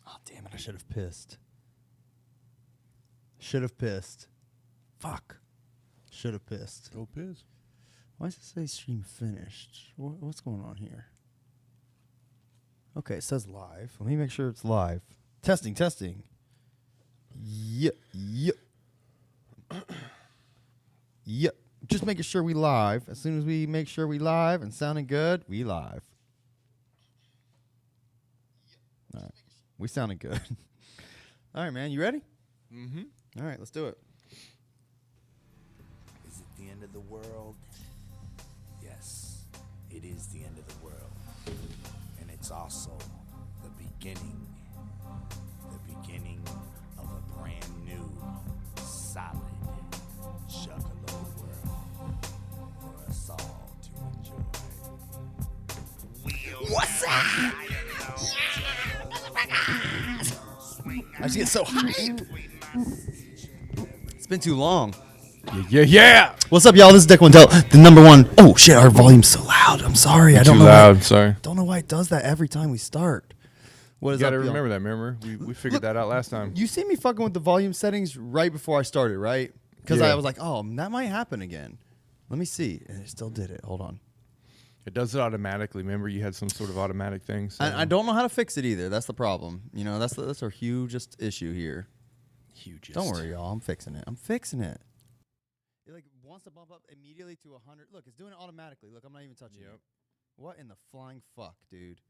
Oh, damn it. I should have pissed. Should have pissed. Fuck. Should have pissed. Go piss. Why does it say stream finished? What's going on here? Okay, it says live. Let me make sure it's live. Testing. Yep. Yep. Just making sure we live. As soon as we make sure we live and sounding good, we live. All right. We sounding good. All right, man. You ready? Mm-hmm. All right, let's do it. Is it the end of the world? Yes, it is the end of the world. And it's also the beginning of a brand new, solid, Juggalo world for us all to enjoy. What's up? I just get so hyped. It's been too long. Yeah. What's up, y'all? This is Deck One Del, the number one. Oh shit, our volume's so loud. I'm sorry. I don't Too know. loud. Sorry. Don't know why it does that every time we start. What is You up, gotta y'all? remember that. Remember, we figured that out last time. You see me fucking with the volume settings right before I started, right? Because Yeah. I was like, oh, that might happen again. Let me see. And it still did it. Hold on. It does it automatically. Remember, you had some sort of automatic thing. So I don't know how to fix it either. That's the problem. You know, that's our hugest issue here. Hugest. Don't worry, y'all. I'm fixing it. It like wants to bump up immediately to 100. Look, it's doing it automatically. Look, I'm not even touching it. What in the flying fuck, dude?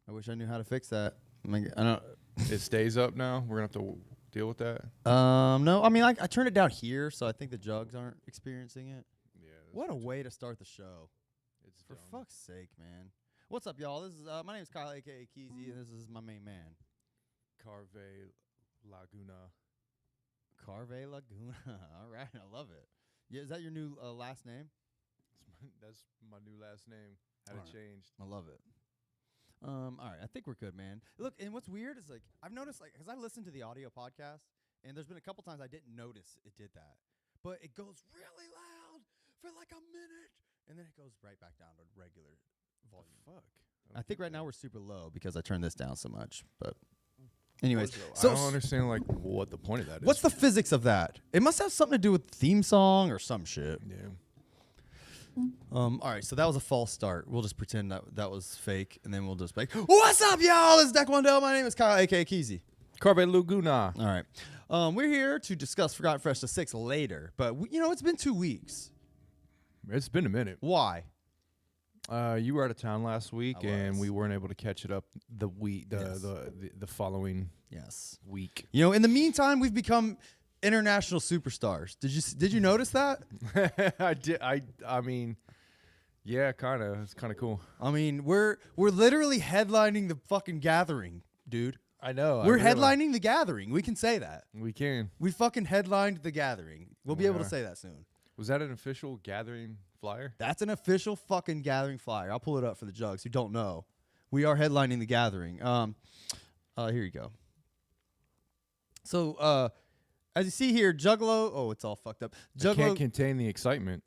I wish I knew how to fix that. I don't. It stays up now. We're gonna have to deal with that. No. I mean, I turned it down here, so I think the jugs aren't experiencing it. Yeah. What a way to start the show. It's For dumb. fuck's sake, man. What's up, y'all? This is my name is Kyle, aka Keezy, and this is my main man, Carve Laguna. Carve Laguna. All right, I love it. Yeah, is that your new last name? That's my new last name. Had Alright. it changed. I love it. All right, I think we're good, man. Look, and what's weird is like I've noticed, like, because I listened to the audio podcast, and there's been a couple times I didn't notice it did that, but it goes really loud for like a minute, and then it goes right back down to regular volume. Fuck. I think right now we're super low because I turned this down so much. But anyways, I don't understand like what the point of that is. what's the physics of that? It must have something to do with the theme song or some shit. Yeah. All right, so that was a false start. We'll just pretend that was fake, and then we'll just be like, what's up, y'all? This is Deck One Del. My name is Kyle, a.k.a. Keezy. Carve Laguna. All right. We're here to discuss Forgotten Freshness 6 later, but, it's been 2 weeks. It's been a minute. Why? You were out of town last week, I and was. we weren't able to catch it up the following Yes. week. In the meantime, we've become international superstars. Did you notice that? I did. I mean, yeah, kind of. It's kind of cool. I mean, we're literally headlining the fucking gathering, dude. I know. We're headlining the gathering. We can say that. We can. We fucking headlined the gathering. We'll be We able to are. say that soon. Was that an official gathering flyer? That's an official fucking gathering flyer. I'll pull it up for the jugs who don't know. We are headlining the gathering. Here you go. So, as you see here, Juggalo. Oh, it's all fucked up. I can't Juggalo. contain the excitement.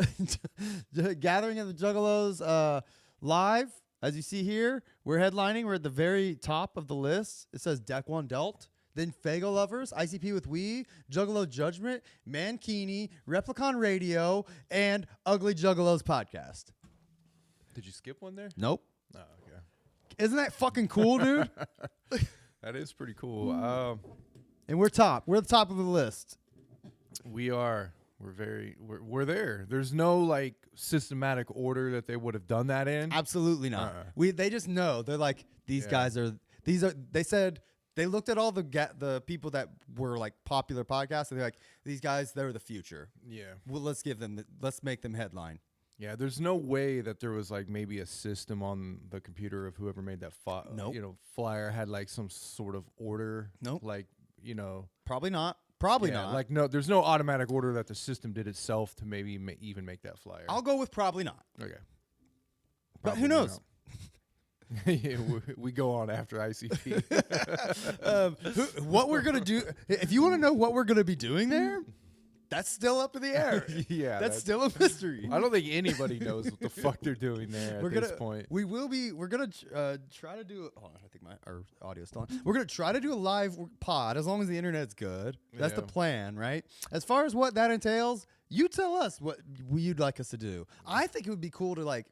Gathering of the Juggalos live. As you see here, we're headlining. We're at the very top of the list. It says Deck One Delt. Then Fago Lovers, ICP with We, Juggalo Judgment, Mankini, Replicon Radio, and Ugly Juggalos Podcast. Did you skip one there? Nope. Oh, okay. Isn't that fucking cool, dude? That is pretty cool. And we're top. We're the top of the list. We are. We're there. There's no like systematic order that they would have done that in. Absolutely not. They just know. They're like, these guys are. They said they looked at all the people that were like popular podcasts, and they're like, these guys, they're the future. Yeah. Well, let's make them headline. Yeah. There's no way that there was like maybe a system on the computer of whoever made that Nope. flyer had like some sort of order. Nope. Like Probably not. Probably yeah, not. Like no, there's no automatic order that the system did itself to maybe even make that flyer. I'll go with probably not. Okay. But who Probably knows? not. Yeah, we go on after ICP. What we're gonna do? If you want to know what we're gonna be doing there, That's still up in the air. Yeah, that's still a mystery. I don't think anybody knows what the fuck they're doing there at this point. We're gonna try to do. Hold on, I think our audio's still on. We're gonna try to do a live pod as long as the internet's good. That's the plan, right? As far as what that entails, you tell us what you'd like us to do. I think it would be cool to like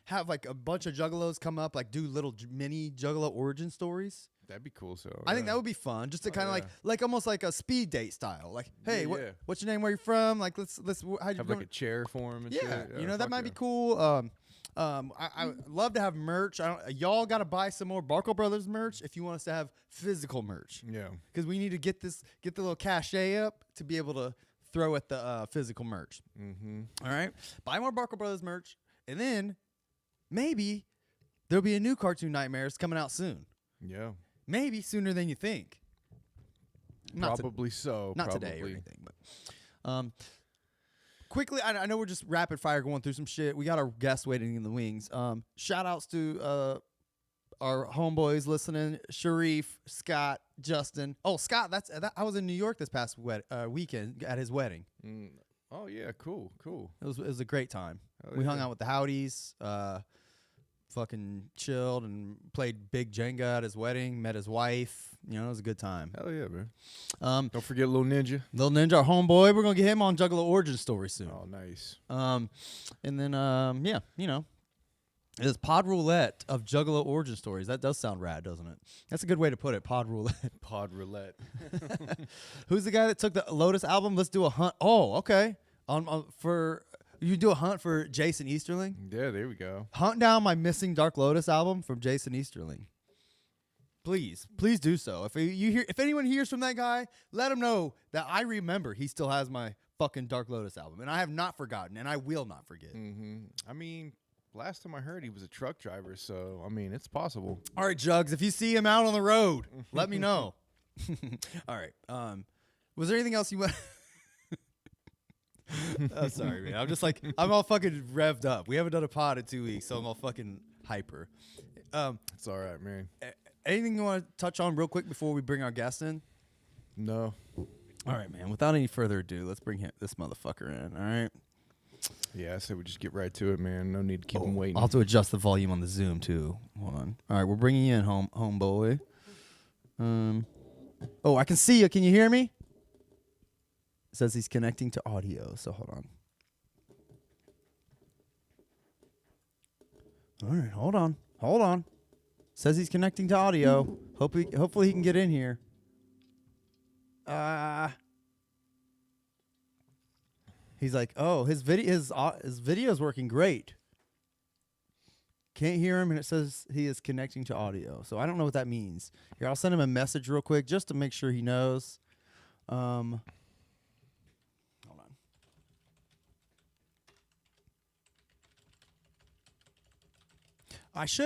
have like a bunch of juggalos come up, like do little mini juggalo origin stories. That'd be cool. So I think that would be fun, just to kind of like almost like a speed date style. Like, hey, Yeah. what's your name? Where you from? Like, let's how you have doing? like a chair for him. And Yeah, shit. you know that might be cool. I would love to have merch. Y'all got to buy some more Barkle Brothers merch if you want us to have physical merch. Yeah. Because we need to get the little cachet up to be able to throw at the physical merch. Mm-hmm. All right, buy more Barkle Brothers merch, and then maybe there'll be a new Cartoon Nightmares coming out soon. Yeah. Maybe sooner than you think. Probably so. Not probably. today or anything, but quickly, I know we're just rapid fire going through some shit. We got our guests waiting in the wings. Shout outs to our homeboys listening: Sharif, Scott, Justin. Oh, Scott, I was in New York this past weekend at his wedding. Oh yeah, cool. It was a great time. Hell We yeah. hung out with the Howdies. Fucking chilled and played big Jenga at his wedding. Met his wife. You know, it was a good time. Hell yeah, man. Don't forget Little Ninja. Little Ninja, our homeboy. We're gonna get him on Juggalo Origin Story soon. Oh, nice. And then yeah, you know, it's Pod Roulette of Juggalo Origin Stories. That does sound rad, doesn't it? That's a good way to put it. Pod Roulette. Pod Roulette. Who's the guy that took the Lotus album? Let's do a hunt. Oh, okay. You do a hunt for Jason Easterling. Yeah, there we go. Hunt down my missing Dark Lotus album from Jason Easterling. Please do so. If anyone hears from that guy, let him know that I remember he still has my fucking Dark Lotus album, and I have not forgotten, and I will not forget. Mm-hmm. I mean, last time I heard he was a truck driver, so I mean, it's possible. All right, Jugs, if you see him out on the road, let me know. All right. Was there anything else you want? Oh, sorry, man. I'm just like, I'm all fucking revved up. We haven't done a pod in 2 weeks, so I'm all fucking hyper. It's all right, man. Anything you want to touch on real quick before we bring our guest in? No. All right, man. Without any further ado, let's bring this motherfucker in. All right. Yeah, I said we just get right to it, man. No need to keep him waiting. I'll have to adjust the volume on the Zoom too. Hold on. All right, we're bringing you in, homeboy. Oh, I can see you. Can you hear me? It says he's connecting to audio, so hold on. All right, hold on. Says he's connecting to audio. Hopefully he can get in here. He's like, oh, his video's working great. Can't hear him, and it says he is connecting to audio. So I don't know what that means. Here, I'll send him a message real quick just to make sure he knows. Hold on.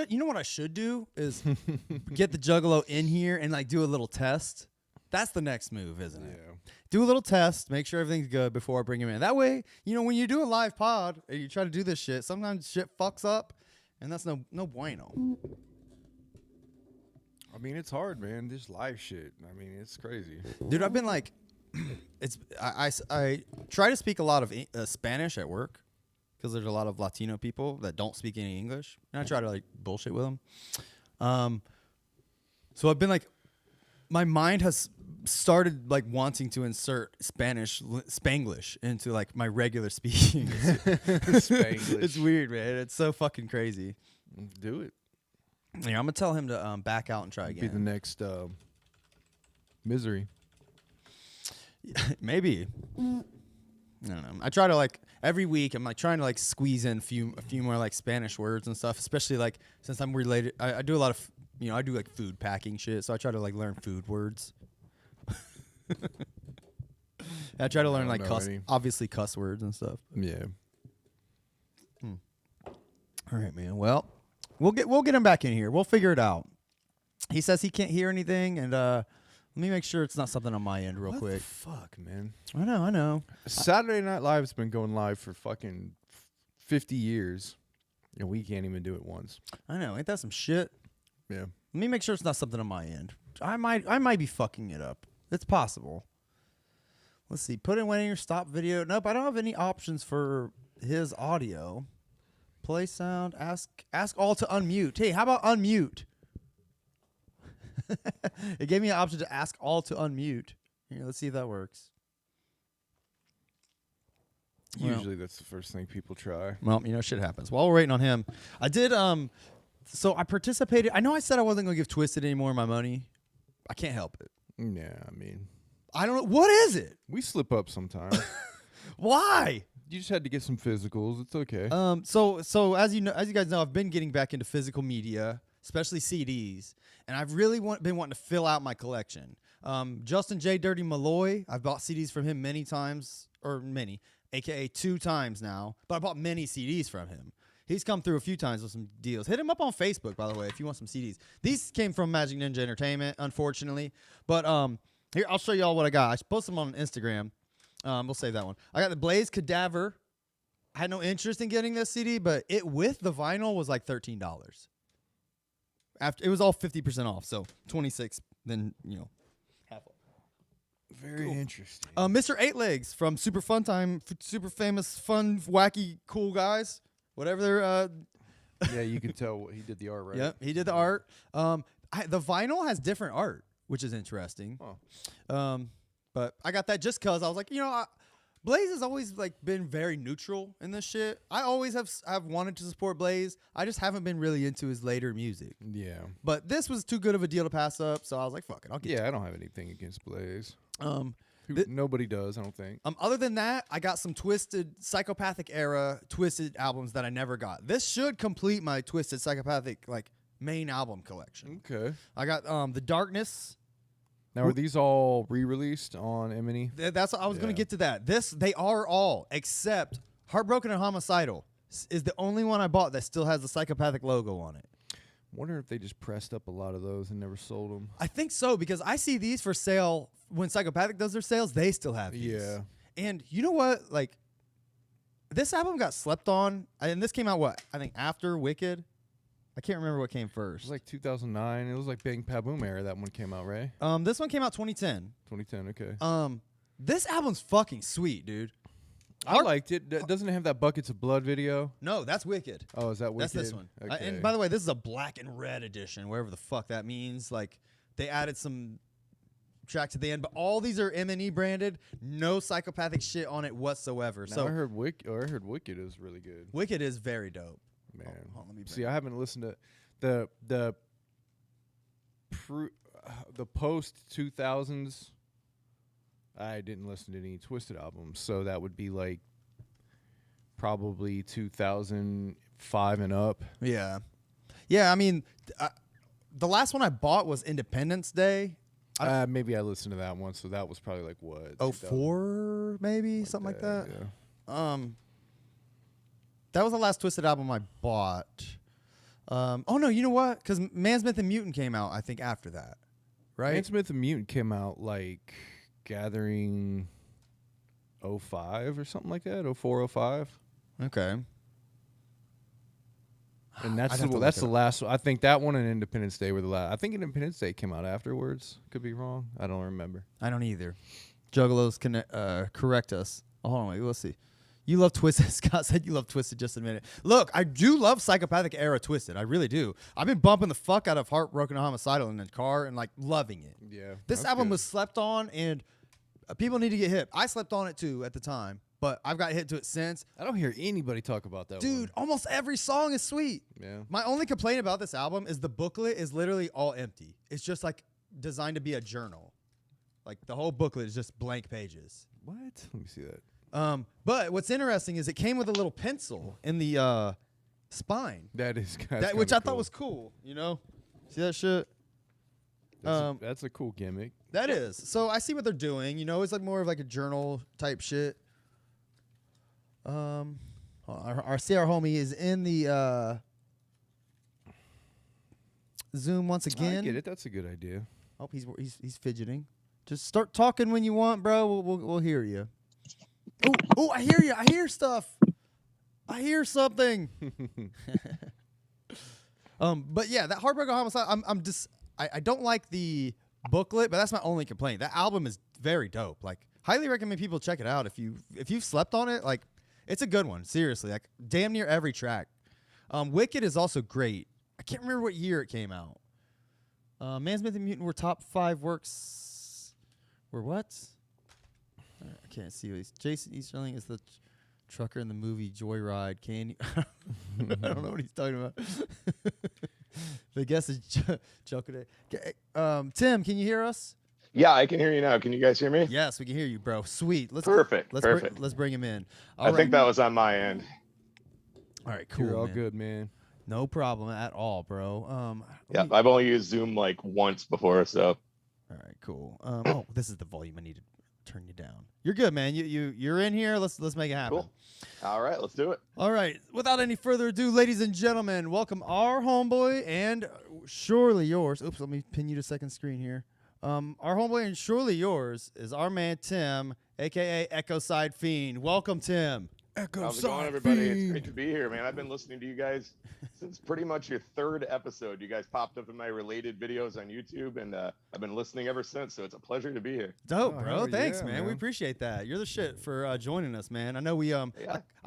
You know what I should do is get the Juggalo in here and like do a little test. That's the next move, isn't it? Yeah. Do a little test, make sure everything's good before I bring him in. That way, you know, when you do a live pod and you try to do this shit, sometimes shit fucks up, and that's no bueno. I mean, it's hard, man. This live shit. I mean, it's crazy. Dude, I've been like, I try to speak a lot of Spanish at work because there's a lot of Latino people that don't speak any English, and I try to like bullshit with them. So I've been like, my mind has started like wanting to insert Spanglish into like my regular speaking. Spanglish. It's weird, man. It's so fucking crazy. Do it. Yeah, I'm gonna tell him to back out and try again. Be the next Misery. Maybe. I don't know. I try to like every week. I'm like trying to like squeeze in a few more like Spanish words and stuff. Especially like since I'm related, I do a lot of I do like food packing shit. So I try to like learn food words. I try to learn like obviously cuss words and stuff. Yeah. All right, man. Well, we'll get him back in here. We'll figure it out. He says he can't hear anything, and let me make sure it's not something on my end real What quick. the fuck, man. I know. Saturday Night Live's been going live for fucking 50 years, and we can't even do it once. I know. Ain't that some shit? Yeah. Let me make sure it's not something on my end. I might be fucking it up. It's possible. Let's see. Put in winning or stop video. Nope, I don't have any options for his audio. Play sound. Ask all to unmute. Hey, how about unmute? It gave me an option to ask all to unmute. Here, let's see if that works. Usually that's the first thing people try. Well, shit happens. While we're waiting on him, I did. So I participated. I know I said I wasn't gonna give Twisted any more of my money. I can't help it. Yeah, I mean, I don't know. What is it? we slip up sometimes. Why? You just had to get some physicals. It's okay. So as you guys know, I've been getting back into physical media, especially CDs, and I've really been wanting to fill out my collection. Justin J. Dirty Malloy, I've bought CDs from him many times, aka 2 times now, but I bought many CDs from him. He's come through a few times with some deals. Hit him up on Facebook, by the way, if you want some CDs. These came from Magic Ninja Entertainment, unfortunately, but here I'll show y'all what I got. I posted them on Instagram. We'll save that one. I got the Blaze Cadaver. I had no interest in getting this CD, but it with the vinyl was like $13. After it was all 50% off, so 26. Then half off. Very interesting. Mr. Eight Legs from Super Fun Time, super famous, fun, wacky, cool guys. Whatever they're. Yeah, you can tell he did the art right. Yep, he did the art. The vinyl has different art, which is interesting. Oh. But I got that just cause I was like, Blaze has always been very neutral in this shit. I always have wanted to support Blaze. I just haven't been really into his later music. Yeah. But this was too good of a deal to pass up, so I was like, fuck it, I'll get it. Yeah, I don't have anything against Blaze. Th- Nobody does, I don't think. Other than that, I got some Twisted Psychopathic era Twisted albums that I never got. This should complete my Twisted Psychopathic main album collection. Okay. I got The Darkness. Now, are these all re-released on M&E? That's I was going to get to that. They are all except Heartbroken and Homicidal is the only one I bought that still has the Psychopathic logo on it. Wonder if they just pressed up a lot of those and never sold them. I think so because I see these for sale when Psychopathic does their sales. They still have these. Yeah. And you know what? This album got slept on, and this came out I think after Wicked. I can't remember what came first. It was 2009. It was Bang Paboom era that one came out, right? This one came out 2010. 2010, okay. This album's fucking sweet, dude. I liked it. Doesn't it have that Buckets of Blood video? No, that's Wicked. Oh, is that Wicked? That's this one. Okay. And by the way, this is a black and red edition, wherever the fuck that means. They added some tracks at the end, but all these are M&E branded. No Psychopathic shit on it whatsoever. Now So I heard Wicked is really good. Wicked is very dope. Man, Hold on, let me see, I haven't listened to the post 2000s. I didn't listen to any Twisted albums, so that would be probably 2005 and up. Yeah. I mean, the last one I bought was Independence Day. Maybe I listened to that one, so that was probably what? 04 maybe, something like that. Yeah. That was the last Twisted album I bought. Oh no, you know what? Because Mansmith and Mutant came out, I think, after that, right? Mansmith and Mutant came out Gathering 05 or something like that, 04, 05. Okay. And that's the last one. I think that one and Independence Day were the last. I think Independence Day came out afterwards. Could be wrong. I don't remember. I don't either. Juggalos can correct us. Oh, hold on, wait, let's see. You love Twisted. Scott said you love Twisted just a minute. Look, I do love Psychopathic era Twisted. I really do. I've been bumping the fuck out of Heartbroken and Homicidal in the car and loving it. Yeah. This album was slept on and people need to get hip. I slept on it too at the time, but I've got hit to it since. I don't hear anybody talk about that one. Dude, almost every song is sweet. Yeah. My only complaint about this album is the booklet is literally all empty. It's just designed to be a journal. The whole booklet is just blank pages. What? Let me see that. But what's interesting is it came with a little pencil in the spine. That is Which I thought was cool, See that shit? That's a cool gimmick. That is. So I see what they're doing. It's more of a journal type shit. Our CR homie is in the Zoom once again. I get it. That's a good idea. Oh, he's fidgeting. Just start talking when you want, bro. We'll hear you. Oh, I hear you. I hear stuff. I hear something. But yeah, that Heartbreaker Homicide. I don't like the booklet, but that's my only complaint. That album is very dope. highly recommend people check it out if you've slept on it. Like, it's a good one. Seriously, like damn near every track. Wicked is also great. I can't remember what year it came out. Man, Myth, and Mutant were top 5 works. Were what? I can't see. Jason Easterling is the trucker in the movie Joyride. Can you? I don't know what he's talking about. The guess is joking. Tim, can you hear us? Yeah, I can hear you now. Can you guys hear me? Yes, we can hear you, bro. Sweet. Perfect. Let's bring him in. I think that was on my end. All right, cool. You're all man. good, man. No problem at all, bro. Yeah, I've only used Zoom like once before, so. All right, cool. Oh, this is the volume I need to turn you down. You're good, man. You're in here. Let's make it happen. Cool. All right, let's do it. All right. Without any further ado, ladies and gentlemen, welcome our homeboy and surely yours. Oops, let me pin you to second screen here. Our homeboy and surely yours is our man Tim, aka Echoside Fiend. Welcome, Tim. How's it going, everybody? It's great to be here, man. I've been listening to you guys since pretty much your 3rd episode. You guys popped up in my related videos on YouTube, and I've been listening ever since, so it's a pleasure to be here. Dope, Oh, bro. hell Thanks, yeah, man. man. We appreciate that. You're the shit for joining us, man. I know we I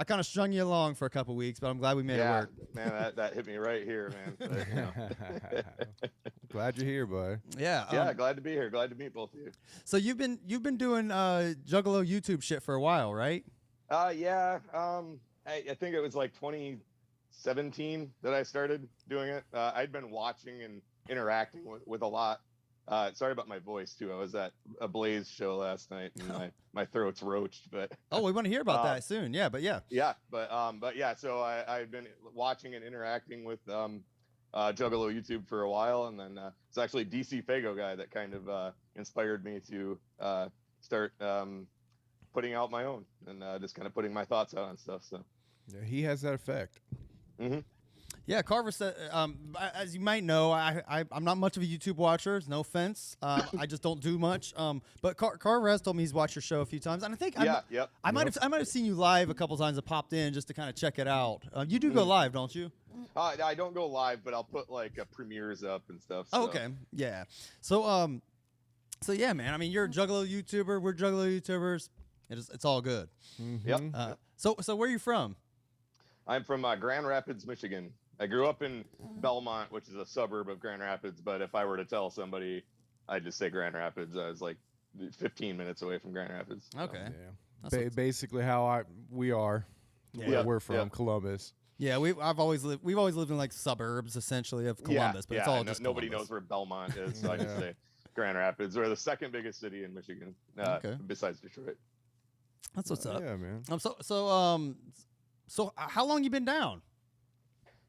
kind of strung you along for a couple weeks, but I'm glad we made it work. Man, that hit me right here, man. But, you know. Glad you're here, bud. Yeah. Yeah, glad to be here. Glad to meet both of you. So you've been doing Juggalo YouTube shit for a while, right? Yeah. I think it was like 2017 that I started doing it. I'd been watching and interacting with a lot. Sorry about my voice too. I was at a Blaze show last night and my throat's roached, but Oh, we want to hear about that soon. Yeah, but yeah. yeah, but yeah. So I've been watching and interacting with Juggalo YouTube for a while, and then it's actually DC Fago guy that kind of inspired me to start putting out my own and just kind of putting my thoughts out on stuff. So Yeah, he has that effect. mm-hmm. Yeah, Carver said, as you might know, I'm not much of a YouTube watcher. No offense. I just don't do much. But Carver has told me he's watched your show a few times, and I think I might have seen you live a couple times. I popped in just to kind of check it out. You do go live, don't you? I don't go live, but I'll put like premieres up and stuff. Oh, so. okay. Yeah. So yeah, man. I mean, you're a Juggalo YouTuber. We're Juggalo YouTubers. It's all good. Mm-hmm. Yep. So where are you from? I'm from Grand Rapids, Michigan. I grew up in Belmont, which is a suburb of Grand Rapids, but if I were to tell somebody, I'd just say Grand Rapids. I was like 15 minutes away from Grand Rapids. Okay. Yeah. Basically how we are. Yeah. Where we're from, Columbus. Yeah, we've always lived in like suburbs essentially of Columbus, but it's all just nobody Columbus. knows where Belmont is, so I just say Grand Rapids. We're the 2nd biggest city in Michigan, besides Detroit. That's what's up. Yeah, man. So how long you been down?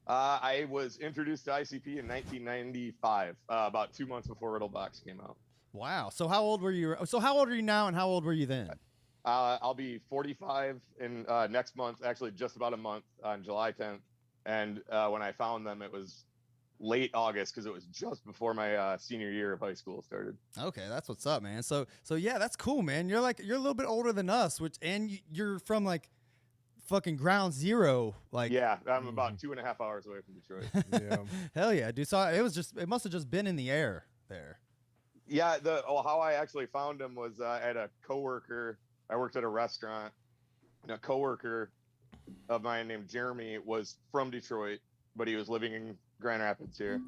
I was introduced to ICP in 1995, about 2 months before Riddlebox came out. Wow. So how old were you? So how old are you now, and how old were you then? I'll be 45 in next month, actually just about a month on July 10th. And when I found them, it was late August because it was just before my senior year of high school started. Okay, that's what's up, man. So yeah, that's cool, man. You're a little bit older than us, you're from like fucking ground zero. Like yeah, I'm about 2.5 hours away from Detroit. Yeah. Hell yeah, dude. So it must have just been in the air there. Yeah, how I actually found him was I had a coworker. I worked at a restaurant, and a coworker of mine named Jeremy was from Detroit, but he was living in Grand Rapids here.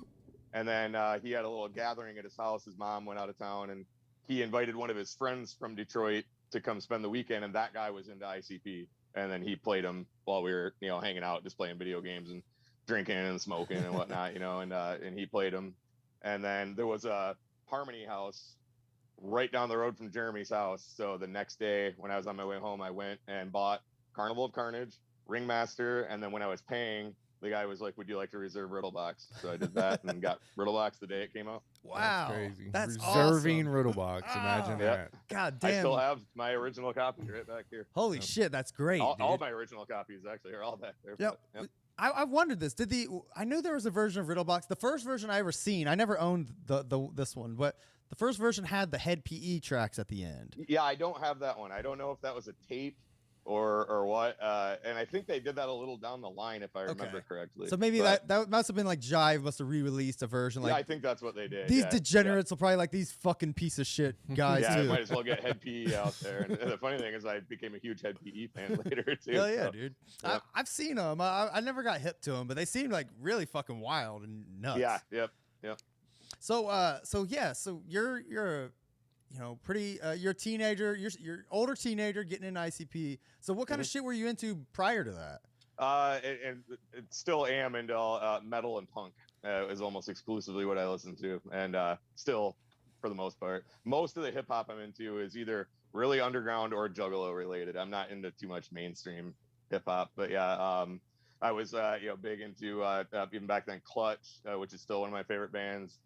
And then he had a little gathering at his house. His mom went out of town, and he invited one of his friends from Detroit to come spend the weekend. And that guy was into ICP, and then he played him while we were, hanging out, just playing video games and drinking and smoking and whatnot, and he played him. And then there was a Harmony house right down the road from Jeremy's house. So the next day when I was on my way home, I went and bought Carnival of Carnage, Ringmaster, and then when I was paying, the guy was like, "Would you like to reserve Riddlebox?" So I did that and got Riddlebox the day it came out. Wow, That's crazy. That's Reserving awesome. Riddlebox. Imagine Yeah. that. God I damn. still have my original copy right back here. Holy shit, that's great. All dude. my original copies actually are all back there. Yep. but, yep. I've wondered this. I knew there was a version of Riddlebox. The first version I ever seen, I never owned this one, but the first version had the head PE tracks at the end. Yeah, I don't have that one. I don't know if that was a tape or what. And I think they did that a little down the line, if I remember correctly. So maybe But, that must have been like Jive must have re-released a version. Like yeah, I think that's what they did. these yeah, degenerates will probably like these fucking piece of shit guys yeah, I too. might as well get Head PE out there. And the funny thing is, I became a huge Head PE fan later too. Hell yeah, so, dude. yeah. I've seen them. I never got hip to them, but they seemed like really fucking wild and nuts. Yeah. Yep. So you're pretty you're a teenager, you're older teenager getting into ICP. So what kind of shit were you into prior to that? And it still am into metal and punk. Is almost exclusively what I listen to, and still, for the most part, most of the hip hop I'm into is either really underground or Juggalo related. I'm not into too much mainstream hip hop, but yeah, I was big into even back then Clutch, which is still one of my favorite bands.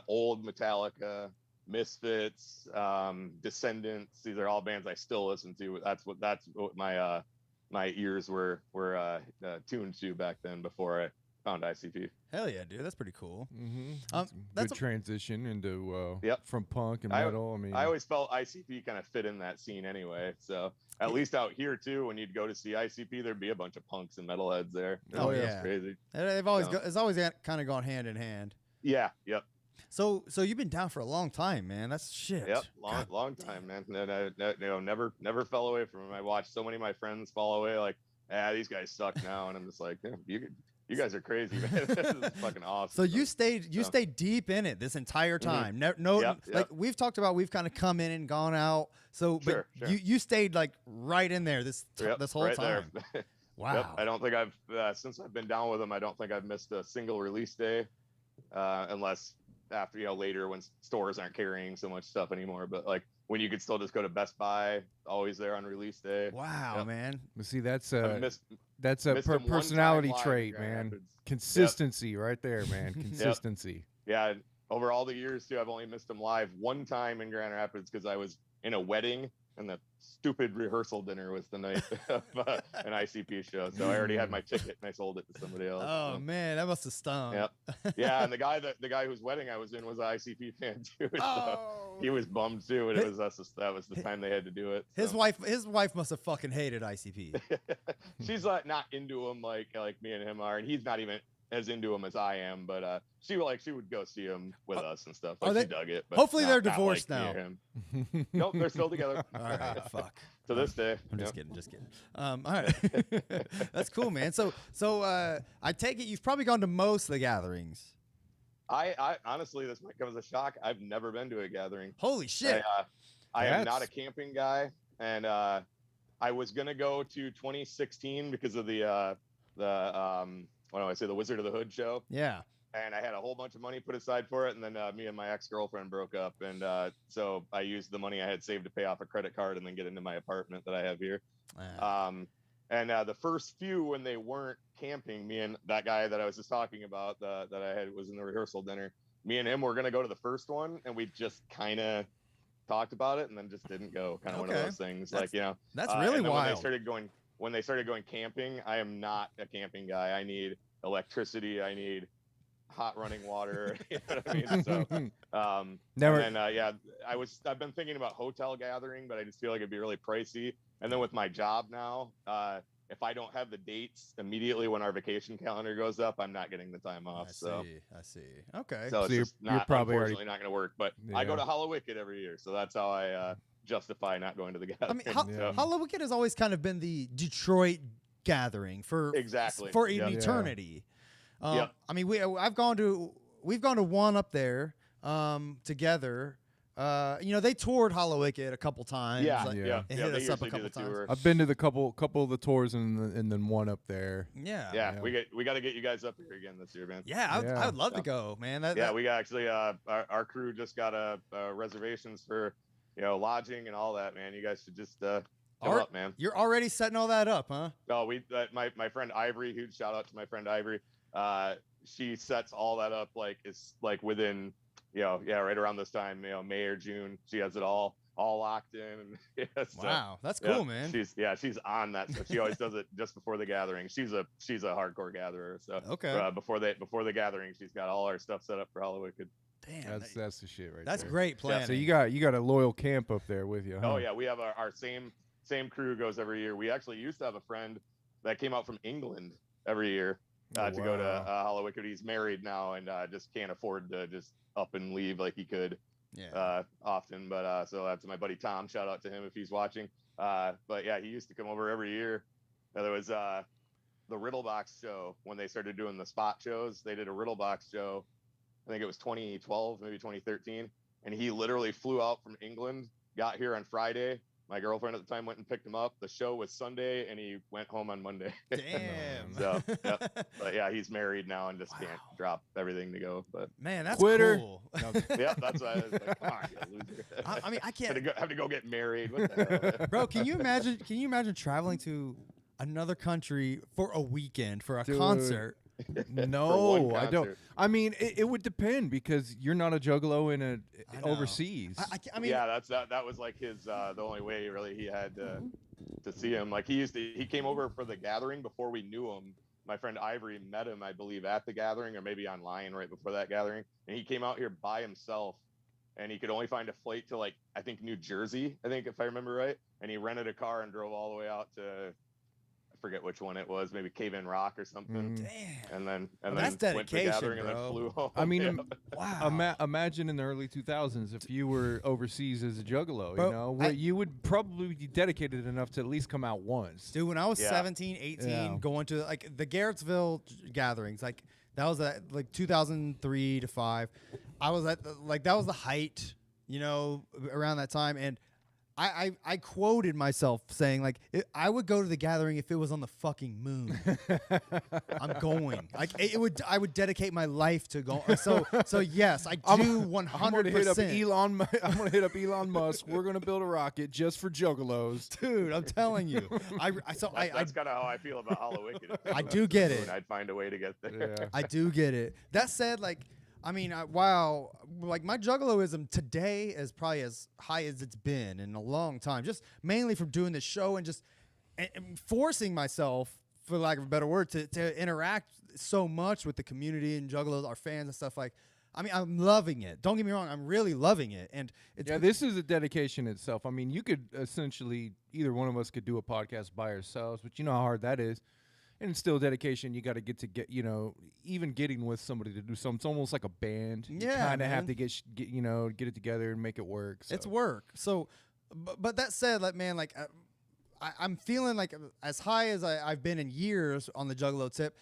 Old Metallica, Misfits, Descendants. These are all bands I still listen to. That's what my my ears were tuned to back then before I found ICP. Hell yeah, dude, that's pretty cool. That's That's good transition into Yep. from punk and metal. I mean, I always felt ICP kind of fit in that scene anyway. So at least out here too, when you'd go to see ICP, there'd be a bunch of punks and metalheads there. Oh, It's yeah. crazy. It's always kind of gone hand in hand. Yeah. Yep. So you've been down for a long time, man. That's shit. Yep. Long time, man. Never fell away from them. I watched so many of my friends fall away. Like, these guys suck now, and I'm just like, you guys are crazy, man. This is fucking awesome. So you stayed deep in it this entire time. Yep. Like we've talked about, we've kind of come in and gone out. So, but Sure. you stayed like right in there this whole right time. there. Wow. Yep. I don't think since I've been down with them, I don't think I've missed a single release day, unless after later when stores aren't carrying so much stuff anymore. But like when you could still just go to Best Buy, always there on release day. Wow, Yep. man. but see, that's I've a missed them one personality time live in trait, Grand man. Rapids. Consistency, right there, man. Consistency. Yeah, over all the years too, I've only missed them live one time in Grand Rapids because I was in a wedding and the stupid rehearsal dinner was the night of an ICP show. So I already had my ticket and I sold it to somebody else. Oh so. man, that must have stung. Yep. Yeah, and the guy whose wedding I was in was an ICP fan too. So Oh. he was bummed too, and that was the time they had to do it. His so. wife must have fucking hated ICP. She's not into him like me and him are, and he's not even as into him as I am. But she would go see him with us and stuff. Like, she dug it. But hopefully they're not divorced like me now. or him. Nope, they're still together. All right, fuck. To this day. I'm just Yep. kidding. All right. That's cool, man. So I take it you've probably gone to most of the gatherings. I honestly, this might come as a shock. I've never been to a gathering. Holy shit. I am not a camping guy, and I was gonna go to 2016 because of the Wizard of the Hood show, Yeah. and I had a whole bunch of money put aside for it, and then me and my ex-girlfriend broke up, and so I used the money I had saved to pay off a credit card and then get into my apartment that I have here. And the first few, when they weren't camping, me and that guy that I was just talking about that I had was in the rehearsal dinner, me and him were going to go to the first one, and we just kind of talked about it and then just didn't go. Kind of one of those things. That's really wild. When they started going camping, I am not a camping guy. I need electricity. I need hot running water. You know what I mean? So Never. And I've been thinking about hotel gathering, but I just feel like it'd be really pricey. And then with my job now, if I don't have the dates immediately when our vacation calendar goes up, I'm not getting the time off. I see. Okay. So it's you're just not, probably unfortunately not going to work. But I go Yeah. to Hollow Wicked every year, so that's how I justify not going to the I gathering. mean, Hollow Wicked has always kind of been the Detroit gathering for Exactly. for Yep. an eternity. Yep. I mean, we've gone to one up there together. They toured Hollow Wicked a couple times. Yeah, like, Yeah. It They hit us up a usually do couple the times. tour. I've been to the couple of the tours and then one up there. Yeah. Yeah, we got to get you guys up here again this year, man. Yeah, I would love to go, man. We got actually our crew just got reservations for lodging and all that, man. You guys should just come up, man. You're already setting all that up, huh? Oh, my friend Ivory, huge shout out to my friend Ivory. She sets all that up like within right around this time, May or June. She has it all locked in. Wow, that's cool, man. She's on that. So she always does it just before the gathering. She's a hardcore gatherer. So Okay. before the gathering, she's got all our stuff set up for Hollow Wicked. Damn, That's the shit right that's there. great planning. So you got a loyal camp up there with you, huh? Oh yeah, we have our same same crew goes every year. We actually used to have a friend that came out from England every year to go to Hollowicked. He's married now and just can't afford to just up and leave like he could often. But so that's my buddy Tom. Shout out to him if he's watching. But yeah, he used to come over every year. There was the Riddlebox show when they started doing the spot shows. They did a Riddlebox show. I think it was 2012, maybe 2013. And he literally flew out from England, got here on Friday. My girlfriend at the time went and picked him up. The show was Sunday, and he went home on Monday. Damn. So, but yeah, he's married now and just can't drop everything to go. But man, that's Quitter. cool. yeah, that's why I was like, come on, you loser. I mean, I can't have to go get married. What the hell? Bro, can you imagine? Can you imagine traveling to another country for a weekend for a Dude. concert? No, I don't. I mean, it would depend because you're not a juggalo in I know. overseas. I mean, yeah, that was like his the only way really he had to see him. Like he came over for the gathering before we knew him. My friend Ivory met him, I believe, at the gathering or maybe online right before that gathering, and he came out here by himself. And he could only find a flight to, like, I think New Jersey, I think, if I remember right. And he rented a car and drove all the way out to, I forget which one it was, maybe Cave in Rock or something. damn. And then That's went to the dedication, gathering and bro. then flew home. I mean, Yeah. Wow. Imagine in the early 2000s if you were overseas as a juggalo, Bro, you know, you would probably be dedicated enough to at least come out once. Dude, when I was Yeah. 17, 18, Yeah. going to like the Garrettsville gatherings, like that was at like 2003 to 5. I was at that was the height, you know, around that time, and I quoted myself saying like I would go to the gathering if it was on the fucking moon. I'm going. Like I would dedicate my life to going. So yes, I do 100%. I'm gonna hit up Elon. I'm gonna hit up Elon Musk. We're gonna build a rocket just for juggalos, dude. I'm telling you. That's kind of how I feel about Hollowicked. I do get it. I'd find a way to get there. Yeah. I do get it. That said, like, I mean, wow, like my juggaloism today is probably as high as it's been in a long time. Just mainly from doing this show and just and forcing myself, for lack of a better word, to interact so much with the community and juggalos, our fans and stuff. Like, I mean, I'm loving it. Don't get me wrong, I'm really loving it. And it's This is a dedication itself. I mean, you could essentially either one of us could do a podcast by ourselves, but you know how hard that is. And it's still dedication. You got to get, you know, even getting with somebody to do something. It's almost like a band. You Yeah, kind of have man. to get it together and make it work. So. It's work. So, but that said, like, man, like, I'm feeling like as high as I've been in years on the juggalo tip.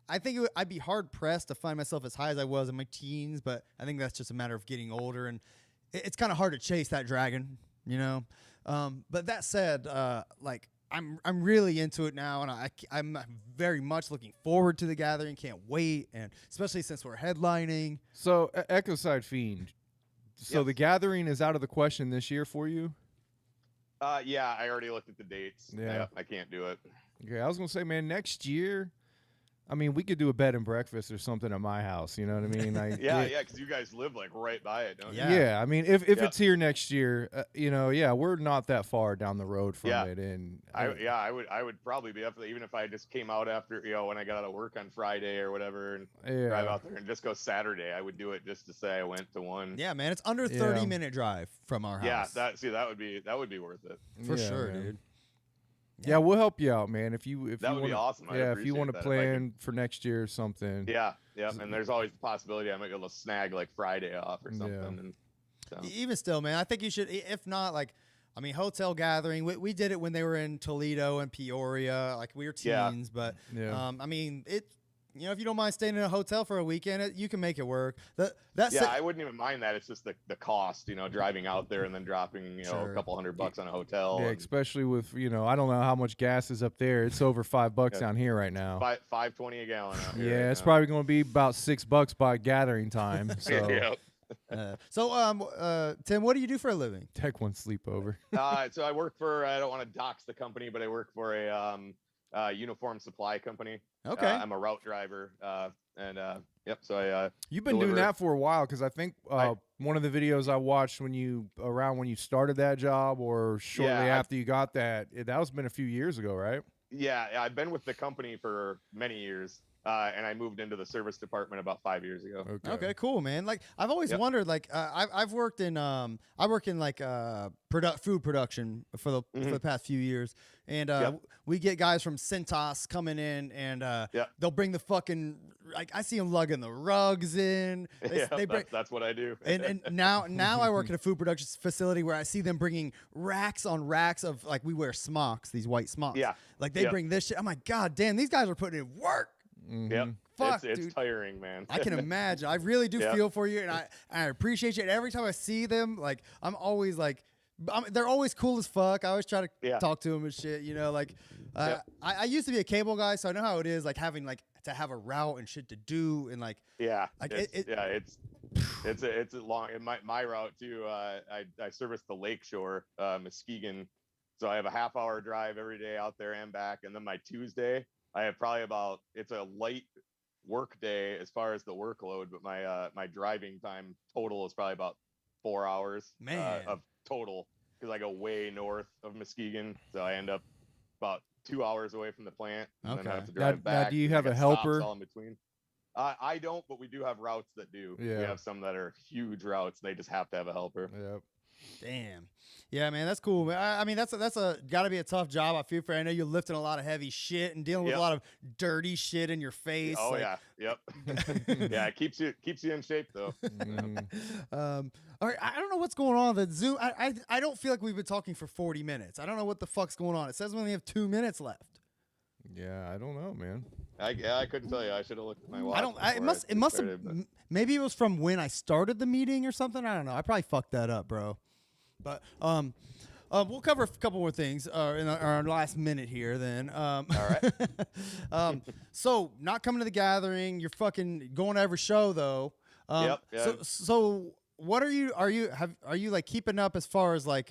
I think I'd be hard pressed to find myself as high as I was in my teens, but I think that's just a matter of getting older, and it's kind of hard to chase that dragon, you know. But that said, like, I'm really into it now, and I'm very much looking forward to the gathering. Can't wait, and especially since we're headlining. So, Echoside Fiend. So Yes. the gathering is out of the question this year for you? Yeah, I already looked at the dates. Yeah. I can't do it. Okay, I was gonna say, man, next year. I mean, we could do a bed and breakfast or something at my house. You know what I mean? Like, Yeah, because you guys live like right by it, don't you? Yeah. Yeah, I mean, if Yeah. it's here next year, you know, yeah, we're not that far down the road from Yeah. it, and I would probably be up for that, even if I just came out after, you know, when I got out of work on Friday or whatever and drive out there and just go Saturday. I would do it just to say I went to one. Yeah, man, it's under 30-minute drive from our house. Yeah, that would be worth it. for Yeah, sure, man. dude. Yeah, we'll help you out, man. If That you would wanna, be awesome. I'd Yeah, if you appreciate want to that if I could- plan for next year or something. Yeah, and there's always the possibility I might be able to snag like Friday off or something. Yeah. And so. Even still, man, I think you should. If not, like, I mean, hotel gathering. We did it when they were in Toledo and Peoria. Like, we were Yeah. teens, but Yeah. I mean, you know, if you don't mind staying in a hotel for a weekend, you can make it work. I wouldn't even mind that. It's just the cost, you know, driving out there and then dropping, you know, Sure. a couple $100 on a hotel. Yeah, and especially with, you know, I don't know how much gas is up there. It's over $5 Yeah. down here right now. $5.20 a gallon out here. Yeah, right it's now. probably going to be about $6 by gathering time. So Yeah. Tim, what do you do for a living? take one sleepover. So I work for, I don't want to dox the company, but I work for a uniform supply company. Okay. I'm a route driver. Yep. So I You've been doing deliver- that for a while because I think one of the videos I watched when you started that job or shortly Yeah, after you got that, that was been a few years ago, right? Yeah, I've been with the company for many years. and I moved into the service department about 5 years ago. Okay, cool, man. Like I've always wondered, like I've worked in I work in like food production for the past few years, and we get guys from Cintas coming in, and they'll bring the fucking, like I see them lugging the rugs in. That's what I do. and now I work at a food production facility where I see them bringing racks on racks of, like, we wear smocks, these white smocks. Yeah. Like they bring this shit. I'm like, God damn, these guys are putting in work. Yep. Fuck, it's dude. tiring, man. I can imagine. I really do feel for you, and I appreciate you. And every time I see them, like, I'm always like, they're always cool as fuck. I always try to talk to them and shit. You know, like, I used to be a cable guy, so I know how it is, like having like to have a route and shit to do, and like it's a long. In my route too. I service the Lakeshore, Muskegon, so I have a half-hour drive every day out there and back, and then my Tuesday, I have probably it's a light work day as far as the workload, but my driving time total is probably about 4 hours of total, because I go way north of Muskegon, so I end up about 2 hours away from the plant, and then I have to drive back. Now, do you have a helper? All in between. I don't, but we do have routes that do. Yeah. We have some that are huge routes. They just have to have a helper. Yep. Damn. Yeah, man, that's cool, man. I mean, that's got to be a tough job. I feel for you. I know you're lifting a lot of heavy shit and dealing with a lot of dirty shit in your face. Oh, like, yep. Yeah, it keeps you in shape though. All right, I don't know what's going on. The Zoom, I don't feel like we've been talking for 40 minutes. I don't know what the fuck's going on. It says we only have 2 minutes left. Yeah, I don't know, man. I couldn't tell you. I should have looked at my watch. It must have. Maybe it was from when I started the meeting or something. I don't know. I probably fucked that up, bro. But we'll cover a couple more things in our last minute here. Then, all right. So not coming to the gathering. You're fucking going to every show though. Yep. So what are you like keeping up as far as like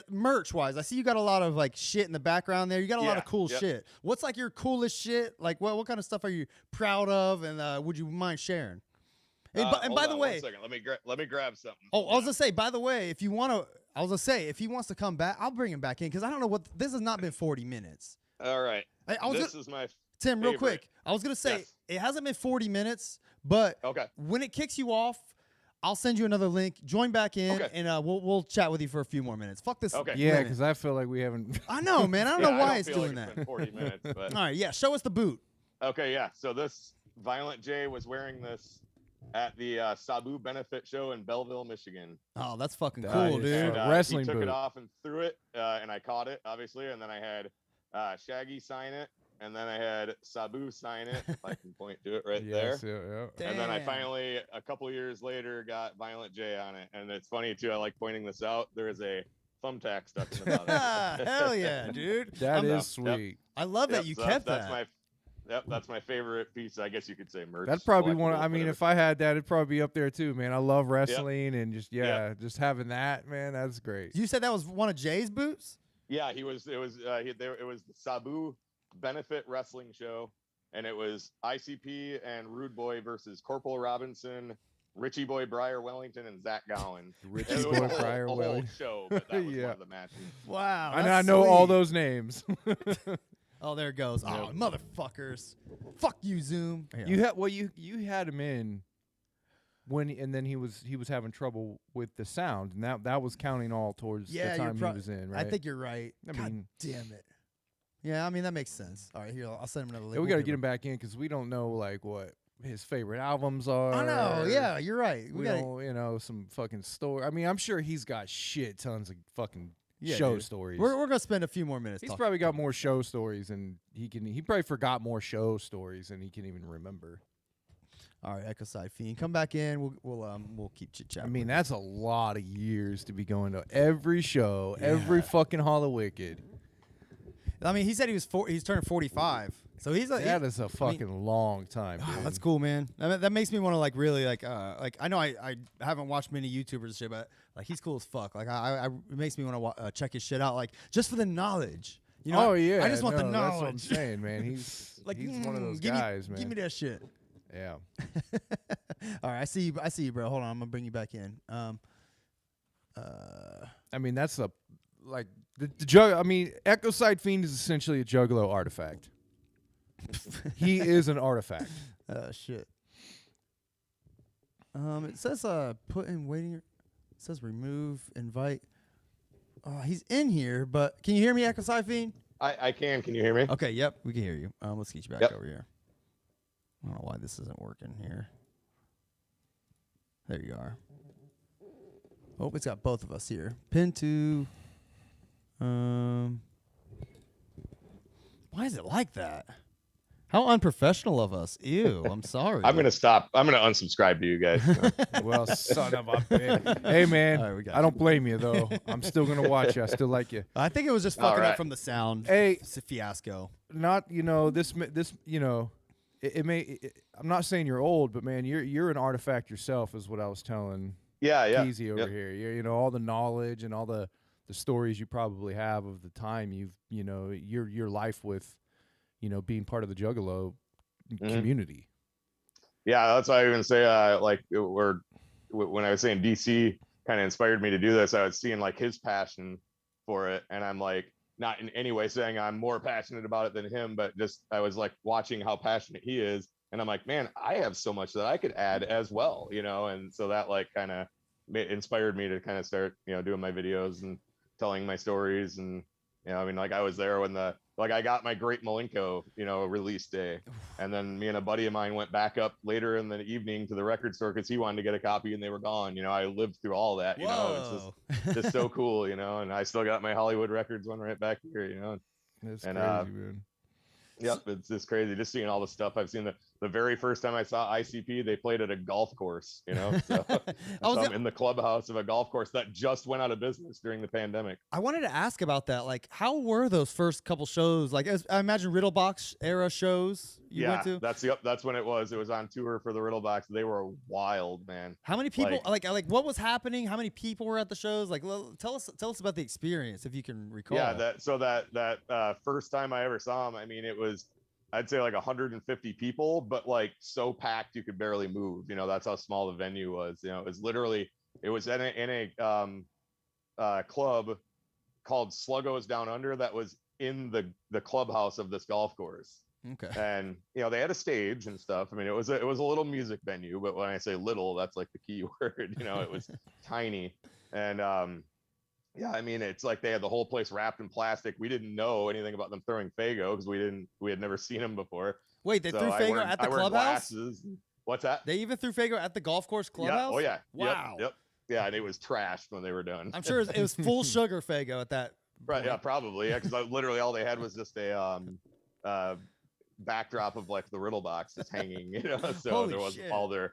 merch wise? I see you got a lot of like shit in the background there. You got a lot of cool shit. What's like your coolest shit? Like what kind of stuff are you proud of, and would you mind sharing? And by the way, 1 second. Let me grab something. Oh, I was gonna say, by the way, if he wants to come back, I'll bring him back in, because I don't know what this has not been 40 minutes. All right. This is my Tim, favorite. real quick. I was gonna say it hasn't been 40 minutes, but when it kicks you off, I'll send you another link. Join back in, and we'll chat with you for a few more minutes. Fuck this. Okay. Yeah, because I feel like we haven't. I know, man. I don't know why it's doing like that. Been 40 minutes. But... All right, yeah. Show us the boot. Okay, yeah. So this Violent J was wearing this at the Sabu benefit show in Belleville, Michigan. Oh, that's fucking cool, dude. And, wrestling he took boot. it off and threw it, and I caught it, obviously. And then I had Shaggy sign it, and then I had Sabu sign it. If I can point to it right there. Yeah. And then I finally, a couple years later, got Violent J on it. And it's funny, too. I like pointing this out. There is a thumbtack stuck in the bottom. Hell yeah, dude. That is sweet. Yep. I love that you kept that. That's my favorite piece. I guess you could say merch. That's probably one. I mean, whatever. if I had that, it'd probably be up there too, man. I love wrestling and just having that, man. That's great. You said that was one of Jay's boots? Yeah, it was the Sabu benefit wrestling show, and it was ICP and Rude Boy versus Corporal Robinson, Richie Boy Briar Wellington, and Zach Gowan. Richie Boy Briar Wellington. Show, but that was one of the matches. Wow. I know all those names. Oh, there it goes. Oh, motherfuckers. Fuck you, Zoom. Yeah. You had him in and then he was having trouble with the sound, and that was counting all towards the time he was in, right? I think you're right. God damn it. Yeah, I mean that makes sense. All right, here I'll send him another link. Yeah, we got to get him back in because we don't know like what his favorite albums are. I know. Yeah, you're right. We don't, some fucking story. I mean, I'm sure he's got shit tons of fucking show stories. We're gonna spend a few more minutes. He's probably got more show stories, and he probably forgot more show stories than he can even remember. All right, Echoside Fiend, come back in. We'll keep chit chatting. I mean, that's a lot of years to be going to every show, every fucking Hall of Wicked. I mean, he said he's turning 45, so that is a fucking long time. Dude. That's cool, man. That makes me want to like really like I know I haven't watched many YouTubers and shit, but like he's cool as fuck. Like it makes me want to check his shit out, like just for the knowledge. You know, I just want the knowledge. That's what I'm saying, man. He's like he's one of those guys, man. Give me that shit. Yeah. All right, I see you, bro. Hold on, I'm gonna bring you back in. I mean, that's the jug. I mean, Echoside Fiend is essentially a Juggalo artifact. He is an artifact. Shit. It says put in waiting. It says remove, invite. He's in here, but can you hear me, Echoside Fiend? I can. Can you hear me? Okay, yep, we can hear you. Let's get you back over here. I don't know why this isn't working here. There you are. Oh, it's got both of us here. Pin to. Why is it like that? How unprofessional of us. Ew, I'm sorry. I'm going to stop. I'm going to unsubscribe to you guys. Well, son of a bitch. Hey, man, All right, I don't blame you, though. I'm still going to watch you. I still like you. I think it was just fucking All up right. from the sound. Hey. It's a fiasco. Not, this, it may, I'm not saying you're old, but, man, you're an artifact yourself is what I was telling Yeah. Keezy over here. You're, all the knowledge and all the stories you probably have of the time your life with, being part of the Juggalo community. Yeah, that's why I even say when I was saying DC kind of inspired me to do this, I was seeing like his passion for it, and I'm like not in any way saying I'm more passionate about it than him, but just I was like watching how passionate he is, and I'm like, man, I have so much that I could add as well, and so that like kind of inspired me to kind of start doing my videos and telling my stories. And like I was there when I got my Great Malenko, release day. And then me and a buddy of mine went back up later in the evening to the record store because he wanted to get a copy and they were gone. I lived through all that, it's just so cool, and I still got my Hollywood Records one right back here, That's and, crazy, man. Yep, it's just crazy just seeing all the stuff I've seen. The very first time I saw ICP, they played at a golf course, so I'm in the clubhouse of a golf course that just went out of business during the pandemic. I wanted to ask about that. Like, how were those first couple shows? Like, I imagine Riddlebox era shows you went to? That's when it was. It was on tour for the Riddlebox. They were wild, man. How many people? Like what was happening? How many people were at the shows? Like, tell us about the experience if you can recall. Yeah, that first time I ever saw them, I mean, it was, I'd say like 150 people, but like so packed you could barely move. That's how small the venue was. It was literally, it was in a club called Sluggos Down Under that was in the clubhouse of this golf course. Okay. And they had a stage and stuff. I mean, it was a little music venue, but when I say little, that's like the key word. It was tiny. And yeah, I mean, it's like they had the whole place wrapped in plastic. We didn't know anything about them throwing Faygo because we had never seen them before. Wait, they threw Faygo at the clubhouse? What's that? They even threw Faygo at the golf course clubhouse? Yeah. Oh yeah. Wow. Yep. Yeah, and it was trashed when they were done. I'm sure it was full sugar Faygo at that. Right. Yeah, probably. Yeah, because literally all they had was just a backdrop of like the Riddlebox just hanging. So Holy there was shit. all their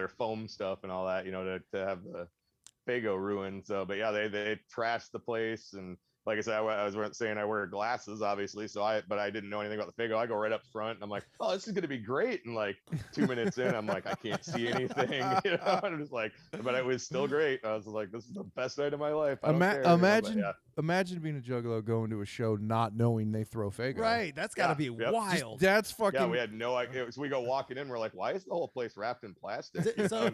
foam stuff and all that. To have the Faygo ruined. So, but yeah, they trashed the place. And like I said, I was saying I wear glasses, obviously. But I didn't know anything about the Faygo. I go right up front. And I'm like, oh, this is gonna be great. And like 2 minutes in, I'm like, I can't see anything. I'm just like, but it was still great. I was like, this is the best night of my life. I don't care, Imagine being a Juggalo going to a show not knowing they throw Faygo. Right, that's got to be wild. That's fucking. Yeah, we had no idea. So we go walking in, we're like, why is the whole place wrapped in plastic? So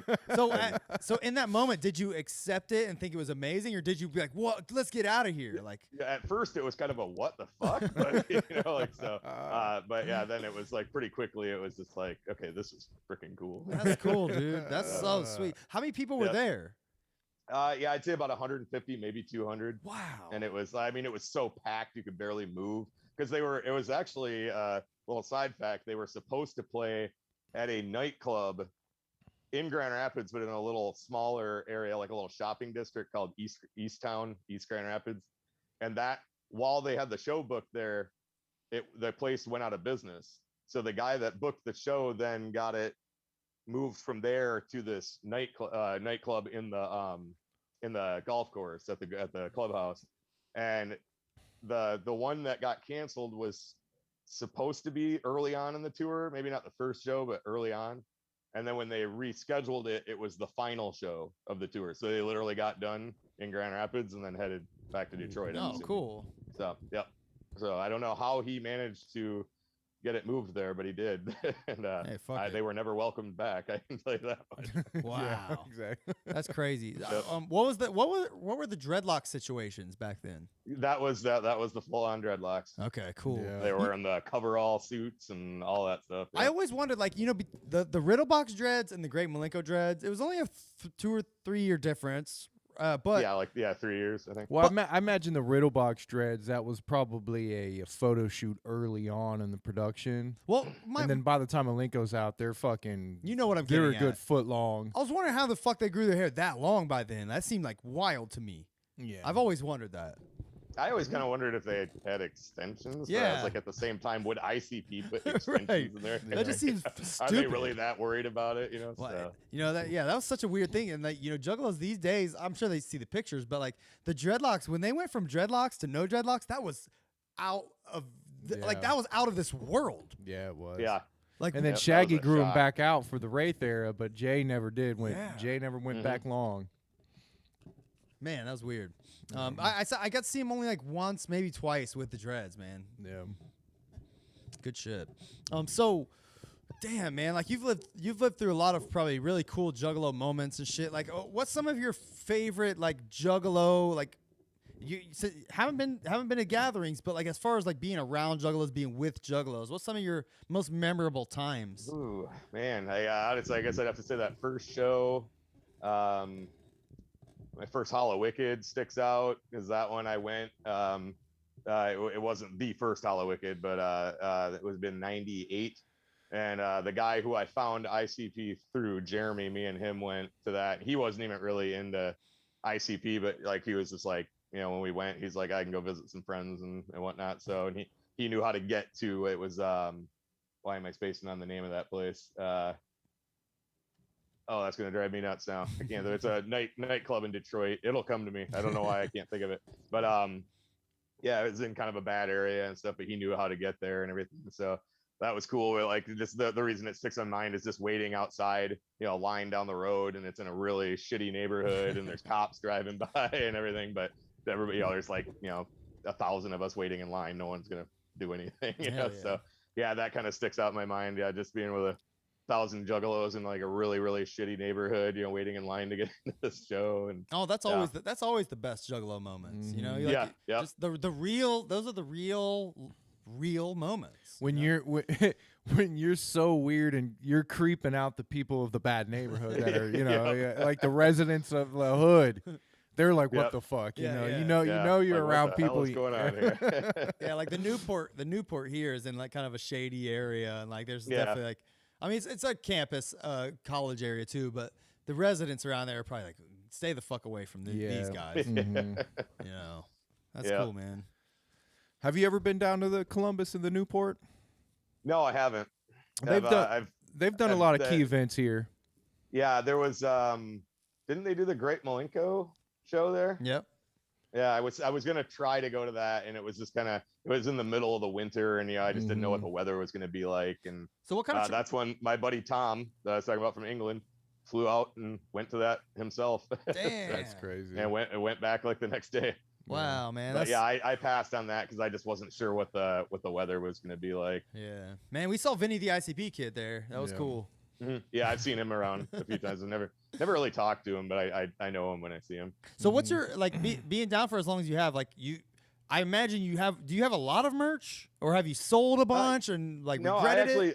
in that moment, did you accept it and think it was amazing, or did you be like, "What? Let's get out of here"? Like, at first, it was kind of a what the fuck, but but yeah, then it was like pretty quickly, it was just like, okay, this is freaking cool. That's cool, dude. That's so sweet. How many people were there? Yeah, I'd say about 150, maybe 200. Wow. And it was so packed you could barely move because it was actually little side fact, they were supposed to play at a nightclub in Grand Rapids, but in a little smaller area, like a little shopping district called East Grand Rapids. And that while they had the show booked there, the place went out of business. So the guy that booked the show then got it moved from there to this nightclub in the golf course at the clubhouse. And the one that got canceled was supposed to be early on in the tour, maybe not the first show, but early on. And then when they rescheduled it, it was the final show of the tour. So they literally got done in Grand Rapids and then headed back to Detroit. Oh, cool. So, yep. So I don't know how he managed to get it moved there, but he did. And Hey, fuck it. they were never welcomed back. I can tell you that much. Wow. Yeah, exactly. That's crazy. Yep. What were the dreadlock situations back then? That was the full-on dreadlocks. Okay, cool. Yeah. They were wearing the coverall suits and all that stuff. I always wondered, like, the Riddlebox dreads and the Great Malenko dreads. It was only a 2 or 3 year difference, but yeah, 3 years, I think. Well, I imagine the Riddlebox dreads, that was probably a photo shoot early on in the production. well, And then by the time Malenko's out, they're fucking, you know what I'm they're a getting good at. foot long. I was wondering how the fuck they grew their hair that long by then. That seemed like wild to me. Yeah. I've always wondered that. I always kind of wondered if they had extensions. But I Yeah. was like, at the same time, would ICP put extensions Right. in there? That just seems stupid. Are they really that worried about it? You know. Well, So. that was such a weird thing, and like juggalos these days, I'm sure they see the pictures, but like the dreadlocks, when they went from dreadlocks to no dreadlocks, that was out of Yeah. that was out of this world. Yeah, it was. Yeah. Like, And then Yep, that Shaggy was a grew him shock. back out for the Wraith era, but Jay never did. Yeah. Jay never went back long. man, that was weird. I got to see him only like once, maybe twice with the dreads, man. Yeah. Good shit. So, damn, man, like you've lived through a lot of probably really cool juggalo moments and shit. Like, what's some of your favorite like juggalo like? You said haven't been to gatherings, but like as far as like being around juggalos, being with juggalos, what's some of your most memorable times? Ooh, man. Honestly, I guess I'd have to say that first show. My first Hall of Wicked sticks out because that one I went. It wasn't the first Hall of Wicked, but it was been '98. And the guy who I found ICP through, Jeremy, me and him went to that. He wasn't even really into ICP, but like he was just like, when we went, he's like, I can go visit some friends and whatnot. So and he knew how to get to it. Was why am I spacing on the name of that place? Oh, that's gonna drive me nuts now. I can't. It's a nightclub in Detroit. It'll come to me. I don't know why I can't think of it. But yeah, it was in kind of a bad area and stuff, but he knew how to get there and everything. So that was cool. Like just the reason it sticks on mind is just waiting outside, line down the road, and it's in a really shitty neighborhood, and there's cops driving by and everything. But everybody, there's like 1,000 of us waiting in line. No one's gonna do anything. Hell yeah. So yeah, that kind of sticks out in my mind. Yeah, just being with 1,000 juggalos in like a really, really shitty neighborhood, waiting in line to get into this show. And That's always the best juggalo moments. You Mhm. like, Yeah, yeah. Just the real. Those are the real moments. When you're when you're so weird and you're creeping out the people of the bad neighborhood that are like the residents of the hood, they're like, what Yep. the fuck? Yeah, yeah. You're Like, around what the hell people. is going on here? Yeah, like the Newport here is in like kind of a shady area, and like there's Yeah. definitely like, I mean it's a campus, college area too, but the residents around there are probably like, stay the fuck away from these Yeah. guys. Mhm. That's Yeah. cool, man. Have you ever been down to the Columbus and the Newport? No, I haven't. They've done a lot of key I've- events here. Yeah, there was. Didn't they do the Great Malenko show there? Yep. Yeah, I was gonna try to go to that, and it was just it was in the middle of the winter, and I just didn't know what the weather was gonna be like. And So what kind of that's when my buddy Tom, that I was talking about from England, flew out and went to that himself. damn. That's crazy. And went back like the next day. Wow, man. But That's, yeah, I passed on that because I just wasn't sure what the weather was gonna be like. yeah, man. We saw Vinny the ICP kid there. That was Yeah. cool. Yeah, I've seen him around a few times. I've never really talked to him, but I know him when I see him. So what's your like being down for as long as you have? Like I imagine do you have a lot of merch, or have you sold a bunch and like No, regretted it?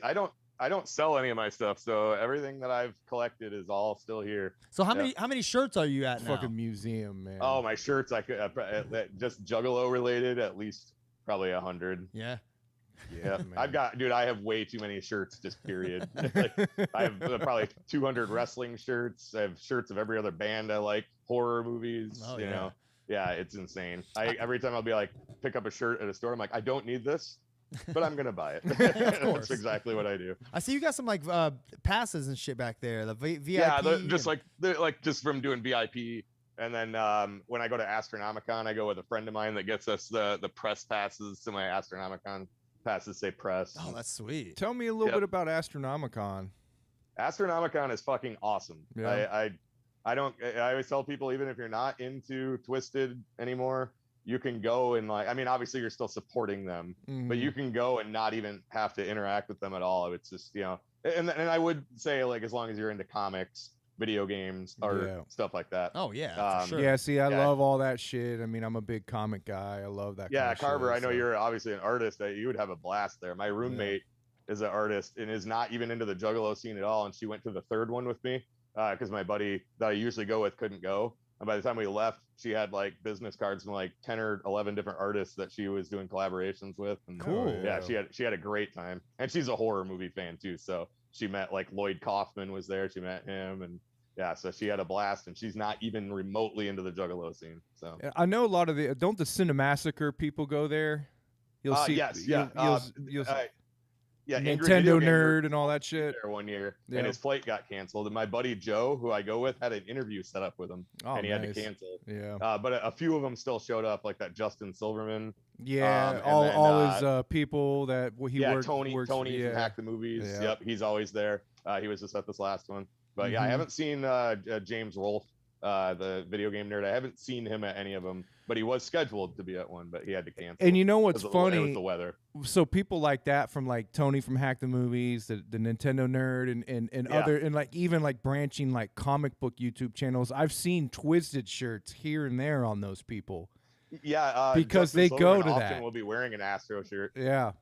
I don't sell any of my stuff, so everything that I've collected is all still here. So how many shirts are you at now? Fucking museum, man. Oh, my shirts, I could that just Juggalo related, at least probably 100. Yeah. Yeah, I have way too many shirts, just period. I have probably 200 wrestling shirts. I have shirts of every other band I like, horror movies. Oh, you yeah. know, yeah, it's insane. Every time I'll be like, pick up a shirt at a store, I'm like, I don't need this, but I'm gonna buy it. Of course. That's exactly what I do. I see you got some like passes and shit back there. The VIP. Yeah, just from doing VIP. And then when I go to Astronomicon, I go with a friend of mine that gets us the press passes to my Astronomicon passes. Say press. Oh, that's sweet. Tell me a little Yep. bit about Astronomicon. Astronomicon is fucking awesome. Yeah. I always tell people, even if you're not into Twisted anymore, you can go and like, I mean, obviously you're still supporting them, but you can go and not even have to interact with them at all. It's just, you know, and I would say like, as long as you're into comics, video games, or stuff like that. Oh yeah, for sure. Yeah, see, I love all that shit. I mean, I'm a big comic guy. I love that. Yeah, kind of Carver, shit, I know so. you're obviously an artist. That you would have a blast there. My roommate is an artist and is not even into the Juggalo scene at all. And she went to the third one with me because my buddy that I usually go with couldn't go. And by the time we left, she had like business cards from like 10 or 11 different artists that she was doing collaborations with. And Cool. Yeah, she had a great time. And she's a horror movie fan too. So she met like Lloyd Kaufman was there. She met him, and yeah, so she had a blast, and she's not even remotely into the Juggalo scene. So I know a lot of the Cinemassacre people go there. You'll see. Yes, yeah. You'll yeah, Ingrid Nintendo Video Game nerd and all that shit. there one year, and his flight got canceled. And my buddy Joe, who I go with, had an interview set up with him, and he had to cancel. Yeah, but a few of them still showed up, like that Justin Silverman. Yeah, all his people that he worked. Tony from Hack the Movies. Yeah. Yep, he's always there. He was just at this last one. But yeah, I haven't seen James Rolfe, the video game nerd. I haven't seen him at any of them, but he was scheduled to be at one, but he had to cancel. And you know what's funny? It was the weather. So people like that, from like Tony from Hack the Movies, the Nintendo nerd, and other, and like even like branching like comic book YouTube channels. I've seen Twisted shirts here and there on those people. Yeah, because Justin they Silverman go to often that. will be wearing an Astro shirt. Yeah.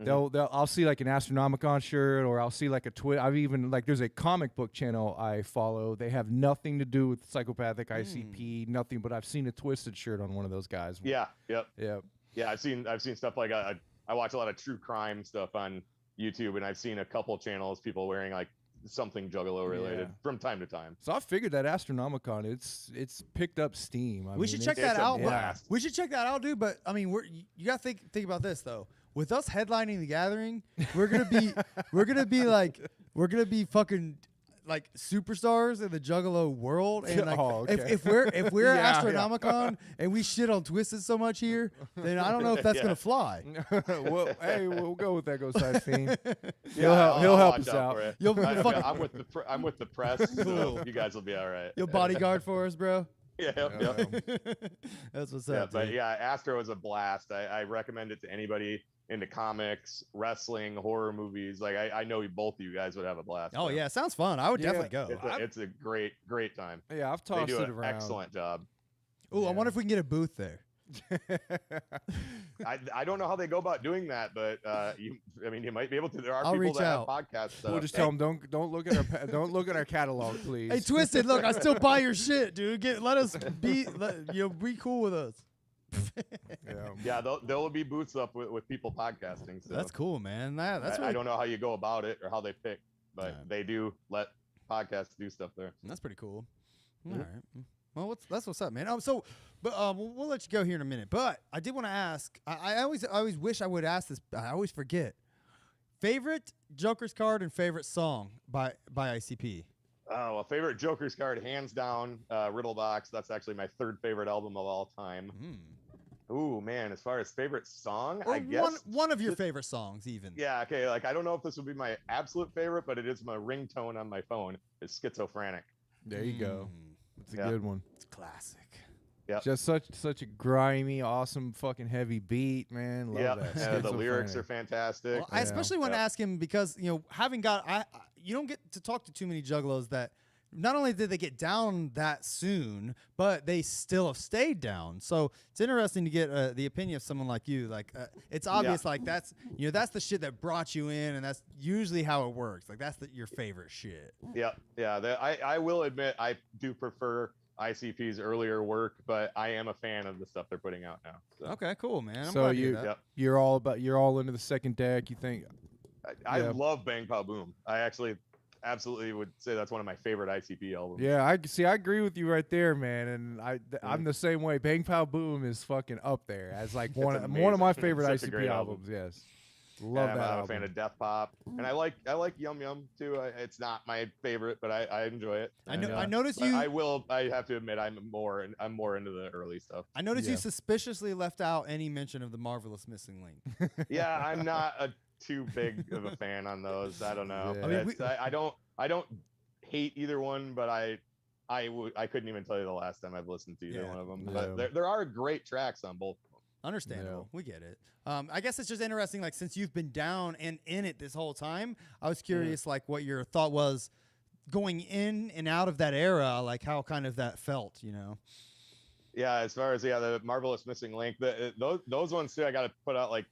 I'll see like an Astronomicon shirt, or I'll see like I've even like, there's a comic book channel I follow. They have nothing to do with psychopathic ICP, nothing, but I've seen a Twisted shirt on one of those guys. Yeah, yep. Yeah. I've seen stuff like I watch a lot of true crime stuff on YouTube, and I've seen a couple channels people wearing like something Juggalo related from time to time. So I figured that Astronomicon, it's picked up steam. We should check that out. We should check that out, dude. But I mean, you gotta think about this though. With us headlining the gathering, we're gonna be fucking like superstars in the Juggalo world. And like, if we're Astronomicon and we shit on Twisted so much here, then I don't know if that's gonna fly. Well, hey, we'll go with Echoside Fiend. He'll help us out. I'm with the press, so you guys will be all right. You'll bodyguard for us, bro. Yep. That's what's up. But yeah, Astro is a blast. I recommend it to anybody into comics, wrestling, horror movies. Like I know both of you guys would have a blast. Oh yeah, sounds fun. I would definitely go. It's a great time. Yeah, I've tossed they do it around. Excellent job. Oh, I wonder if we can get a booth there. I don't know how they go about doing that, but you might be able to. There are I'll people that out. have podcasts. We'll just tell them don't look at our catalog, please. Hey, Twisted, look, I still buy your shit, dude. Let us be cool with us. Yeah, there will be booths up with people podcasting. So that's cool, man. I don't know how you go about it or how they pick, but they do let podcasts do stuff there. That's pretty cool. All right. Well, that's what's up, man. We'll let you go here in a minute. But I did want to ask. I always wish I would ask this. I always forget. Favorite Joker's card and favorite song by ICP. Oh, well, favorite Joker's card, hands down, Riddlebox. That's actually my third favorite album of all time. Ooh, man, as far as favorite song, or I guess one of your favorite songs, even. Yeah, okay. Like, I don't know if this would be my absolute favorite, but it is my ringtone on my phone. It's Schizophrenic. There you go. It's a good one. It's classic. Yeah. Just such a grimy, awesome, fucking heavy beat, man. Love that. Yeah, the lyrics are fantastic. Well, I especially want to ask him because you don't get to talk to too many juggalos that not only did they get down that soon, but they still have stayed down. So it's interesting to get the opinion of someone like you. Like it's obvious, like that's the shit that brought you in, and that's usually how it works. Like that's your favorite shit. Yeah. I will admit I do prefer ICP's earlier work, but I am a fan of the stuff they're putting out now. So. Okay, cool, man. So you're all into the second deck. You think? I love Bang Pow Boom. I actually absolutely would say that's one of my favorite ICP albums. Yeah, I agree with you right there, man. And I'm the same way. Bang Pow Boom is fucking up there as like one of my favorite ICP albums. Yes, love that. I'm a fan of Death Pop, and I like Yum Yum too. It's not my favorite, but I enjoy it. I noticed you. I have to admit I'm more into the early stuff. I noticed you suspiciously left out any mention of the Marvelous Missing Link. Yeah, I'm not too big of a fan on those. I don't know. Yeah. I don't hate either one, but I I couldn't even tell you the last time I've listened to either one of them. Yeah. But there are great tracks on both of them. Understandable. We get it. I guess it's just interesting, like, since you've been down and in it this whole time, I was curious, like, what your thought was going in and out of that era, like, how kind of that felt, you know? Yeah, as far as the Marvelous Missing Link, those ones too, I got to put out, like,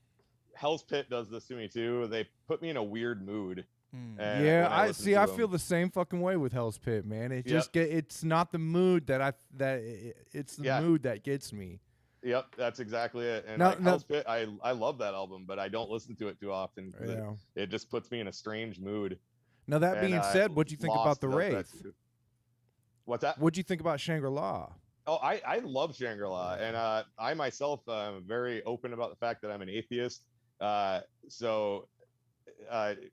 Hell's Pit does this to me too. They put me in a weird mood. And Yeah, when I listen see. to I them. feel the same fucking way with Hell's Pit, man. It just it's not the mood it's the mood that gets me. Yep, that's exactly it. And Now- like Hell's Pit, I love that album, but I don't listen to it too often. 'Cause it just puts me in a strange mood. Now that And, being said, what'd you think about Lost the does that Wraith? too. What's that? What'd you think about Shangri-La? Oh, I love Shangri-La, and I myself am very open about the fact that I'm an atheist. So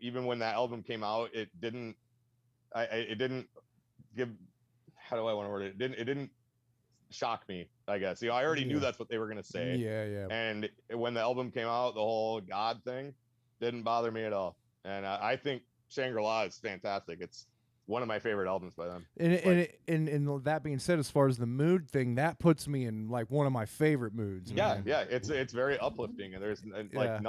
even when that album came out, it didn't give, how do I want to word it? It didn't shock me, I guess. I already knew that's what they were gonna say. Yeah. And when the album came out, the whole God thing didn't bother me at all. And I think Shangri-La is fantastic. It's one of my favorite albums by them. And that being said, as far as the mood thing, that puts me in like one of my favorite moods. Yeah, man. it's very uplifting, and there's like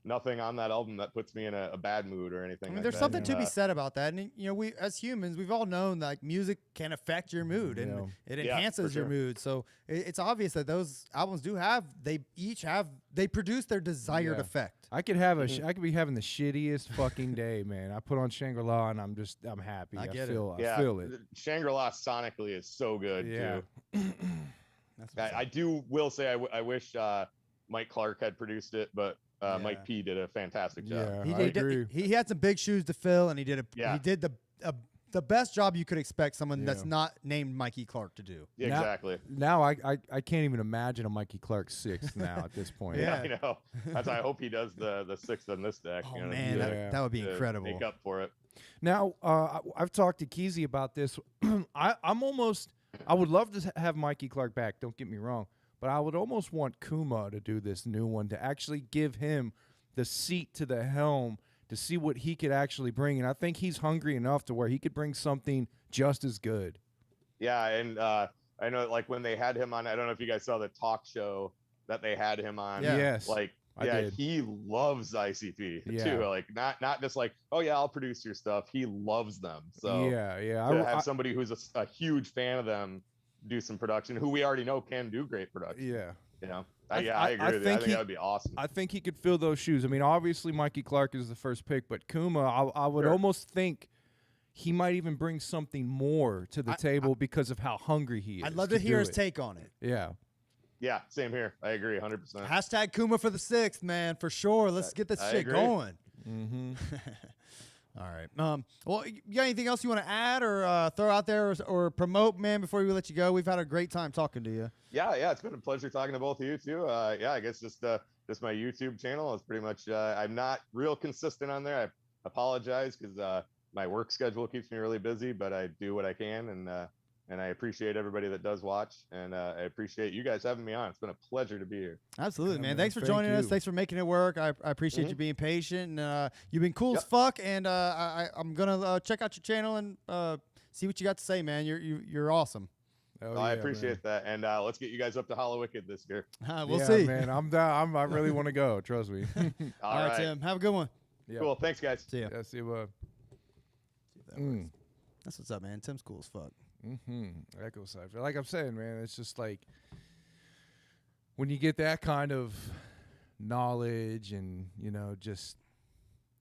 nothing on that album that puts me in a bad mood or anything. I mean, like there's that. something to be said about that. And, you know, we as humans, we've all known that, like, music can affect your mood and it enhances your mood. So it's obvious that those albums they produce their desired effect. I could be having the shittiest fucking day, man. I put on Shangri-La and I'm happy. I feel it. Shangri-La sonically is so good too. I will say I wish Mike Clark had produced it, but Mike P did a fantastic job. Yeah, I agree. He had some big shoes to fill, and he did the best job you could expect someone that's not named Mikey Clark to do. Yeah, exactly. Now I can't even imagine a Mikey Clark 6th now at this point. Yeah, I know. That's why I hope he does the 6th on this deck. Oh, man, that would be incredible. Make up for it. Now, I've talked to Keezy about this. I would love to have Mikey Clark back, don't get me wrong, but I would almost want Kuma to do this new one, to actually give him the seat to the helm to see what he could actually bring. And I think he's hungry enough to where he could bring something just as good. Yeah, and I know, like, when they had him on, I don't know if you guys saw the talk show that they had him on. Yeah. Yes, Like, he loves ICP too. Like, not just like, oh yeah, I'll produce your stuff. He loves them. So to have somebody who's a huge fan of them do some production, who we already know can do great production. Yeah. You know, I agree with you. I think that would be awesome. I think he could fill those shoes. I mean, obviously Mikey Clark is the first pick, but Kuma, I would almost think he might even bring something more to the table because of how hungry he is. I'd love to hear his take on it. Yeah. Yeah, same here. I agree 100%. Hashtag Kuma for the 6th, man, for sure. Let's get this shit going. Mm-hmm. All right. Well, you got anything else you want to add or throw out there or promote, man, before we let you go? We've had a great time talking to you. Yeah, it's been a pleasure talking to both of you too. I guess just my YouTube channel is pretty much. I'm not real consistent on there. I apologize because my work schedule keeps me really busy, but I do what I can, and I appreciate everybody that does watch, and I appreciate you guys having me on. It's been a pleasure to be here. Absolutely, man. Thanks for joining us. Thanks for making it work. I appreciate you being patient, and you've been cool as fuck. And I'm gonna check out your channel and see what you got to say, man. You're awesome. I appreciate that, and let's get you guys up to Hollow Wicked this year. We'll see, man. I'm down. I really want to go. Trust me. All right, Tim. Have a good one. Yeah. Cool. Thanks, guys. See ya. Yeah, see you. That's what's up, man. Tim's cool as fuck. Echoside. Like I'm saying, man, it's just like when you get that kind of knowledge, and just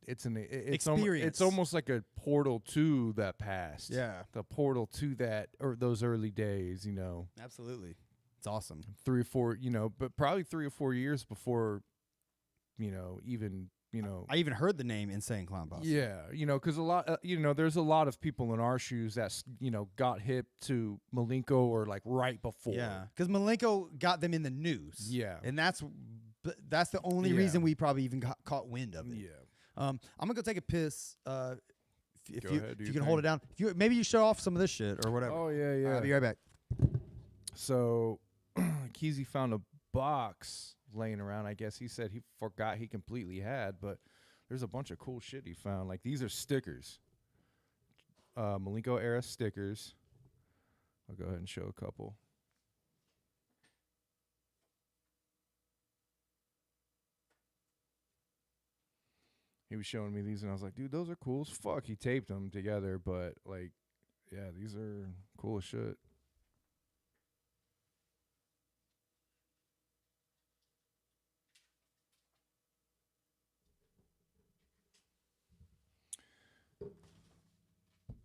it's experience. It's almost like a portal to that past. Yeah, the portal to that or those early days. Absolutely, it's awesome. 3 or 4, but probably 3 or 4 years before, even. I even heard the name Insane Clown Posse. Yeah, because a lot, there's a lot of people in our shoes that, got hip to Malenko or like right before. Yeah, because Malenko got them in the news. Yeah, and that's the only reason we probably even got caught wind of it. Yeah. I'm gonna go take a piss. If you can thing. hold it down, maybe you show off some of this shit or whatever. Oh yeah. I'll be right back. So, Keezy found a box laying around. I guess he said he forgot he completely had, but there's a bunch of cool shit he found. Like, these are stickers, Malenko era stickers. I'll go ahead and show a couple. He was showing me these, and I was like, dude, those are cool as fuck. He taped them together, but, like, yeah, these are cool as shit.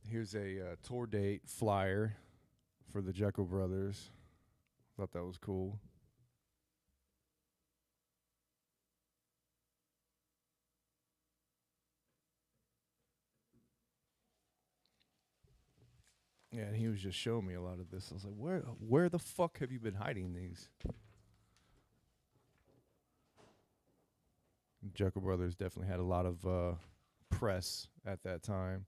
Here's a tour date flyer for the Jekyll Brothers. Thought that was cool. Yeah, and he was just showing me a lot of this. I was like, where the fuck have you been hiding these? Jekyll Brothers definitely had a lot of press at that time.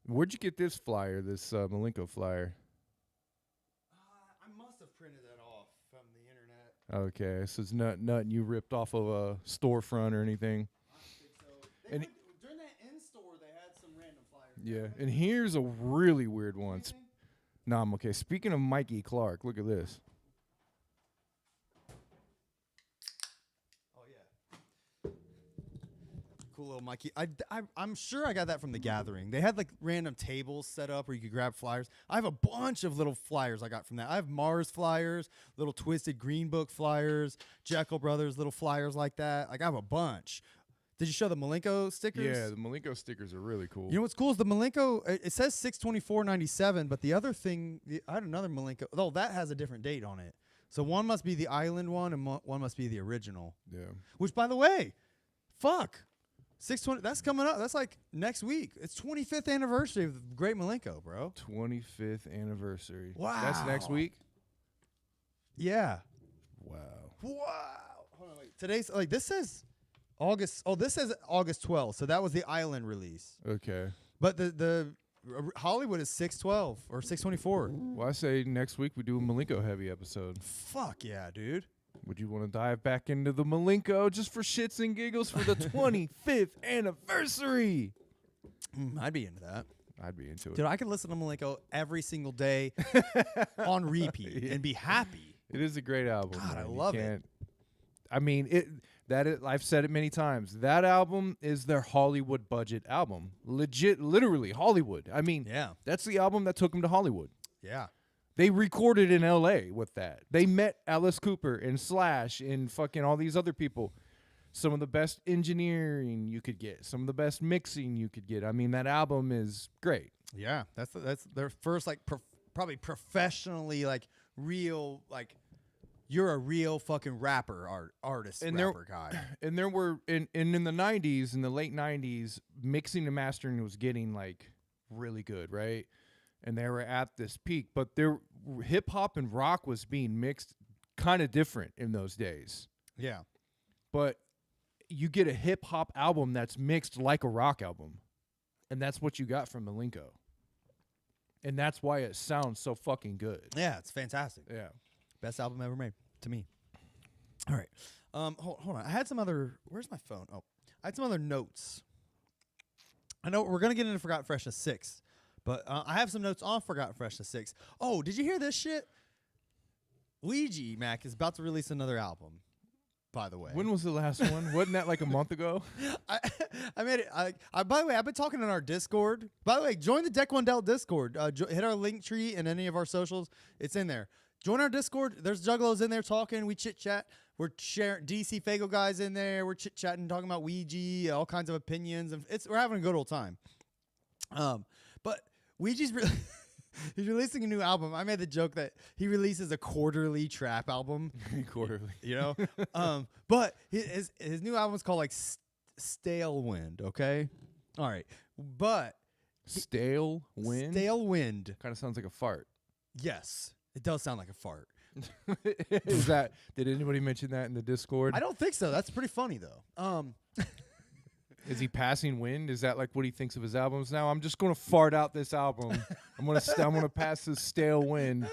Where'd you get this flyer, this Malenko flyer? I must have printed that off from the internet. Okay, so it's nothing you ripped off of a storefront or anything. I think so. And During that in-store, they had some random flyers. yeah, and here's a really weird one. Anything? No, I'm okay. Speaking of Mikey Clark, look at this. Oh, yeah. Cool little Mikey. I'm sure I got that from The Gathering. They had like random tables set up where you could grab flyers. I have a bunch of little flyers I got from that. I have Mars flyers, little Twisted Green Book flyers, Jekyll Brothers little flyers like that. Like I have a bunch. Did you show the Malenko stickers? Yeah, the Malenko stickers are really cool. You know what's cool is the Malenko, it says 6/24/97, but the other thing, I had another Malenko. Oh, that has a different date on it. So one must be the island one and one must be the original. Yeah. Which, by the way, fuck. 620, that's coming up. That's like next week. It's 25th anniversary of the Great Malenko, bro. 25th anniversary. Wow. That's next week? Yeah. Wow. Wow. Hold on, wait. Today's, like, this says August. Oh, this says August 12th. So that was the island release. Okay. But the Hollywood is 6/12 or 6/24. Well, I say next week we do a Malenko heavy episode. Fuck yeah, dude. Would you want to dive back into the Malenko just for shits and giggles for the 25th anniversary? I'd be into that. I'd be into it. Dude, I could listen to Malenko every single day on repeat and be happy. It is a great album. God, I man. You love it. can't- I mean, I've said it many times. That album is their Hollywood budget album. Legit, literally Hollywood. I mean, Yeah. that's the album that took them to Hollywood. Yeah. They recorded in L.A. with that. They met Alice Cooper and Slash and fucking all these other people. Some of the best engineering you could get. Some of the best mixing you could get. I mean, that album is great. Yeah. That's their first, like, probably professionally, like, real, like, you're a real fucking artist, And rapper guy. And there were, in the 90s, in the late 90s, mixing and mastering was getting, like, really good, right? And they were at this peak. But their hip-hop and rock was being mixed kind of different in those days. Yeah. But you get a hip-hop album that's mixed like a rock album. And that's what you got from Malenko. And that's why it sounds so fucking good. Yeah, it's fantastic. Yeah. Best album ever made, to me. All right. Hold on. I had some other, where's my phone? Oh, I had some other notes. I know we're going to get into Forgotten Freshness 6. But I have some notes on Forgotten Freshness 6. Oh, did you hear this shit? Ouija Mac is about to release another album, by the way. When was the last one? Wasn't that like a month ago? I made it. By the way, I've been talking in our Discord. By the way, join the Deck One Dealt Discord. Hit our link tree in any of our socials. It's in there. Join our Discord. There's Juggalos in there talking. We chit-chat. We're sharing DC Fago guys in there. We're chit-chatting, talking about Ouija, all kinds of opinions. And we're having a good old time. But Ouija's he's releasing a new album. I made the joke that he releases a quarterly trap album. Quarterly. You know? But his new album is called like Stale Wind, okay? All right. But Stale Wind? Stale Wind. Kind of sounds like a fart. Yes. It does sound like a fart. Did anybody mention that in the Discord? I don't think so. That's pretty funny though. Is he passing wind? Is that like what he thinks of his albums now? I'm just gonna fart out this album. I'm gonna pass this stale wind.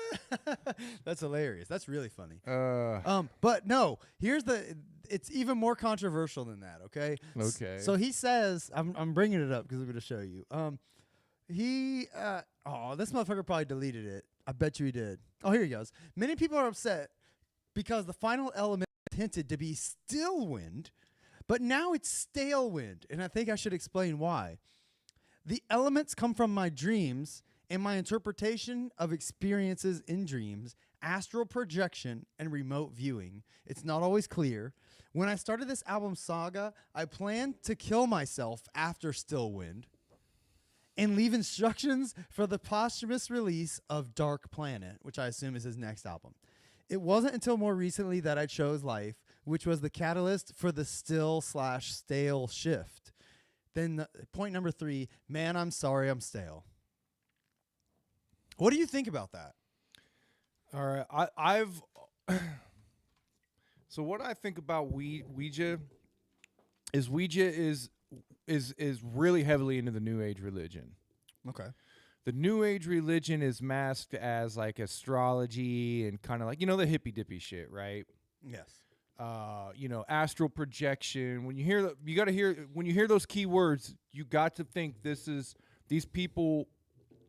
That's hilarious. That's really funny. Uh, But no, it's even more controversial than that, okay? Okay. So he says, I'm bringing it up because I'm going to show you. This motherfucker probably deleted it. I bet you he did. Oh, here he goes. Many people are upset because the final element is hinted to be still wind, but now it's stale wind, and I think I should explain why. The elements come from my dreams and my interpretation of experiences in dreams, astral projection, and remote viewing. It's not always clear. When I started this album saga, I planned to kill myself after Still Wind and leave instructions for the posthumous release of Dark Planet, which I assume is his next album. It wasn't until more recently that I chose Life, which was the catalyst for the still/stale shift. Then point number 3, man, I'm sorry I'm stale. What do you think about that? All right, I've so what I think about Ouija is really heavily into the New Age religion. Okay. The New Age religion is masked as like astrology and kind of like, the hippy dippy shit, right? Yes. Astral projection. When you hear those key words, you got to think these people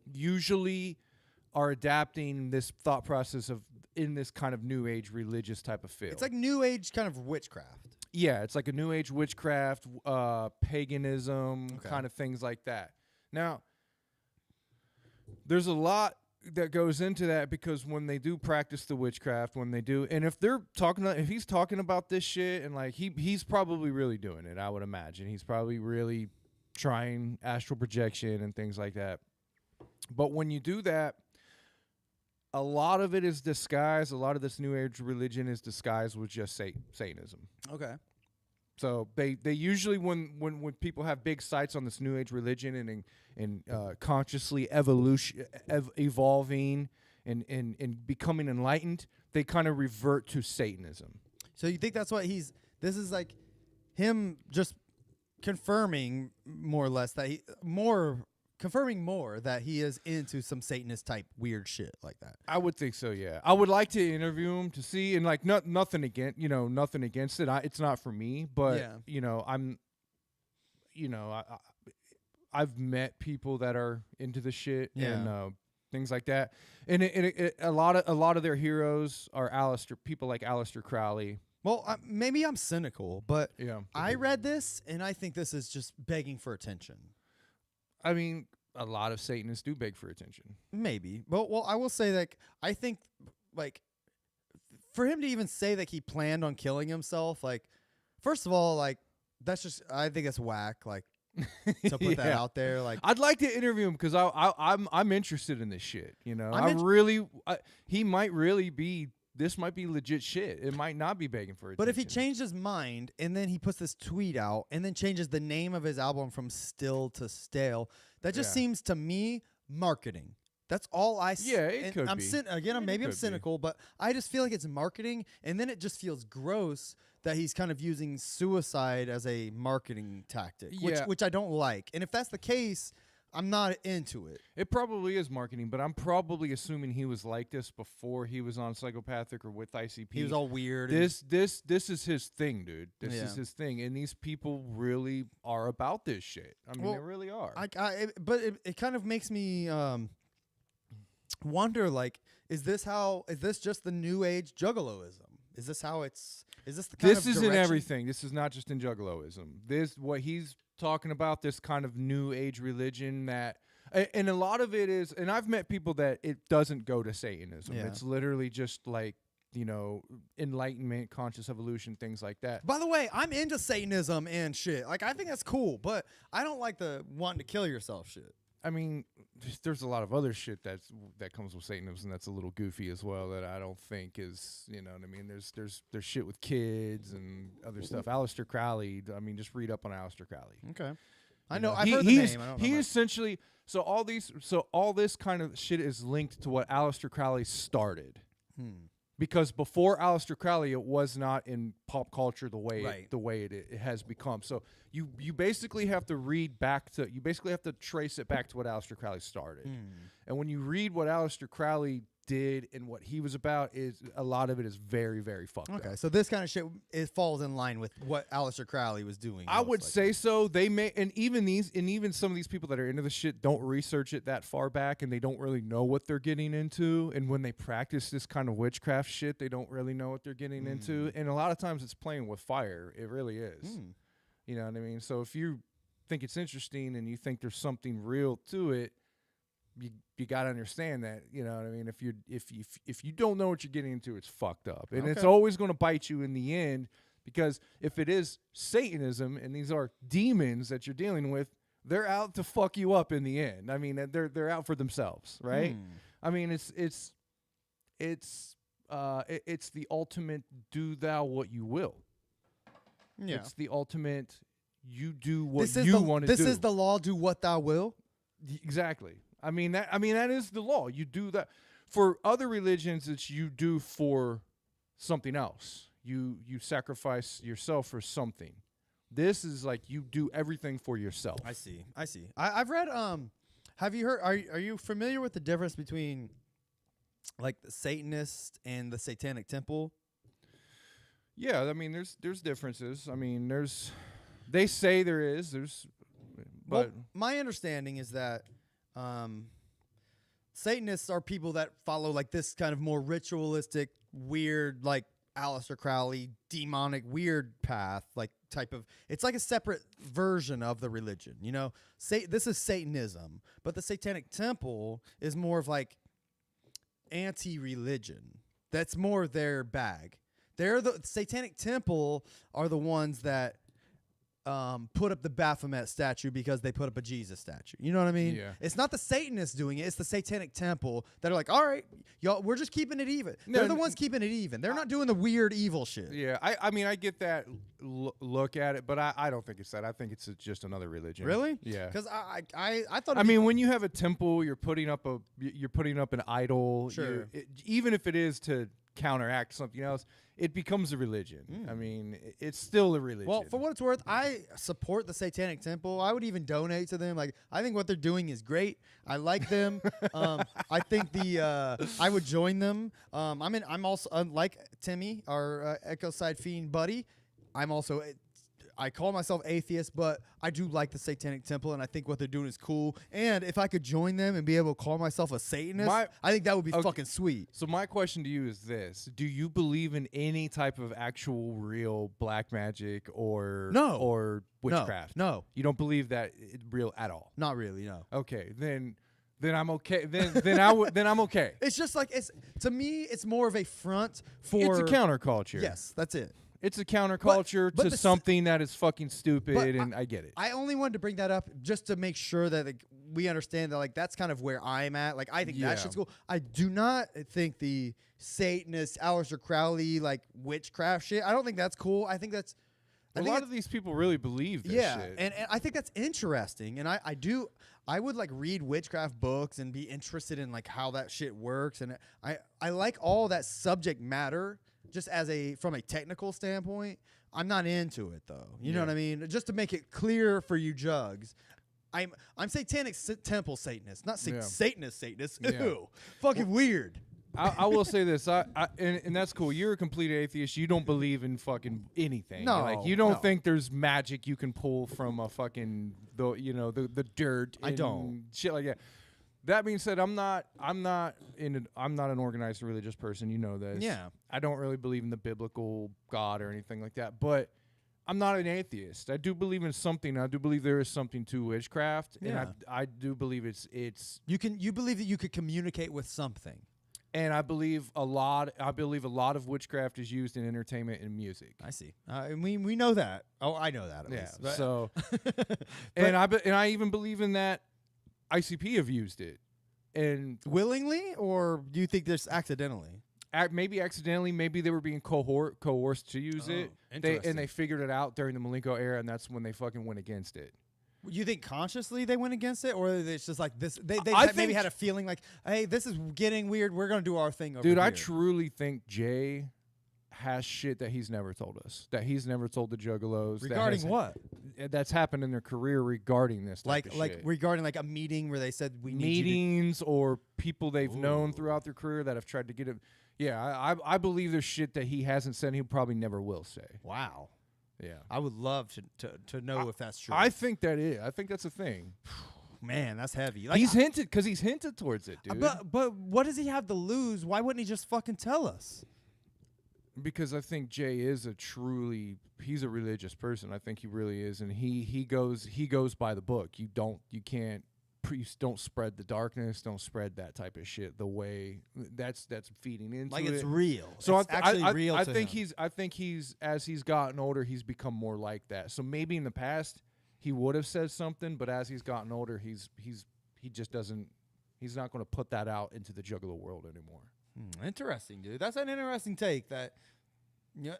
usually are adapting this thought process in this kind of New Age religious type of feel. It's like New Age kind of witchcraft. Yeah, it's like a New Age witchcraft, paganism, kind of things like that. Now, there's a lot that goes into that because when they do practice the witchcraft, and if he's talking about this shit, and like he's probably really doing it, I would imagine. He's probably really trying astral projection and things like that. But when you do that, a lot of it is disguised. A lot of this New Age religion is disguised with just Satanism. Okay. So they usually when people have big sights on this New Age religion and consciously evolving and becoming enlightened, they kind of revert to Satanism. So you think that's what this is like him just confirming more or less that confirming more that he is into some Satanist type weird shit like that. I would think so, yeah. I would like to interview him to see, and like nothing against it. It's not for me, but I've met people that are into the shit and things like that, and a lot of their heroes are people like Aleister Crowley. Well, maybe I'm cynical, but I read this and I think this is just begging for attention. I mean, a lot of Satanists do beg for attention. Maybe. But, I will say that I think, like, for him to even say that he planned on killing himself, like, first of all, like, I think that's whack, like, to put that out there. Like, I'd like to interview him because I'm interested in this shit, he might really be. This might be legit shit. It might not be begging for attention. But if he changed his mind and then he puts this tweet out and then changes the name of his album from Still to Stale, that just seems to me marketing. That's all I see. Yeah, it could be. Maybe I'm cynical, but I just feel like it's marketing, and then it just feels gross that he's kind of using suicide as a marketing tactic, which I don't like. And if that's the case, I'm not into it. It probably is marketing, but I'm probably assuming he was like this before he was on Psychopathic or with ICP. He was all weird. This is his thing, dude. This is his thing, and these people really are about this shit. I mean, they really are. But it kind of makes me wonder, like, is this just the New Age juggaloism? Is this how it's? Is this the kind of This is direction? in everything. This is not just in juggaloism. What he's talking about, this kind of New Age religion that, and a lot of it is, and I've met people that it doesn't go to Satanism. It's literally just like, enlightenment, conscious evolution, things like that. By the way, I'm into Satanism and shit. Like, I think that's cool, but I don't like the wanting to kill yourself shit. I mean, there's a lot of other shit that comes with Satanism that's a little goofy as well that I don't think is, you know what I mean? There's shit with kids and other stuff. Aleister Crowley, I mean, just read up on Aleister Crowley. Okay. I know. I've heard the name. I don't know he much. essentially, so all this kind of shit is linked to what Aleister Crowley started. Because before Aleister Crowley, it was not in pop culture the way it has become. So you basically have to trace it back to what Aleister Crowley started. And when you read what Aleister Crowley did and what he was about is a lot of it is very, very fucked up. Okay, so this kind of shit, it falls in line with what Aleister Crowley was doing. I most would likely. say so. They may, and even some of these people that are into the shit don't research it that far back, and they don't really know what they're getting into. And when they practice this kind of witchcraft shit, they don't really know what they're getting into. And a lot of times, it's playing with fire. It really is. You know what I mean? So if you think it's interesting and you think there's something real to it, you got to understand that, you know what I mean? If you don't know what you're getting into, it's fucked up. And it's always going to bite you in the end, because if it is Satanism and these are demons that you're dealing with, they're out to fuck you up in the end. I mean, they're out for themselves, right? I mean, it's the ultimate do thou what you will. Yeah. It's the ultimate you do what This is you the- want to do. This is the law, do what thou will. Exactly. I mean that is the law. You do that. For other religions, it's you do for something else. You sacrifice yourself for something. This is like you do everything for yourself. I see. I've read. Have you heard? Are you familiar with the difference between like the Satanist and the Satanic Temple? Yeah, I mean there's differences. I mean they say there is. But Well, my understanding is that Satanists are people that follow like this kind of more ritualistic, weird, like Aleister Crowley, demonic, weird path, like type of. It's like a separate version of the religion, you know. This is Satanism, but the Satanic Temple is more of like anti-religion. That's more their bag. They're the Satanic Temple are the ones that put up the Baphomet statue because they put up a Jesus statue. You know what I mean? Yeah. It's not the Satanists doing it. It's the Satanic Temple that are like, all right, y'all, we're just keeping it even. They're the ones keeping it even. They're not doing the weird evil shit. yeah, I mean I get that look at it, but I don't think it's that. I think it's just another religion. Really? Yeah. Because I thought. I mean, when you have a temple, you're putting up an idol. Sure. Even if it is to counteract something else, it becomes a religion. I mean, it's still a religion. Well, for what it's worth, I support the Satanic Temple. I would even donate to them. Like, I think what they're doing is great. I like them. I think I would join them. I'm also like Timmy, our Echoside Fiend buddy. I call myself atheist, but I do like the Satanic Temple, and I think what they're doing is cool. And if I could join them and be able to call myself a Satanist, I think that would be fucking sweet. So my question to you is this: do you believe in any type of actual, real black magic or witchcraft? No, You don't believe that it's real at all. not really. No. Okay, then I'm okay. Then I'm okay. It's just like to me, it's more of a front for. It's a counterculture. Yes, that's it. It's a counterculture but to the something that is fucking stupid, but and I get it. I only wanted to bring that up just to make sure that like, we understand that like that's kind of where I'm at. Like I think that shit's cool. I do not think the Satanist, Aleister Crowley, like witchcraft shit. I don't think that's cool. I think that's a lot of these people really believe this shit. and I think that's interesting. And I would like read witchcraft books and be interested in like how that shit works. And I like all that subject matter. Just from a technical standpoint, I'm not into it though. You know what I mean? Just to make it clear for you jugs, I'm Satanic Temple Satanist, not Satanist. Ew, fucking weird. I will say this, and that's cool. You're a complete atheist. You don't believe in fucking anything. No, like you don't think there's magic you can pull from a fucking the dirt. I don't. Shit like that. That being said, I'm not an organized religious person. You know this. Yeah. I don't really believe in the biblical God or anything like that. But I'm not an atheist. I do believe in something. I do believe there is something to witchcraft, and I do believe it's. You believe that you could communicate with something. And I believe a lot of witchcraft is used in entertainment and music. I see. And we know that. Oh, I know that at least. But, So, and I even believe in that. ICP have used it, and willingly, or do you think this accidentally? Maybe accidentally. Maybe they were being coerced to use it. They figured it out during the Malenko era, and that's when they fucking went against it. You think consciously they went against it, or it's just like this? They maybe had a feeling like, hey, this is getting weird. We're gonna do our thing over Dude, here. I truly think Jay has shit that he's never told us, that he's never told the Juggalos. Regarding what? that's happened in their career regarding this type of like shit. regarding like a meeting where they said we need you Meetings or people they've known throughout their career that have tried to get him. Yeah, I believe there's shit that he hasn't said. He probably never will say. Wow. Yeah, I would love to know if that's true. I think that is. I think that's a thing. Man, that's heavy. Like, He's hinted because he's hinted towards it, dude. but what does he have to lose? Why wouldn't he just fucking tell us? Because I think Jay is he's a religious person. I think he really is, and he goes by the book. You don't spread the darkness, don't spread that type of shit. The way that's feeding into Like it. it's real. So it's actually real. I to think him. I think he's as he's gotten older, he's become more like that. So maybe in the past he would have said something, but as he's gotten older, he just doesn't. He's not going to put that out into the Juggalo world anymore. Interesting, dude. That's an interesting take that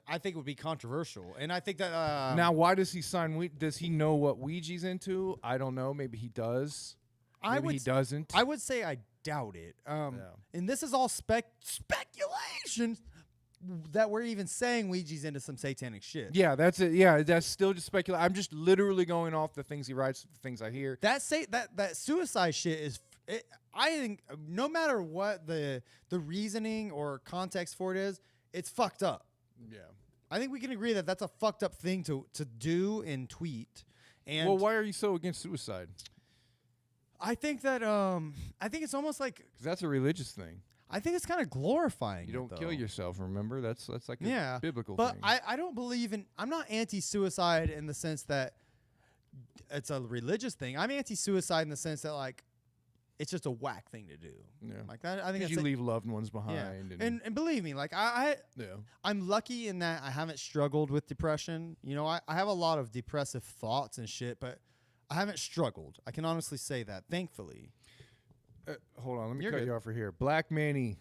I think would be controversial, and I think that Now, why does he sign? Does he know what Ouija's into? I don't know. Maybe he does. Maybe he doesn't. I would say I doubt it. And this is all speculation that we're even saying Ouija's into some satanic shit. Yeah, that's it. Yeah, that's still just speculation. I'm just literally going off the things he writes, the things I hear. That suicide shit is. I think no matter what the reasoning or context for it is, it's fucked up. Yeah. I think we can agree that that's a fucked up thing to do and tweet. And Well, why are you so against suicide? I think that I think it's almost like Because that's a religious thing. I think it's kind of glorifying. You don't it, kill though. yourself, remember? That's like Yeah, a biblical but thing. I don't believe in. I'm not anti-suicide in the sense that it's a religious thing. I'm anti-suicide in the sense that like it's just a whack thing to do. Yeah. Like that. I think Because it's you leave loved ones behind. Yeah. And believe me, like yeah. I'm lucky in that I haven't struggled with depression. You know, I have a lot of depressive thoughts and shit, but I haven't struggled. I can honestly say that, thankfully. Hold on, let me You're cut good. you off for here. Black Manny,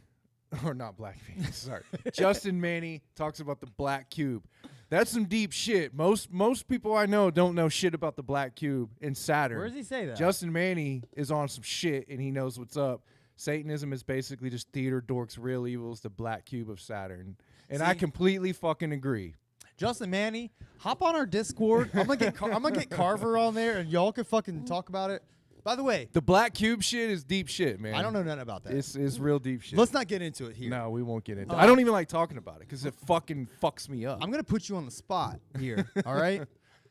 or not Black Manny, sorry. Justin Manny talks about the black cube. That's some deep shit. Most people I know don't know shit about the black cube in Saturn. Where does he say that? Justin Manny is on some shit, and he knows what's up. Satanism is basically just theater dorks' real evil is the black cube of Saturn. And I See? completely fucking agree. Justin Manny, hop on our Discord. I'm gonna get Carver on there, and y'all can fucking talk about it. By the way, The black cube shit is deep shit, man. I don't know nothing about that. It's real deep shit. Let's not get into it here. No, we won't get into it. I don't even like talking about it because it fucking fucks me up. I'm gonna put you on the spot here. All right.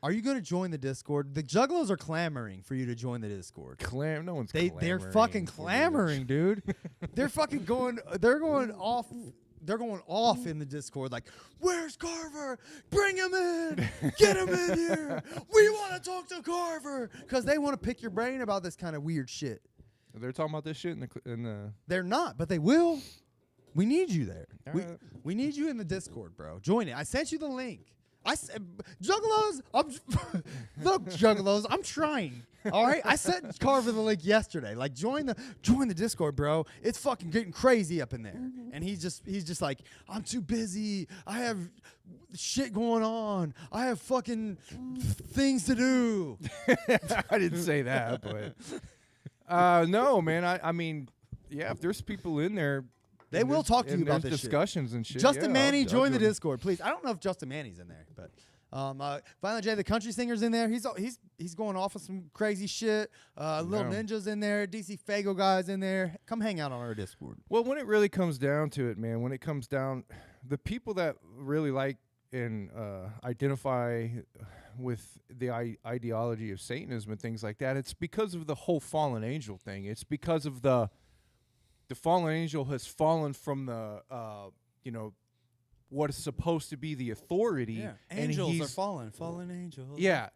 Are you gonna join the Discord? The Juggalos are clamoring for you to join the Discord. No one's They're clamoring fucking for clamoring, dude. They're fucking going. They're going off. They're going off in the Discord. Like, where's Carver? Bring him in. Get him in here. We want to talk to Carver because they want to pick your brain about this kind of weird shit. They're talking about this shit in the. They're not, but they will. We need you there. Alright. We need you in the Discord, bro. Join it. I sent you the link. I said, Juggalos, look, Juggalos, I'm trying. All right, I sent Carver the link yesterday. Like, join the Discord, bro. It's fucking getting crazy up in there. And he's just like, I'm too busy. I have shit going on. I have fucking things to do. I didn't say that, but no, man. I mean, yeah. If there's people in there, They and will there's- talk to you and about there's this shit. discussions and shit. Justin yeah, Manny, I'll join the join. Discord, please. I don't know if Justin Manny's in there, but Violent J, the country singer's in there. He's going off of some crazy shit. Lil Yeah. Ninja's in there. DC Fago guy's in there. Come hang out on our Discord. Well, when it really comes down to it, man, when it comes down, the people that really like and identify with the ideology of Satanism and things like that, it's because of the whole fallen angel thing. It's because of the fallen angel has fallen from the what is supposed to be the authority. And Angels are he's, fallen angels. yeah,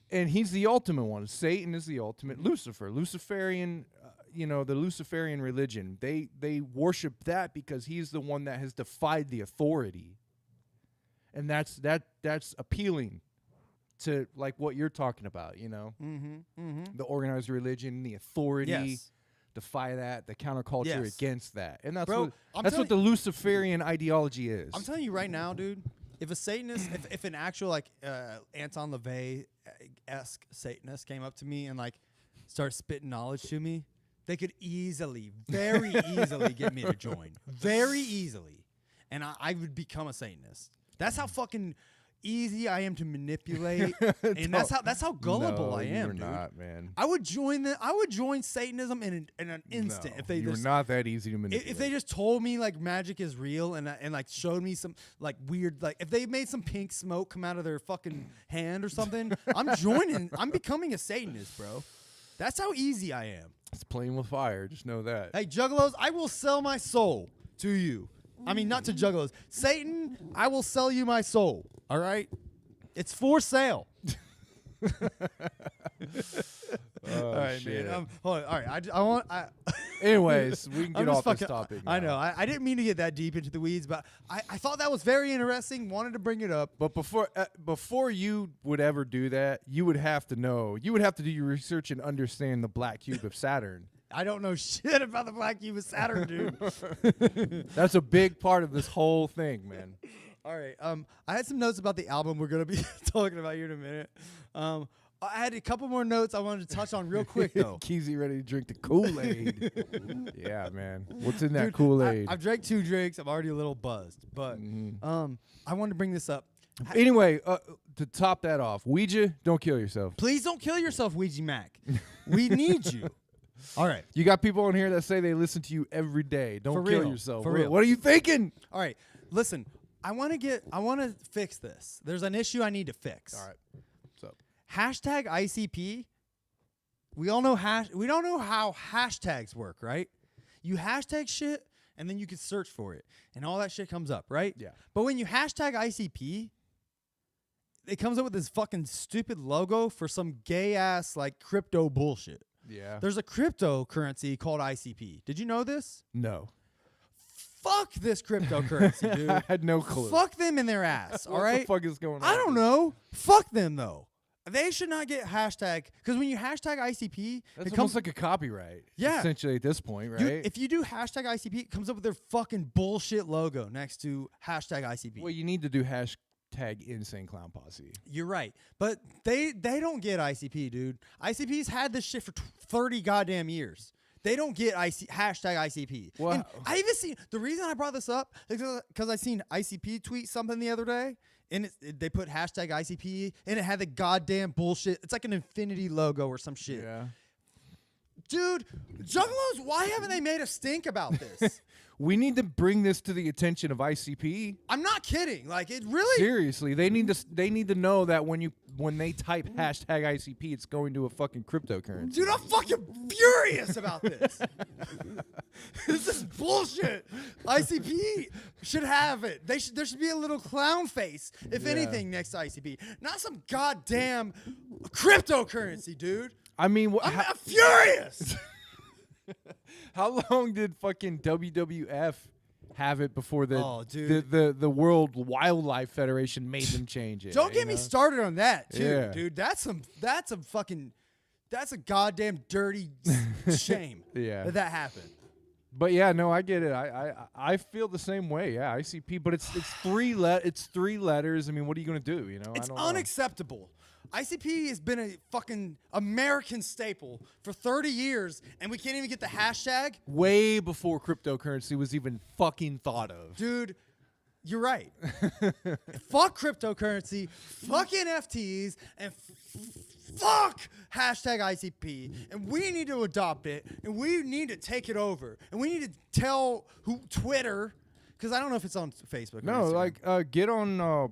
and he's the ultimate one. Satan is the ultimate. Luciferian, the Luciferian religion. They worship that because he's the one that has defied the authority, and that's appealing to like what you're talking about. The organized religion, the authority. Yes. Defy that, the counterculture Yes. against that, and that's Bro, what the Luciferian ideology is. I'm telling you right now, dude. If a Satanist, if an actual like Anton LaVey-esque Satanist came up to me and like started spitting knowledge to me, they could very easily get me to join, very easily, and I would become a Satanist. That's how fucking easy I am to manipulate, and that's how gullible No, I am, you're dude. not, man. I would join Satanism in an instant if they you're just not that easy to manipulate. if they just told me like magic is real and like showed me some like weird like if they made some pink smoke come out of their fucking hand or something, I'm joining. I'm becoming a Satanist, bro. That's how easy I am. It's playing with fire. Just know that. Hey, Juggalos, I will sell my soul to you. I mean, not to Juggalos. Satan, I will sell you my soul. All right? It's for sale. Oh, All right, shit. man. Hold on. All right. Anyways, we can I'm get just off this fucking- topic. I now. know. I didn't mean to get that deep into the weeds, but I thought that was very interesting. Wanted to bring it up. But before you would ever do that, you would have to know. You would have to do your research and understand the black cube of Saturn. I don't know shit about the Black Cube of Saturn, dude. That's a big part of this whole thing, man. All right. I had some notes about the album we're gonna be talking about here in a minute. I had a couple more notes I wanted to touch on real quick though. Keezy ready to drink the Kool-Aid. Yeah, man. What's in that Dude, Kool-Aid? I've drank 2 drinks. I'm already a little buzzed, but I wanted to bring this up. Anyway, to top that off, Ouija, don't kill yourself. Please don't kill yourself, Ouija Mac. We need you. All right. You got people on here that say they listen to you every day. Don't For kill real. yourself. For real. What are you thinking? All right. Listen, I want to fix this. There's an issue I need to fix. All right. What's up? Hashtag ICP. We don't know how hashtags work, right? You hashtag shit and then you can search for it and all that shit comes up, right? Yeah. But when you hashtag ICP, it comes up with this fucking stupid logo for some gay ass like crypto bullshit. Yeah. There's a cryptocurrency called ICP. Did you know this? No. Fuck this cryptocurrency, dude. I had no clue. Fuck them in their ass, all What right? the fuck is going on? I don't know. Fuck them, though. They should not get hashtag, because when you hashtag ICP, That's it almost comes like a copyright. Yeah. Essentially at this point, right? Dude, if you do hashtag ICP, it comes up with their fucking bullshit logo next to hashtag ICP. well, you need to do hashtag insane clown posse. You're right. But they don't get ICP, dude. ICP's had this shit for 30 goddamn years. They don't get hashtag ICP. Well, And I even seen, the reason I brought this up is because I seen ICP tweet something the other day, and they put hashtag ICP, and it had the goddamn bullshit. It's like an infinity logo or some shit. Yeah. Dude, Juggalos, why haven't they made a stink about this? We need to bring this to the attention of ICP. I'm not kidding. Like, it really... Seriously, they need to know that when they type hashtag ICP, it's going to a fucking cryptocurrency. Dude, I'm fucking furious about this. This is bullshit. ICP should have it. There should be a little clown face, if Yeah. anything, next to ICP. Not some goddamn cryptocurrency, dude. I mean, I'm furious. how long did fucking WWF have it before Oh, dude. the World Wildlife Federation made them change it? Don't get me started on that, too, Yeah. dude. That's a goddamn dirty shame Yeah. that happened. But yeah, no, I get it. I feel the same way. Yeah, ICP, but it's three letters. I mean, what are you gonna do? You know, It's I don't know. unacceptable. ICP has been a fucking American staple for 30 years, and we can't even get the hashtag. Way before cryptocurrency was even fucking thought of. Dude, you're right. Fuck cryptocurrency, fuck NFTs, and fuck hashtag ICP. And we need to adopt it, and we need to take it over. And we need to tell Twitter, because I don't know if it's on Facebook. No, or Instagram. like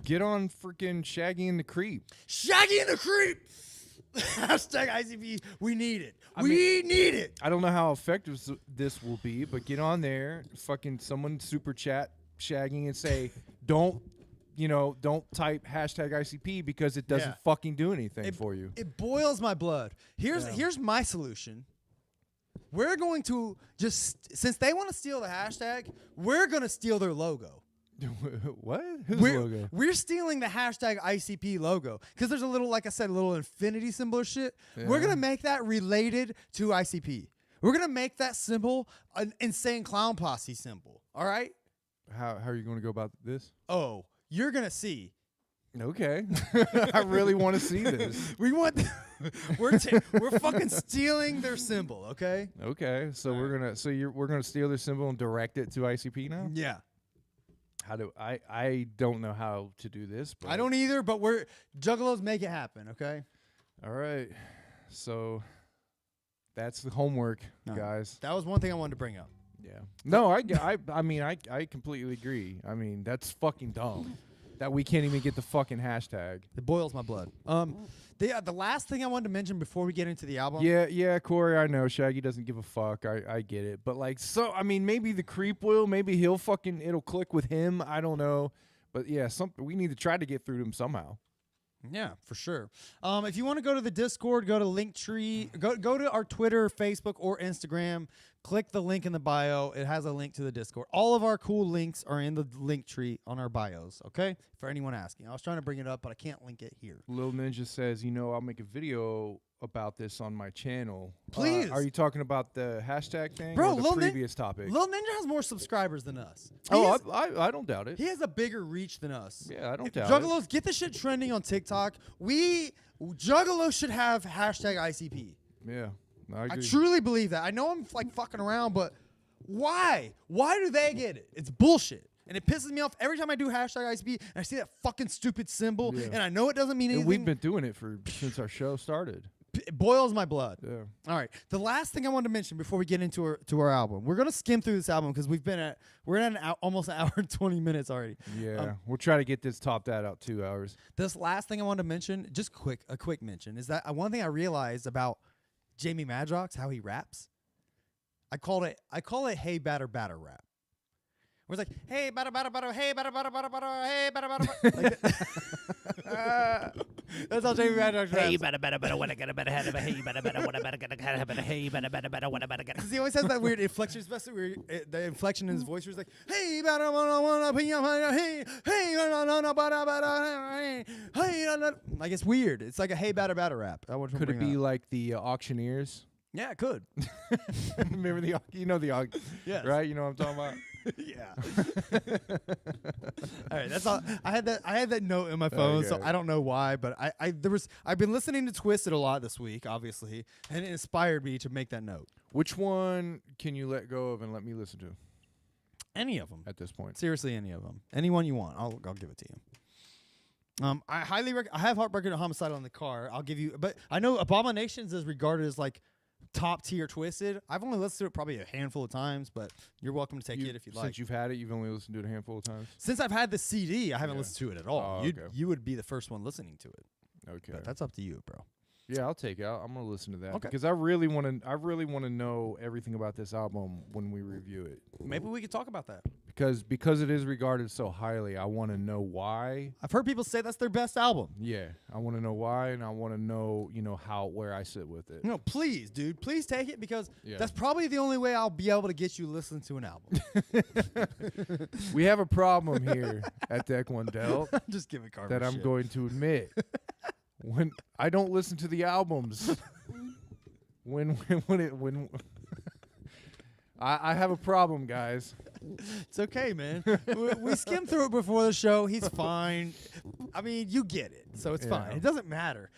get on freaking Shaggy and the Creep. Shaggy and the Creep. Hashtag ICP. We need it. We need it. I don't know how effective this will be, but get on there, fucking someone super chat Shaggy and say, don't type hashtag ICP because it doesn't Yeah. fucking do anything for you. It boils my blood. Here's my solution. We're going to since they want to steal the hashtag, we're going to steal their logo. What? Whose logo? We're stealing the hashtag ICP logo because there's a little, like I said, a little infinity symbol or shit. Yeah. We're going to make that related to ICP. We're going to make that symbol an insane clown posse symbol. All right? How are you going to go about this? Oh, you're going to see. Okay. I really want to see this. We're fucking stealing their symbol, okay? Okay. So we're going to steal their symbol and direct it to ICP now? Yeah. I don't know how to do this. But I don't either, but we're Juggalos make it happen, okay? All right. So that's the homework, No. guys. That was one thing I wanted to bring up. Yeah. No, I mean, I completely agree. I mean, that's fucking dumb that we can't even get the fucking hashtag. It boils my blood. The last thing I wanted to mention before we get into the album. Yeah, Corey, I know Shaggy doesn't give a fuck. I get it. But like, so I mean, maybe the creep will, maybe it'll click with him. I don't know. But yeah, we need to try to get through to him somehow. Yeah, for sure. If you want to go to the Discord, go to Linktree, go to our Twitter, Facebook, or Instagram. Click the link in the bio. It has a link to the Discord. All of our cool links are in the Linktree on our bios, okay? For anyone asking. I was trying to bring it up, but I can't link it here. Lil Ninja says, I'll make a video about this on my channel. Please. Are you talking about the hashtag thing Bro, or the Lil previous topic? Lil Ninja has more subscribers than us. I don't doubt it. He has a bigger reach than us. Yeah, I don't doubt it. Juggalos, get the shit trending on TikTok. Juggalos should have hashtag ICP. Yeah, I I agree. truly believe that. I know I'm like fucking around, but why? Why do they get it? It's bullshit. And it pisses me off every time I do hashtag ICP and I see that fucking stupid symbol Yeah. and I know it doesn't mean anything. And we've been doing it since our show started. It boils my blood. Yeah. All right. The last thing I wanted to mention before we get into our album, we're gonna skim through this album because we're at almost an hour and 20 minutes already. Yeah, we'll try to get this topped out 2 hours. This last thing I wanted to mention, just a quick mention, is that one thing I realized about Jamie Madrox, how he raps. I call it hey batter batter rap. Where it's like hey batter batter batter hey batter batter batter batter hey batter batter batter. That's how Jamie Madrox raps. Hey, better, what I got a better head of a hey, better, what I better have a hey, better, what I better get. Because he always has that weird inflection, especially weird, the inflection in his voice where he's like, hey, better, hey, hey, like it's weird. It's like a hey, batter, batter rap. I want to Could it bring be up. like the auctioneers? Yeah, it could. Remember the Yes. right? You know what I'm talking about? Yeah. All right, that's all. I had that note in my phone, so Okay. I don't know why, but I've been listening to Twisted a lot this week, obviously, and it inspired me to make that note. Which one can you let go of and let me listen to Any of them. at this point? Seriously, any of them. Anyone you want, I'll give it to you. I highly I have Heartbreaker and Homicide on the car. I'll give you, but I know Abominations is regarded as like top tier Twisted. I've only listened to it probably a handful of times, but you're welcome to take it if you'd like. Since you've had it, you've only listened to it a handful of times? Since I've had the CD, I haven't Yeah. listened to it at all. Oh, You'd- okay. You would be the first one listening to it. Okay. But that's up to you, bro. Yeah, I'll take it. I'm gonna listen to that Okay. because I really want to know everything about this album when we review it. Maybe we could talk about that. Because it is regarded so highly, I want to know why. I've heard people say that's their best album. Yeah, I want to know why, and I want to know, where I sit with it. No, please, dude. Please take it because Yeah. that's probably the only way I'll be able to get you to listen to an album. We have a problem here at Deck One Delt Just give it Carver that I'm shit. going to admit. When I don't listen to the albums, I have a problem, guys. It's okay, man. we skimmed through it before the show. He's fine. I mean, you get it, so it's Yeah. fine. It doesn't matter.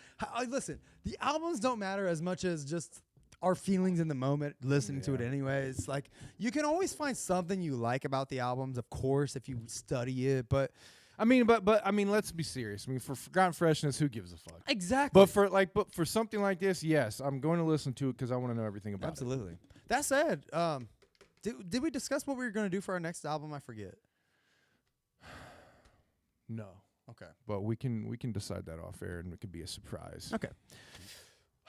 Listen, the albums don't matter as much as just our feelings in the moment, listening to it Yeah. anyways. Like, you can always find something you like about the albums, of course, if you study it, but... I mean, but let's be serious. I mean, for Forgotten Freshness, who gives a fuck? Exactly. But for something like this, yes, I'm going to listen to it because I want to know everything about Absolutely. That said, did we discuss what we were going to do for our next album? I forget. it. No, Okay. but we can decide that off air, and it could be a surprise. Okay.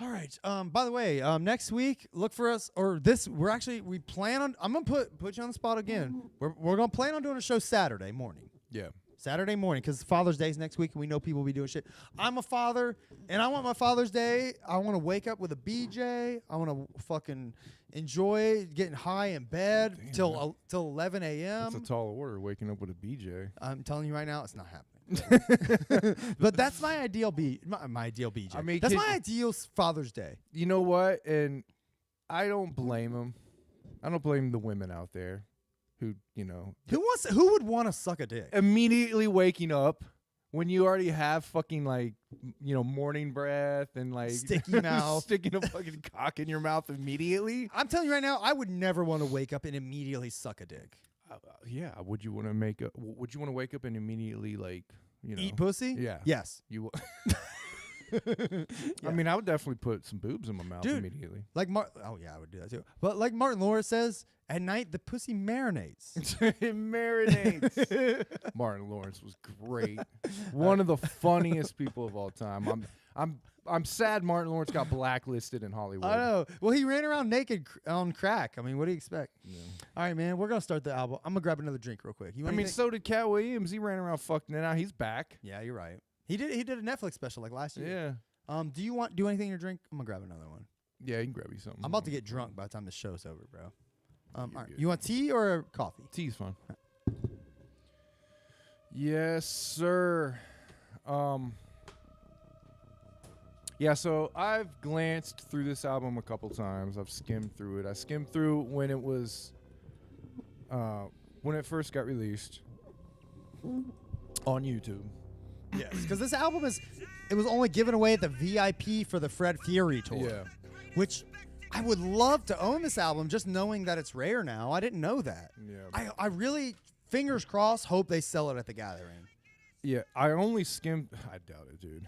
All right. By the way, next week, look for us, or this. We plan on. I'm gonna put you on the spot again. We're gonna plan on doing a show Saturday morning. Yeah. Saturday morning, because Father's Day's next week, and we know people will be doing shit. I'm a father, and I want my Father's Day. I want to wake up with a BJ. I want to fucking enjoy getting high in bed till 11 That's a a.m. tall order, waking up with a BJ. I'm telling you right now, it's not happening. But that's my ideal my ideal BJ. I mean, that's kid- my ideal Father's Day. You know what? And I don't blame them. I don't blame the women out there who, Who would want to suck a dick? immediately waking up when you already have fucking morning breath and like Sticky mouth. sticking a fucking cock in your mouth immediately. I'm telling you right now, I would never want to wake up and immediately suck a dick. Yeah. Would you want to make up? Would you want to wake up and immediately like Eat pussy? Yeah. Yes. You. I mean, I would definitely put some boobs in my mouth Dude. immediately. Like oh yeah, I would do that too. But like Martin Lawrence says, at night the pussy marinates. It marinates. Martin Lawrence was great. One of the funniest people of all time. I'm sad Martin Lawrence got blacklisted in Hollywood. I know. Well, he ran around naked on crack. I mean, what do you expect? Yeah. All right, man. We're gonna start the album. I'm gonna grab another drink real quick. You I want mean, anything? so did Cat Williams. He ran around fucking it out. He's back. Yeah, you're right. He did a Netflix special like last year. Yeah. Do you do anything in your drink? I'm gonna grab another one. Yeah, you can grab you something. I'm about to get drunk by the time the show's over, bro. All right. good. You want tea or coffee? Tea's fun. Yes, sir. Yeah, so I've glanced through this album a couple times. I've skimmed through it. I skimmed through when it was when it first got released on YouTube. Yes, because this album it was only given away at the VIP for the Fred Fury tour. Yeah. Which I would love to own this album just knowing that it's rare now. I didn't know that. Yeah. I really, fingers crossed, hope they sell it at the Gathering. Yeah, I only skimmed. I doubt it, dude.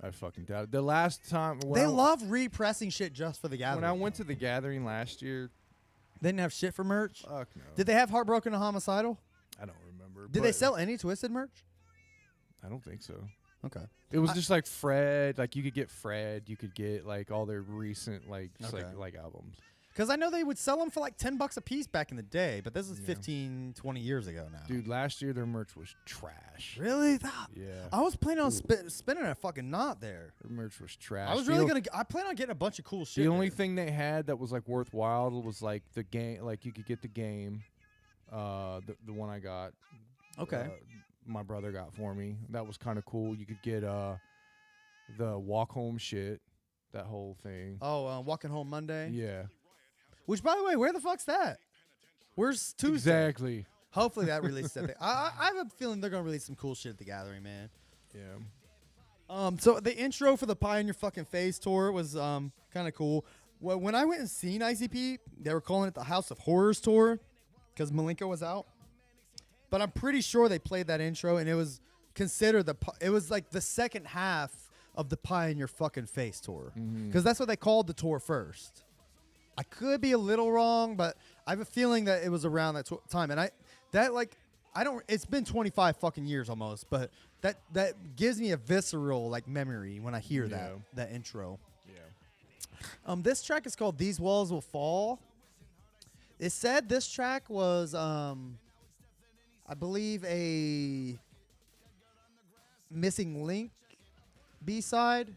I fucking doubt it. The last time They love repressing shit just for the Gathering. when I went to the Gathering last year. They didn't have shit for merch? Fuck no. Did they have Heartbroken and Homicidal? I don't remember. Did they but sell any Twisted merch? I don't think so. Okay. It was just like Fred. Like you could get Fred. You could get like all their recent like just Okay. like albums. Because I know they would sell them for like $10 a piece back in the day, but this is Yeah. 15, 20 years ago now. Dude, last year their merch was trash. Really? Yeah. I was planning on spinning a fucking knot there. Their merch was trash. I was really going to... I plan on getting a bunch of cool shit. The only there. thing they had that was like worthwhile was like the game. Like you could get the game. The one I got. Okay. My brother got for me. That was kind of cool. You could get the walk home shit. That whole thing. Oh, Walking Home Monday? Yeah. Which, by the way, where the fuck's that? Where's Tuesday? Exactly. Hopefully that releases that thing. I have a feeling they're going to release some cool shit at the Gathering, man. Yeah. So the intro for the Pie in Your Fucking Face tour was kind of cool. Well, when I went and seen ICP, they were calling it the House of Horrors tour because Malenko was out. But I'm pretty sure they played that intro, and it was considered it was like the second half of the Pie in Your Fucking Face tour because that's what they called the tour first. I could be a little wrong, but I have a feeling that it was around that time. And it's been 25 fucking years almost, but that gives me a visceral like memory when I hear that intro. Yeah. This track is called These Walls Will Fall. It said this track was I believe a Missing Link B-side.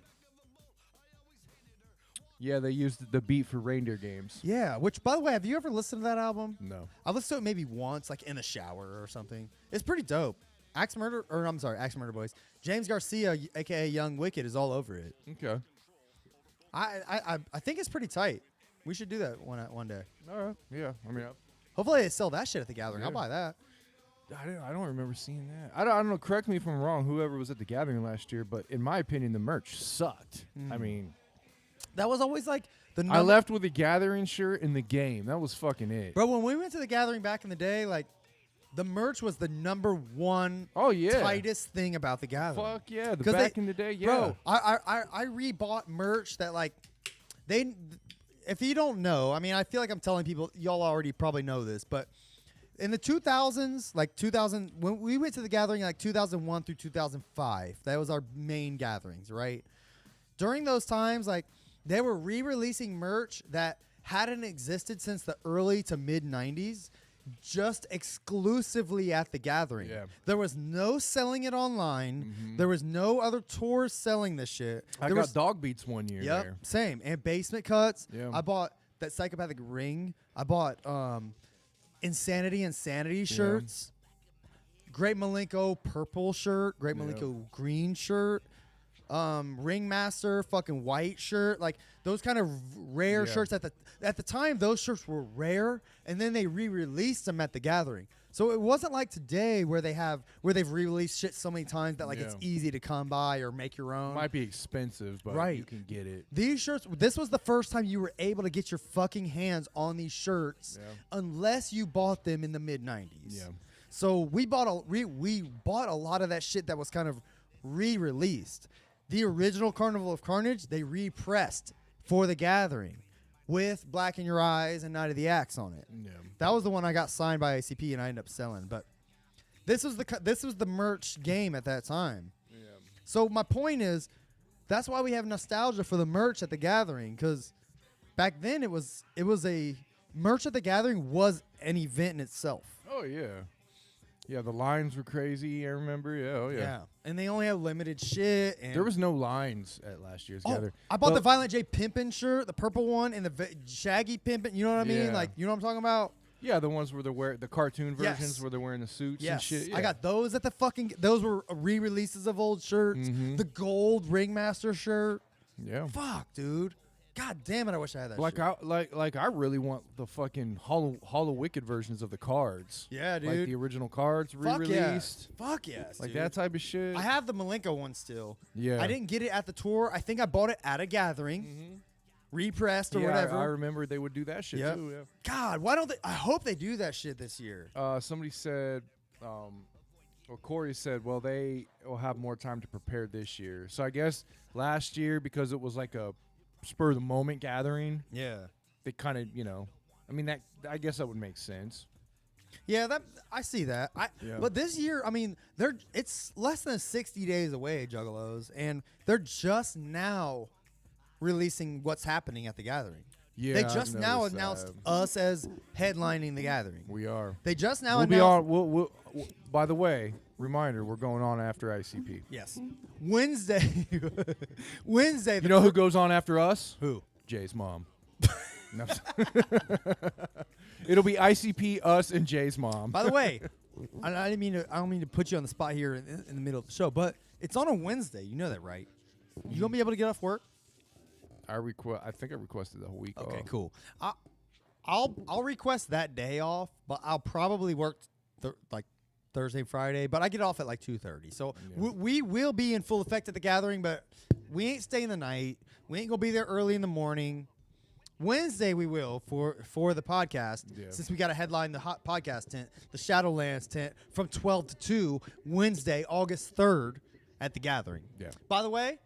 Yeah, they used the beat for Reindeer Games. Yeah, which, by the way, have you ever listened to that album? No. I've listened to it maybe once, like in the shower or something. It's pretty dope. Axe Murder Boys. James Garcia, a.k.a. Young Wicked, is all over it. Okay. I think it's pretty tight. We should do that one day. All right. Yeah. I mean, Hopefully they sell that shit at the Gathering. I'll Yeah. buy that. I don't remember seeing that. I don't know. Correct me if I'm wrong. Whoever was at the Gathering last year, but in my opinion, the merch sucked. I mean, That was always like the I left with a Gathering shirt in the game. That was fucking it. Bro, when we went to the Gathering back in the day, like the merch was the number one Oh yeah. tightest thing about the Gathering. Fuck yeah. The 'Cause back in the day, yeah. Bro, I rebought merch that like if you don't know, I mean, I feel like I'm telling people, y'all already probably know this, but in the 2000s, like 2000, when we went to the Gathering, like 2001 through 2005, that was our main gatherings, right? During those times, like they were re-releasing merch that hadn't existed since the early to mid 90s, just exclusively at the Gathering. Yeah. There was no selling it online. There was no other tours selling this shit. I There got was, dog beats one year Yep, there. same. And basement cuts. Yeah. I bought that Psychopathic ring. I bought Insanity shirts. Great Malenko purple shirt. Great Malenko green shirt. Ringmaster fucking white shirt. Like those kind of rare Yeah. shirts at the time those shirts were rare, and then they re-released them at the Gathering. So it wasn't like today where they've re-released shit so many times that like it's Yeah. easy to come by or make your own. Might be expensive, but Right. you can get it. These shirts, this was the first time you were able to get your fucking hands on these shirts Yeah. unless you bought them in the mid 90s. Yeah. So we bought a lot of that shit that was kind of re-released. The original Carnival of Carnage, they repressed for the Gathering with Black in Your Eyes and Night of the Axe on it. Yeah. That was the one I got signed by ACP and I ended up selling. But this was the merch game at that time. Yeah. So my point is, that's why we have nostalgia for the merch at the Gathering, because back then it was a merch at the Gathering was an event in itself. Oh yeah. Yeah, the lines were crazy. I remember. Yeah. Oh yeah. And they only have limited shit. And There was no lines at last year's gathering. I bought the But- Violent J Pimpin' shirt, the purple one, and the Shaggy Pimpin'. You know what I mean? Yeah. Like, you know what I'm talking about? Yeah, the ones where they wear the cartoon versions Yes. where they're wearing the suits Yes. and shit. Yeah. I got those at the fucking. Those were re-releases of old shirts. Mhm. The gold Ringmaster shirt. Yeah. Fuck, dude. God damn it! I wish I had that. Like shit. I really want the fucking Hollow Wicked versions of the cards. Yeah, Like dude. the original cards Fuck re-released. yes. Fuck yes. Like dude. that type of shit. I have the Malenko one still. Yeah. I didn't get it at the tour. I think I bought it at a gathering, repressed or Yeah, whatever. I remember they would do that shit Yep. too. Yeah. God, why don't they? I hope they do that shit this year. Somebody said, Corey said, well, they will have more time to prepare this year. So I guess last year, because it was like a spur of the moment gathering, Yeah. they kind of, I mean, that I guess that would make sense. Yeah, that I see that. Yeah. But this year, I mean, it's less than 60 days away, Juggalos, and they're just now releasing what's happening at the Gathering. Yeah, They I've just now noticed announced that. us as headlining the Gathering. We are. They just now We'll be announced. on. We'll, by the way, reminder: we're going on after ICP. Yes. Wednesday. Wednesday. You know who goes on after us? Who? Jay's mom. No. It'll be ICP, us, and Jay's mom. By the way, I don't mean to put you on the spot here in the middle of the show, but it's on a Wednesday. You know that, right? You gonna be able to get off work? I think I requested the whole week. Okay, off. cool. I'll request that day off, but I'll probably work like Thursday, Friday. But I get off at like 2:30, so Yeah. we will be in full effect at the Gathering. But we ain't staying the night. We ain't gonna be there early in the morning. Wednesday we will for the podcast, Yeah. since we got to headline the hot podcast tent, the Shadowlands tent, from 12 to 2 Wednesday, August 3rd at the Gathering. Yeah. By the way,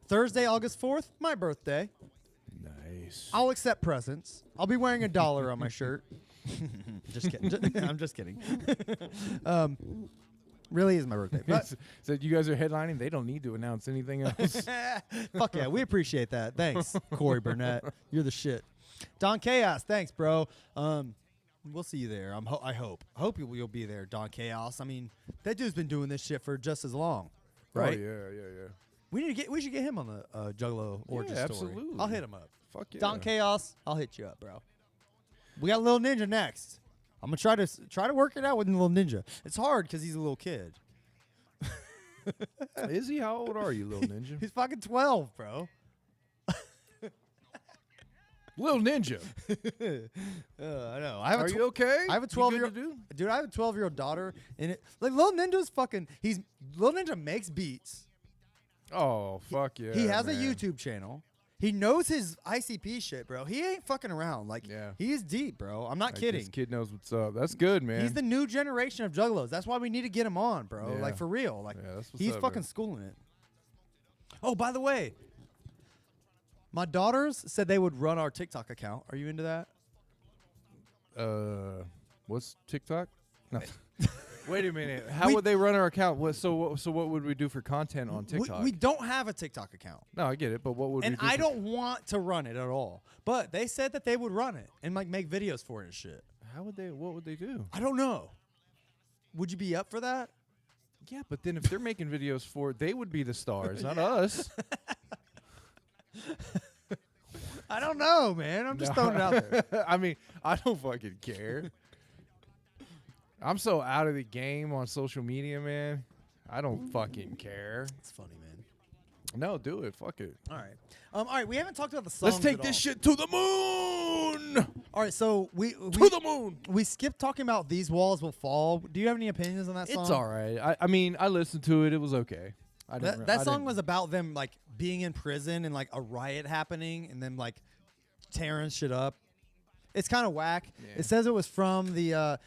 Thursday, August 4th, my birthday. Nice. I'll accept presents. I'll be wearing $1 on my shirt. Just kidding. I'm just kidding. Really is my birthday. But So you guys are headlining. They don't need to announce anything else. fuck yeah, we appreciate that. Thanks, Corey Burnett. You're the shit. Don Chaos, thanks, bro. We'll see you there. I hope. I hope you'll be there, Don Chaos. I mean, that dude's been doing this shit for just as long, right? Oh, yeah. We should get him on the Juggalo origin story. absolutely. I'll hit him up. Fuck yeah. Don Chaos, I'll hit you up, bro. We got Little Ninja next. I'm gonna try to work it out with Little Ninja. It's hard because he's a little kid. Is he? How old are you, little ninja? He's fucking 12, bro. Little ninja. I know. I have Are a you okay? I have a You good 12-year-old to do? dude. I have a 12-year-old daughter, and Little Ninja's fucking. Little Ninja makes beats. Oh fuck yeah. He has a man. YouTube channel. He knows his ICP shit, bro. He ain't fucking around. Like, Yeah. he is deep, bro. I'm not Like, kidding. This kid knows what's up. That's good, man. He's the new generation of Juggalos. That's why we need to get him on, bro. Yeah. Like, for real. Like, Yeah, that's what's he's up, fucking man. schooling it. Oh, by the way, my daughters said they would run our TikTok account. Are you into that? What's TikTok? No. Wait a minute. How We- would they run our account? So what would we do for content on TikTok? We don't have a TikTok account. No, I get it, but what would And we do? I for- don't want to run it at all. But they said that they would run it and like make videos for it and shit. How would they? What would they do? I don't know. Would you be up for that? Yeah, but then if they're making videos for it, they would be the stars, not us. I don't know, man. I'm just throwing it out there. I mean, I don't fucking care. I'm so out of the game on social media, man. I don't fucking care. It's funny, man. No, do it. Fuck it. All right. All right. We haven't talked about the songs. Let's take at this all. shit to the moon. All right. So we To the moon. we skipped talking about These Walls Will Fall. Do you have any opinions on that song? It's all right. I mean, I listened to it. It was okay. That song was about them like being in prison and like a riot happening and then like tearing shit up. It's kind of whack. Yeah. It says it was from the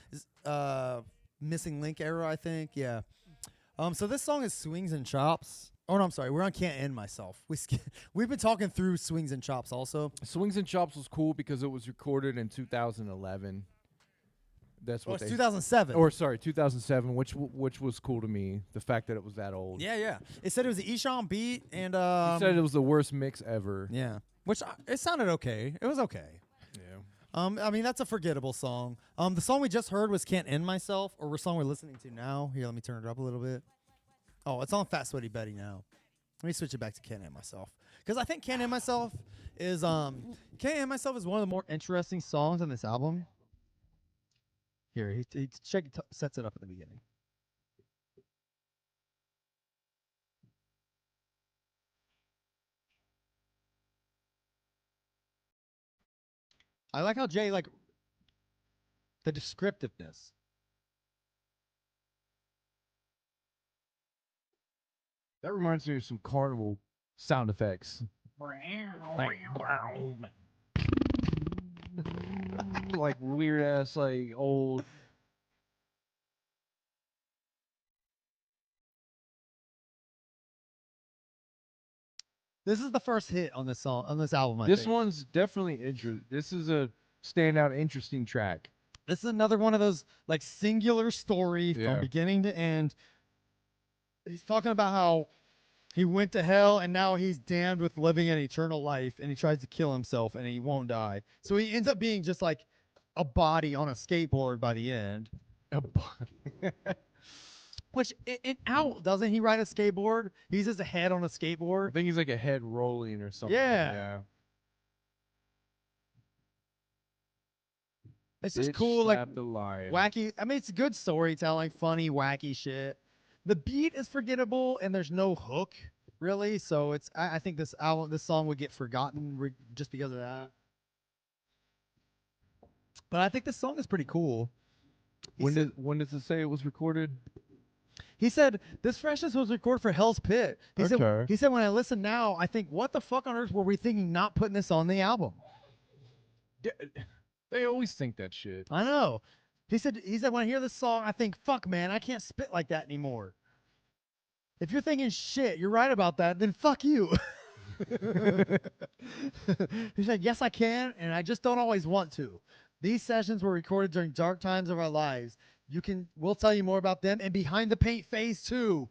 Missing Link era, I think. Yeah. So this song is Swings and Chops. Oh no, I'm sorry. We're on Can't End Myself. We've been talking through Swings and Chops also. Swings and Chops was cool because it was recorded in 2011. That's what it's they 2007. Or sorry, 2007, which was cool to me. The fact that it was that old. Yeah. It said it was an Esham beat and He said it was the worst mix ever. yeah, which it sounded okay. It was okay. Yeah. I mean that's a forgettable song. The song we just heard was Can't End Myself, or the song we're listening to now. Here, let me turn it up a little bit. Oh, it's on Fat Sweaty Betty now. Let me switch it back to Can't End Myself, because I think Can't End Myself is one of the more interesting songs on this album. Here, he sets it up at the beginning. I like how Jay the descriptiveness. That reminds me of some carnival sound effects. Like weird ass, like old. This is the first hit on this album. I This think. one's definitely interesting. This is a standout, interesting track. This is another one of those like singular story Yeah. from beginning to end. He's talking about how he went to hell and now he's damned with living an eternal life, and he tries to kill himself and he won't die. So he ends up being just like a body on a skateboard by the end. Which in Out, doesn't he ride a skateboard? He's just a head on a I skateboard. think he's like a head rolling or something. Yeah. It's just Bitch cool, like slapped the lion. wacky. I mean, it's good storytelling, funny, wacky shit. The beat is forgettable, and there's no hook really. So it's. I think this song would get forgotten just because of that. But I think this song is pretty cool. When does it say it was recorded? He said this Freshness was recorded for Hell's Pit. He Okay. said when I listen now, I think, what the fuck on earth were we thinking not putting this on the album? They always think that shit. I know. He said when I hear this song, I think, fuck man, I can't spit like that anymore. If you're thinking shit, you're right about that, then fuck you. He said, yes I can, and I just don't always want to. These sessions were recorded during dark times of our lives. We'll tell you more about them and Behind the Paint Phase 2.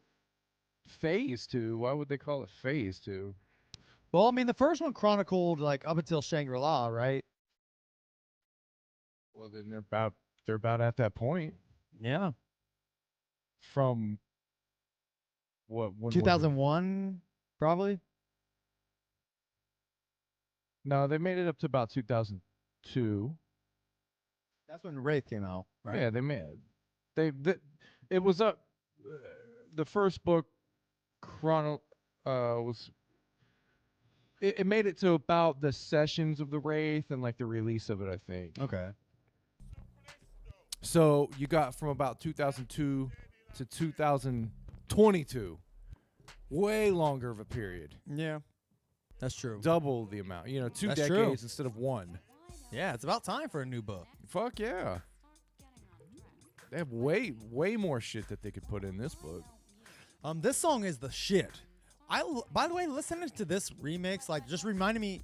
Phase 2? Why would they call it Phase 2? Well, I mean, the first one chronicled like up until Shangri-La, right? Well, then they're about at that point. Yeah. From what? When was it? 2001, probably. No, they made it up to about 2002. That's when Wraith came out, right? Yeah, they made it was up. The first book, was. It made it to about the sessions of the Wraith and like the release of it, I think. Okay. So you got from about 2002 to 2022, way longer of a period. Yeah. That's true. Double the amount. You know, 2 That's decades true. instead of 1. Yeah, it's about time for a new book. Fuck yeah. They have way more shit that they could put in this book. This song is the shit. By the way, listening to this remix, like, just reminded me,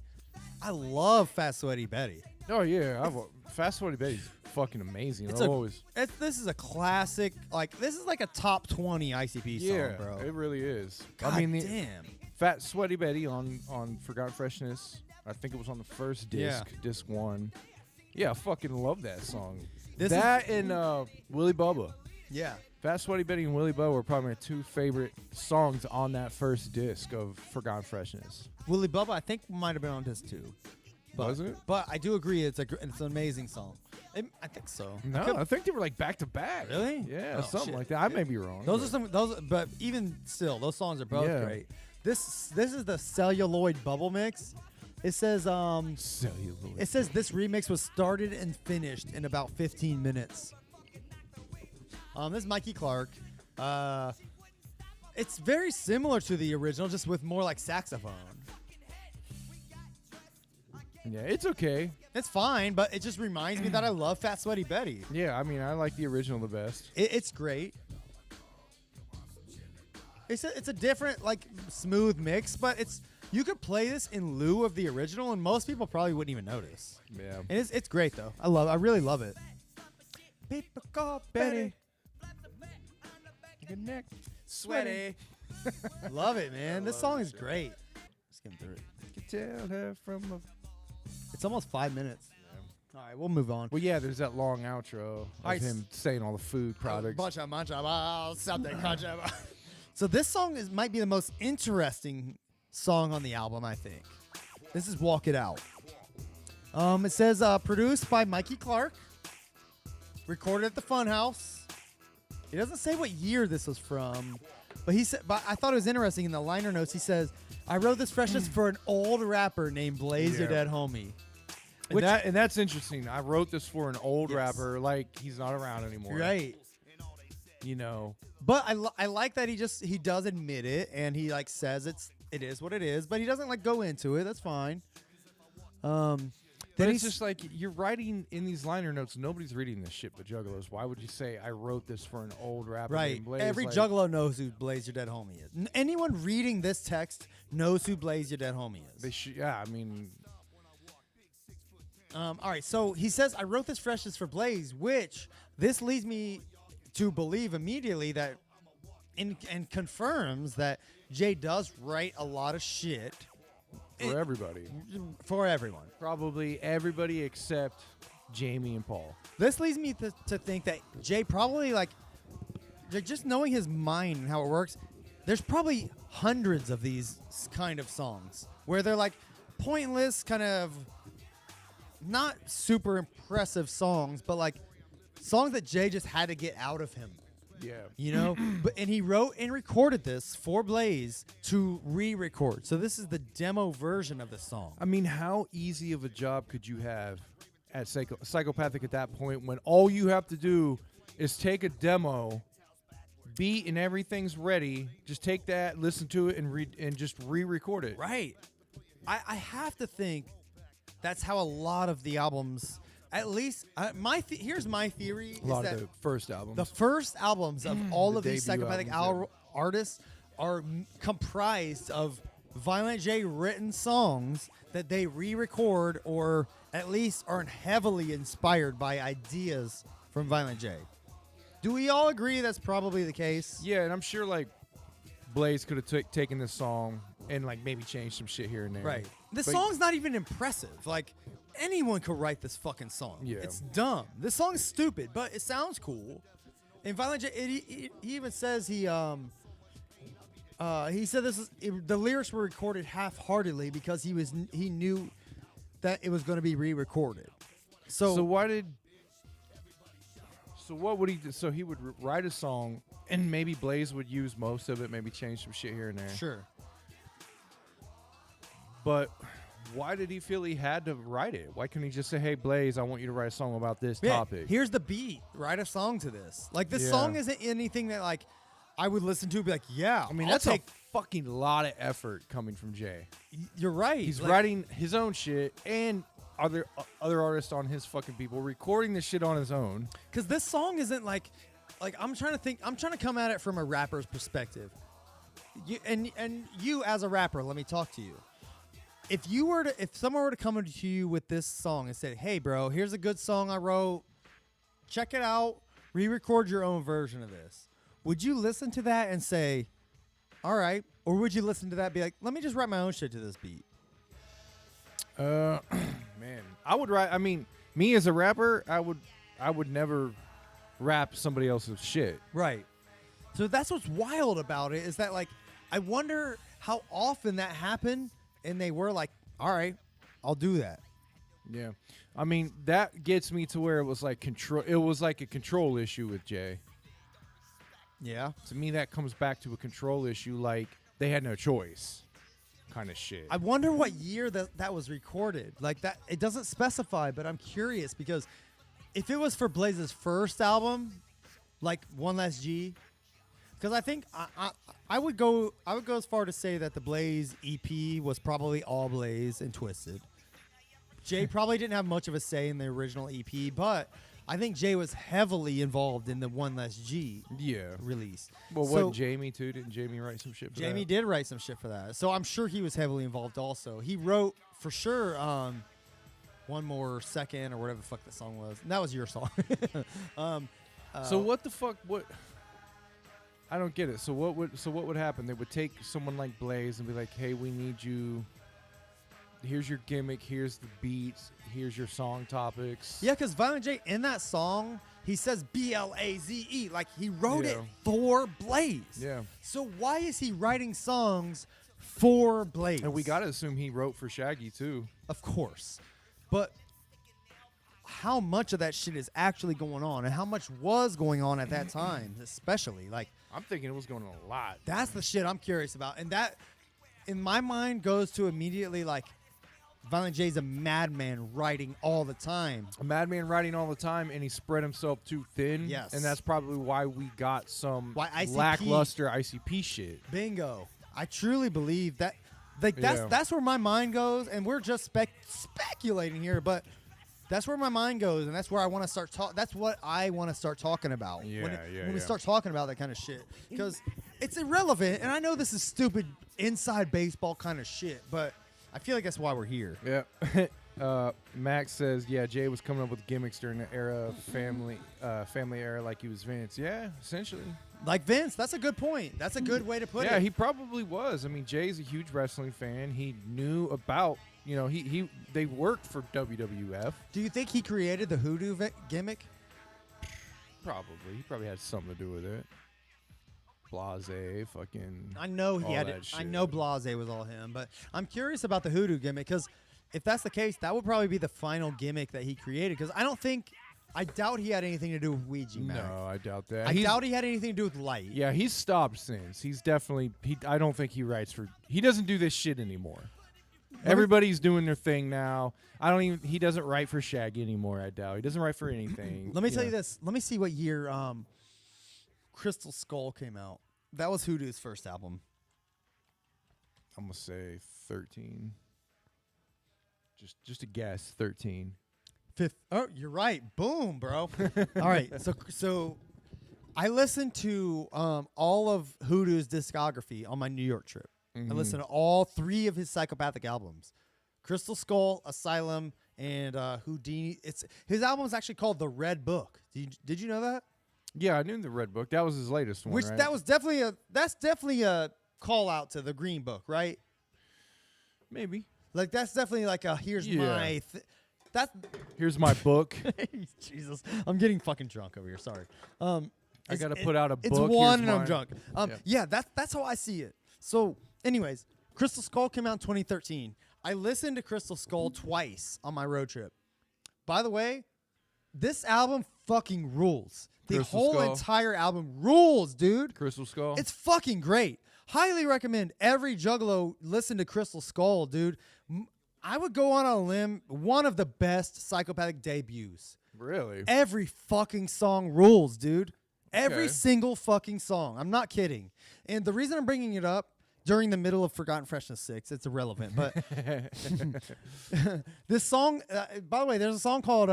I love Fat Sweaty Betty. Oh yeah, Fast Sweaty Betty's fucking amazing. This is a classic. Like, this is like a top 20 ICP Yeah, song, bro. it really is. God I mean, damn. Fat Sweaty Betty on Forgotten Freshness. I think it was on the first disc, disc 1. Yeah, I fucking love that song. And Willy Bubba. Yeah. Fat Sweaty Betty and Willy Bubba were probably my 2 favorite songs on that first disc of Forgotten Freshness. Willy Bubba, I think, might have been on disc 2. Was it? But I do agree, it's an amazing song. I think so. No, I think they were like back to back. Really? Yeah, Oh, something shit. like that. I may be wrong. Those are but even still, those songs are both Yeah. great. This is the Celluloid Bubble mix. It says Celluloid. it says this remix was started and finished in about 15 minutes. This is Mikey Clark. It's very similar to the original, just with more like saxophone. Yeah, it's okay. It's fine, but it just reminds me that I love Fat Sweaty Betty. Yeah, I mean, I like the original the best. It's great. It's a different, like, smooth mix, but you could play this in lieu of the original, and most people probably wouldn't even notice. Yeah. And it's great though. I really love it. People call Betty. Good neck. Sweaty. Love it, man. This song is great. Let's get through it. You can tell her from a... It's almost 5 minutes. All right, we'll move on. Well, yeah, there's that long outro of Ice. him saying all the food products. Something. So this song might be the most interesting song on the album, I think. This is Walk It Out. It says produced by Mikey Clark, recorded at the Funhouse. He doesn't say what year this was from, but he said. But I thought it was interesting in the liner notes. He says, "I wrote this freshness for an old rapper named Blaze Your Yeah. Dead Homie." And that's interesting. I wrote this for an old Yes. rapper, like he's not around anymore. Right. You know. But I like that he does admit it, and he like says it is what it is, but he doesn't like go into it. That's fine. But Then it's he's just like you're writing in these liner notes. Nobody's reading this shit but Juggalos. Why would you say I wrote this for an old rapper right. named Blaze? Every like, Juggalo knows who Blaze Your Dead Homie is. Anyone reading this text knows who Blaze Your Dead Homie is. They should. Yeah, I mean, All right, so he says, I wrote this freshness for Blaze, which this leads me to believe immediately that, and confirms that Jay does write a lot of shit for everybody. for everyone. Probably everybody except Jamie and Paul. This leads me to think that Jay probably, like, just knowing his mind and how it works, there's probably hundreds of these kind of songs where they're like pointless, kind of not super impressive songs, but like songs that Jay just had to get out of him. Yeah. You know, and he wrote and recorded this for Blaze to re-record. So this is the demo version of the song. I mean, how easy of a job could you have at Psychopathic at that point when all you have to do is take a demo, beat and everything's ready, just take that, listen to it, and just re-record it. Right. I have to think that's how a lot of the albums, at least here's my theory. A lot is of that the first albums. the first albums of all The of these debut Psychopathic albums, artists are comprised of Violent J written songs that they re-record, or at least aren't heavily inspired by ideas from Violent J. Do we all agree that's probably the case? Yeah, and I'm sure like Blaze could have taken this song and like maybe changed some shit here and there. Right. The But- song's not even impressive. Like, anyone could write this fucking song. Yeah. It's dumb. This song is stupid, but it sounds cool. And Violent J, he even says he said the lyrics were recorded half-heartedly because he knew that it was going to be re-recorded. So what would he do? So he would write a song and maybe Blaze would use most of it, maybe change some shit here and there. sure. But why did he feel he had to write it? Why couldn't he just say, "Hey Blaze, I want you to write a song about this Yeah, topic"? here's the beat. Write a song to this. Like, this Yeah. song isn't anything that like I would listen to and be like, yeah. I mean, I'll that's take. a fucking lot of effort coming from Jay. You're right. He's Like, writing his own shit and other artists on his fucking people recording this shit on his own. Because this song isn't like I'm trying to think. I'm trying to come at it from a rapper's perspective. And you as a rapper, let me talk to you. If someone were to come to you with this song and said, "Hey, bro, here's a good song I wrote. Check it out. Re-record your own version of this." Would you listen to that and say, "All right," or would you listen to that and be like, "Let me just write my own shit to this beat"? Man, I would write. I mean, me as a rapper, I would never rap somebody else's shit. Right. So that's what's wild about it, is that like I wonder how often that happened and they were like, "All right, I'll do that." Yeah, I mean that gets me to where it was like control. It was like a control issue with Jay. Yeah. To me, that comes back to a control issue. Like they had no choice kind of shit. I wonder what year that was recorded. Like that, it doesn't specify, but I'm curious because if it was for Blaze's first album, like One Less G, because I think I would go as far to say that the Blaze EP was probably all Blaze and Twisted. Jay probably didn't have much of a say in the original EP, but I think Jay was heavily involved in the One Less G release. Well, So- what Jamie too? Didn't Jamie write some shit for Jamie that? did write some shit for that, so I'm sure he was heavily involved also. He wrote, for sure, One More Second or whatever the fuck that song was. And that was your song. So what the fuck? What? I don't get it. So what would happen? They would take someone like Blaze and be like, "Hey, we need you. Here's your gimmick. Here's the beats. Here's your song topics." Yeah, because Violent J in that song, he says BLAZE. Like, he wrote it Yeah. for Blaze. Yeah. So why is he writing songs for Blaze? And we gotta assume he wrote for Shaggy too. Of course. But how much of that shit is actually going on and how much was going on at that time, especially? Like, I'm thinking it was going on a lot. that's the shit I'm curious about. And that, in my mind, goes to immediately, like, Violent J's a madman writing all the time. A madman writing all the time, and he spread himself too thin. Yes. And that's probably why we got some Why ICP lackluster ICP shit. Bingo. I truly believe that. Like, Yeah. that's where my mind goes, and we're just speculating here, but that's where my mind goes, and that's where I want to start talking. That's what I want to start talking about. When we start talking about that kind of shit, because it's irrelevant, and I know this is stupid inside baseball kind of shit, but I feel like that's why we're here. Yeah. Max says, yeah, Jay was coming up with gimmicks during the era of family era like he was Vince. Yeah, essentially. Like Vince, that's a good point. That's a good way to put it. Yeah, he probably was. I mean, Jay's a huge wrestling fan. He knew about, they worked for WWF. Do you think he created the hoodoo gimmick? Probably. He probably had something to do with it. Blase, fucking. I know he all had that it. I shit. know Blase was all him, but I'm curious about the hoodoo gimmick because if that's the case, that would probably be the final gimmick that he created. Because I doubt he had anything to do with Ouija. Mac. No, I doubt that. I doubt he had anything to do with light. Yeah, he's stopped since. He's definitely. I don't think he writes for. He doesn't do this shit anymore. Everybody's doing their thing now. He doesn't write for Shaggy anymore. I doubt. He doesn't write for anything. Let me tell you this. Let me see what year Crystal Skull came out. That was Hoodoo's first album. I'm gonna say 13. Just a guess, 13. Fifth. Oh, you're right. Boom, bro. All right. So I listened to all of Hoodoo's discography on my New York trip. I listened to all 3 of his psychopathic albums: Crystal Skull, Asylum, and Houdini. His album is actually called The Red Book. Did you know that? Yeah, I knew the Red Book. That was his latest one. Which right? that's definitely a call out to the Green Book, right? Maybe. Like that's definitely like a here's my. Here's my book. Jesus, I'm getting fucking drunk over here. Sorry. I gotta put out a book. It's one, Here's and I'm mine. drunk. Yeah, that's how I see it. So, anyways, Crystal Skull came out in 2013. I listened to Crystal Skull twice on my road trip. By the way, this album fucking rules. The Crystal whole Skull. entire album rules, dude. Crystal Skull. It's fucking great. Highly recommend every Juggalo listen to Crystal Skull, dude. I would go on a limb, one of the best psychopathic debuts. Really? Every fucking song rules, dude. Every Okay. single fucking song. I'm not kidding. And the reason I'm bringing it up during the middle of Forgotten Freshness 6, it's irrelevant, but this song, by the way, there's a song called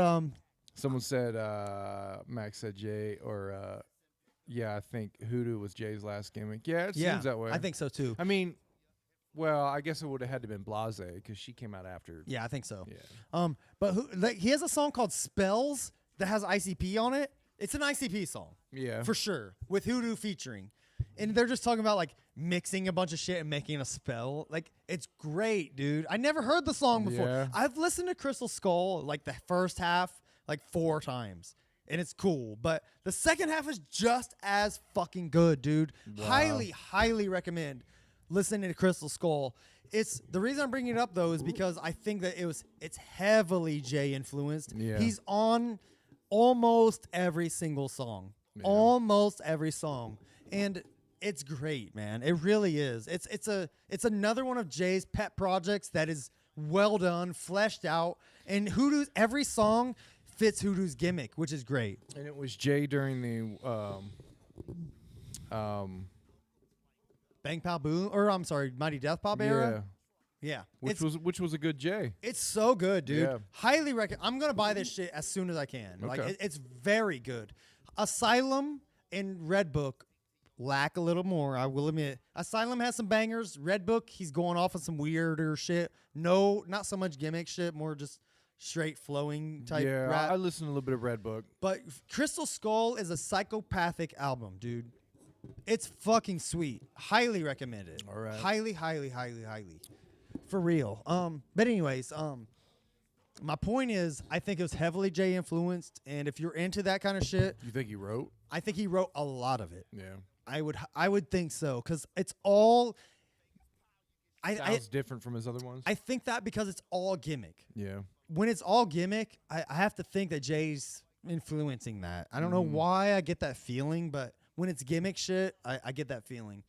Someone said, Max said Jay, or yeah, I think Hoodoo was Jay's last gimmick. Yeah, it seems that way. I think so too. I mean, well, I guess it would have had to been Blase because she came out after. Yeah, I think so. Yeah. But he has a song called Spells that has ICP on it. It's an ICP song. Yeah. For sure. With Hoodoo featuring. And they're just talking about like mixing a bunch of shit and making a spell. Like, it's great, dude. I never heard the song before. Yeah. I've listened to Crystal Skull like the first half like 4 times. And it's cool. But the second half is just as fucking good, dude. Wow. Highly, highly recommend listening to Crystal Skull. It's the reason I'm bringing it up though is because I think that it's heavily Jay influenced. Yeah. He's on almost every single song. Yeah. Almost every song. And It's great, man. It really is. It's another one of Jay's pet projects that is well done, fleshed out, and Hoodoo's every song fits Hoodoo's gimmick, which is great. And it was Jay during the Bang Pow Boom, or I'm sorry, Mighty Death Pop era. Yeah, which was a good Jay. It's so good, dude. Yeah. Highly recommend. I'm gonna buy this shit as soon as I can. Like Okay. it's very good. Asylum and Red Book lack a little more, I will admit. Asylum has some bangers. Red Book, he's going off on some weirder shit. No, not so much gimmick shit, more just straight flowing type Yeah, rap. I listened to a little bit of Red Book. But Crystal Skull is a psychopathic album, dude. It's fucking sweet. Highly recommend it. All right. Highly. For real. But anyways, my point is I think it was heavily Jay influenced, and if you're into that kind of shit, You think he wrote? I think he wrote a lot of it. Yeah. I would think so, because it's all Sounds different from his other ones. I think that because it's all gimmick. Yeah. When it's all gimmick, I have to think that Jay's influencing that. I don't know why I get that feeling, but when it's gimmick shit, I get that feeling.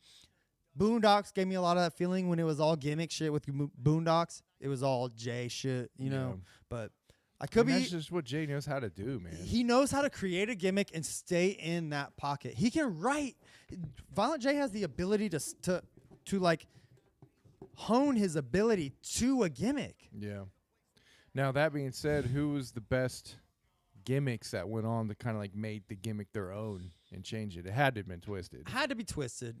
Boondocks gave me a lot of that feeling when it was all gimmick shit with Boondocks. It was all Jay shit, you know. Yeah. But I could be. That's just what Jay knows how to do, man. He knows how to create a gimmick and stay in that pocket. He can write. Violent J has the ability to like hone his ability to a gimmick. Yeah. Now, that being said, who was the best gimmicks that went on that kind of like made the gimmick their own and changed it? It had to have been Twisted. Had to be Twisted.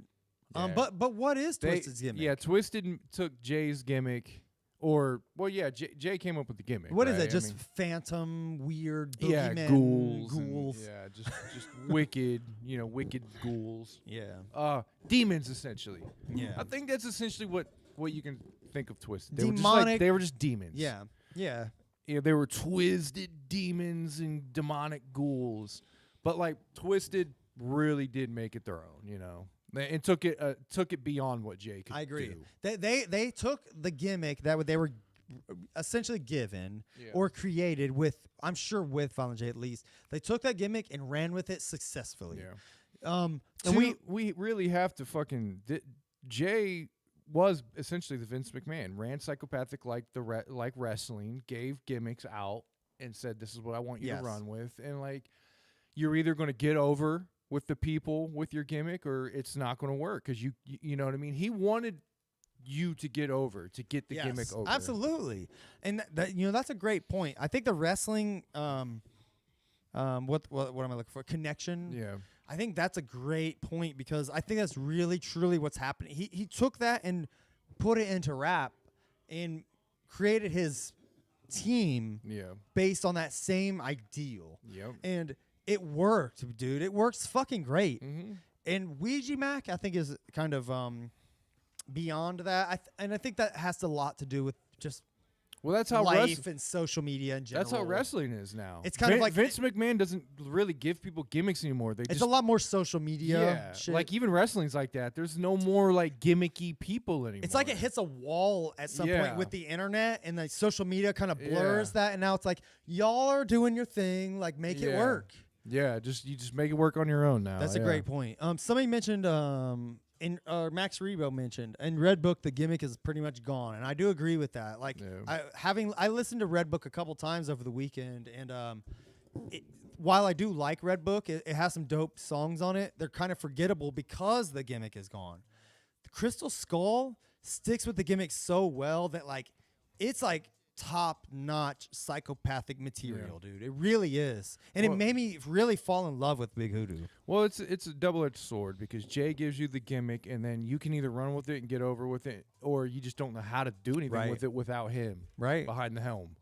Yeah. But what is Twisted's gimmick? Yeah, Twisted took Jay's gimmick. Jay came up with the gimmick. What is right? it? Just phantom, weird, yeah, boogeymen, ghouls. ghouls. Yeah, just wicked, wicked ghouls. Yeah. Demons, essentially. Yeah. I think that's essentially what you can think of Twisted. They Demonic. they were just demons. Yeah. Yeah. Yeah, they were twisted demons and demonic ghouls. But like Twisted really did make it their own, and took it beyond what Jay could I agree. do. They took the gimmick that they were essentially given Yeah. or created with, I'm sure with Violent J at least. They took that gimmick and ran with it successfully. Yeah. And we really have to fucking Jay was essentially the Vince McMahon, ran psychopathic like like wrestling, gave gimmicks out and said, "This is what I want you to run with," and like you're either going to get over with the people with your gimmick or it's not going to work because you know what I mean. He wanted you to get over, to get the gimmick over. Absolutely, and that's a great point. I think the wrestling, what am I looking for? Connection. Yeah. I think that's a great point because I think that's really truly what's happening. He took that and put it into rap and created his team based on that same ideal. Yep. And it worked, dude. It works fucking great. Mm-hmm. And Ouija Mac, I think, is kind of beyond that. I think that has a lot to do with just that's how life and social media in general. That's how wrestling is now. It's kind of like Vince McMahon doesn't really give people gimmicks anymore. It's a lot more social media. Shit. Like even wrestling's like that. There's no more like gimmicky people anymore. It's like it hits a wall at some point with the internet, and the social media kind of blurs that. And now it's like y'all are doing your thing, like make it work. Yeah, you just make it work on your own now. That's a great point. Somebody mentioned Max Rebo mentioned in Red Book the gimmick is pretty much gone, and I do agree with that. Like I listened to Red Book a couple times over the weekend, and while I do like Red Book, it has some dope songs on it. They're kind of forgettable because the gimmick is gone. The Crystal Skull sticks with the gimmick so well that like it's like top-notch psychopathic material, dude. It really is. And it made me really fall in love with Big Hoodoo. Well, it's a double-edged sword because Jay gives you the gimmick, and then you can either run with it and get over with it, or you just don't know how to do anything with it without him behind the helm.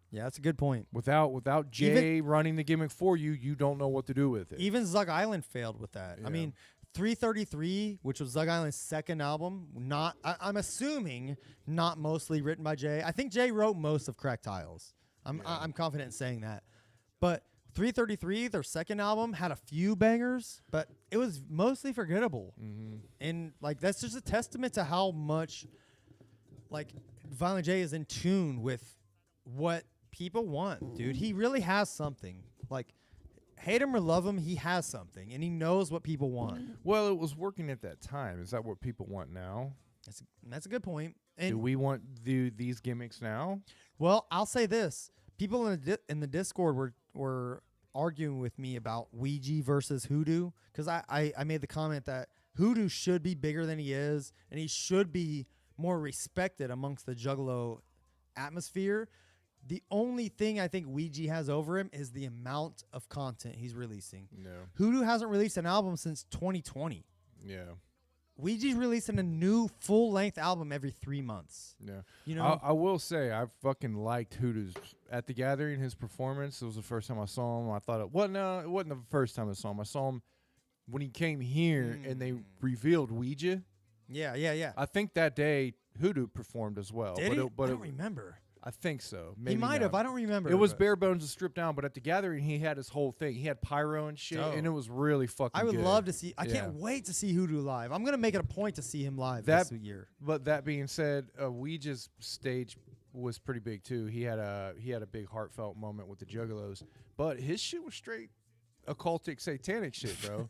Yeah, that's a good point. Without Jay running the gimmick for you, you don't know what to do with it. Even Zug Island failed with that. Yeah. I mean, 333, which was Zug Island's second album, I'm assuming not mostly written by Jay. I think Jay wrote most of Cracked Tiles. I'm confident in saying that. But 333, their second album, had a few bangers, but it was mostly forgettable. Mm-hmm. And like that's just a testament to how much like Violent J is in tune with what people want, dude. He really has something. Like hate him or love him, he has something, and he knows what people want. Well, it was working at that time. Is that what people want now? That's a good point. Do And we want these gimmicks now? well, I'll say this: people in the Discord were arguing with me about Ouija versus Hoodoo because I made the comment that Hoodoo should be bigger than he is, and he should be more respected amongst the Juggalo atmosphere. The only thing I think Ouija has over him is the amount of content he's releasing. No. Hoodoo hasn't released an album since 2020. Yeah. Ouija's releasing a new full-length album every 3 months. Yeah. You know, I will say I fucking liked Hoodoo's at the Gathering. His performance. It was the first time I saw him. I thought it wasn't the first time I saw him. I saw him when he came here and they revealed Ouija. yeah. I think that day Hoodoo performed as well. Did he? But I don't remember. I think so. Maybe He might have. not. I don't remember. It was but bare bones and stripped down, but at the Gathering he had his whole thing. He had pyro and shit, Oh. and it was really fucking I would good. love to see. I Yeah. can't wait to see Hoodoo live. I'm gonna make it a point to see him live That- this year. But that being said, Ouija's stage was pretty big too. He had a big heartfelt moment with the Juggalos, but his shit was straight occultic satanic shit, bro.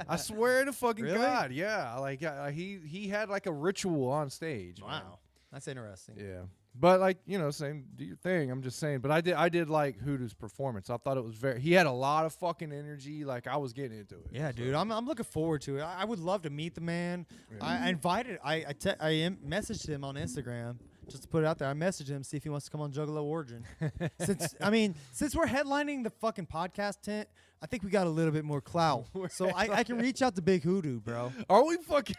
I swear to fucking Really? God, yeah. Like he had like a ritual on stage. man. Wow, that's interesting. Yeah. But like, saying do your thing. I'm just saying. But I did like Hoodoo's performance. I thought it was he had a lot of fucking energy. Like I was getting into it. Yeah, So, dude, I'm looking forward to it. I would love to meet the man. Yeah. I invited. Messaged him on Instagram just to put it out there. I messaged him see if he wants to come on Juggalo Origin. since we're headlining the fucking podcast tent, I think we got a little bit more clout. So I can reach out to Big Hoodoo, bro. Are we fucking?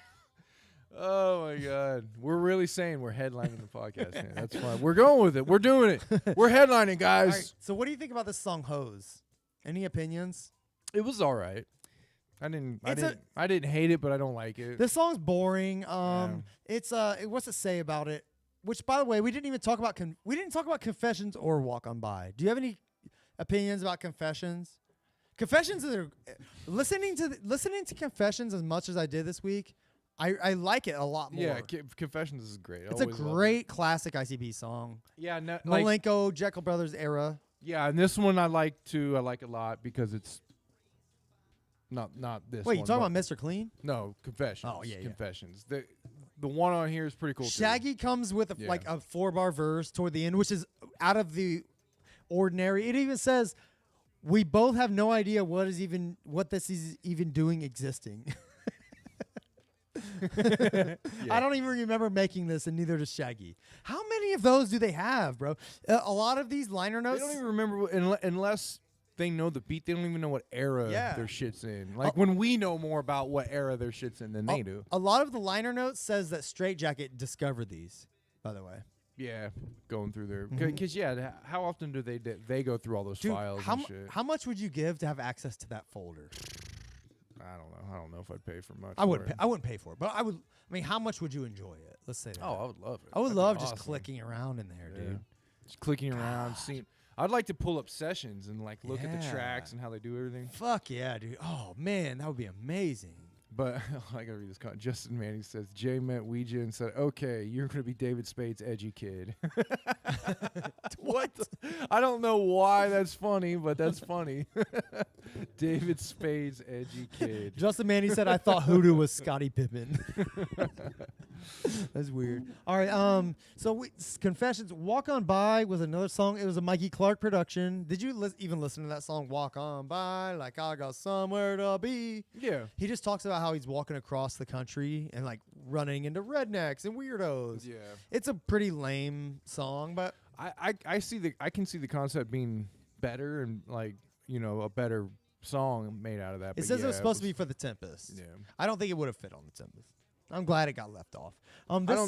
Oh my God, we're really saying we're headlining the podcast. Man. That's fine. We're going with it. We're doing it. We're headlining, guys. All right, so what do you think about this song, Hose? Any opinions? It was all right. I didn't hate it, but I don't like it. This song's boring. It's what's it say about it? Which, by the way, we didn't even talk about. We didn't talk about Confessions or Walk On By. Do you have any opinions about Confessions? Confessions are listening to Confessions as much as I did this week. I like it a lot more. Yeah, Confessions is great. I it's a always loved it. great classic ICP song. Yeah, no, like, Malenko, Jekyll Brothers era. yeah, and this one I like too. I like a lot because it's not this. Wait, you one, talking but- about Mr. Clean? No, Confessions. Oh, yeah. Confessions. The one on here is pretty cool. too. Shaggy comes with Yeah. like a 4-bar verse toward the end, which is out of the ordinary. It even says, "We both have no idea what this is even doing existing." I don't even remember making this, and neither does Shaggy. How many of those do they have, bro? A lot of these liner They notes. don't even remember unless they know the beat. They don't even know what era Yeah. their shit's in. Like when we know more about what era their shit's in than they do. A lot of the liner notes says that Straight Jacket discovered these. By the way, Yeah, going through their because how often do they go through all those dude, files how and shit? how much would you give to have access to that folder? I don't know. I don't know if I'd pay for much. I wouldn't pay for it, but I would. I mean, how much would you enjoy it? Let's say that. Oh, I would love it. I would That'd be love just awesome. clicking around in there, Yeah. dude. Just clicking around, seeing. I'd like to pull up sessions and like look at the Yeah. tracks and how they do everything. Fuck yeah, dude. Oh man, that would be amazing. But I gotta read this comment. Justin Manning says Jay met Ouija and said, "Okay, you're gonna be David Spade's edgy kid." What? I don't know why that's funny, but that's funny. David Spade's edgy kid. Justin Manny said, "I thought Hoodoo was Scottie Pippen." That's weird. All right. So Confessions. Walk On By was another song. It was a Mikey Clark production. Did you even listen to that song? Walk On By, like I got somewhere to be. Yeah. He just talks about how he's walking across the country and like running into rednecks and weirdos. Yeah. It's a pretty lame song, but I can see the concept being better and like a better song made out of that. it but says yeah, it was supposed to be for the Tempest. Yeah. I don't think it would have fit on the Tempest. I'm glad it got left off.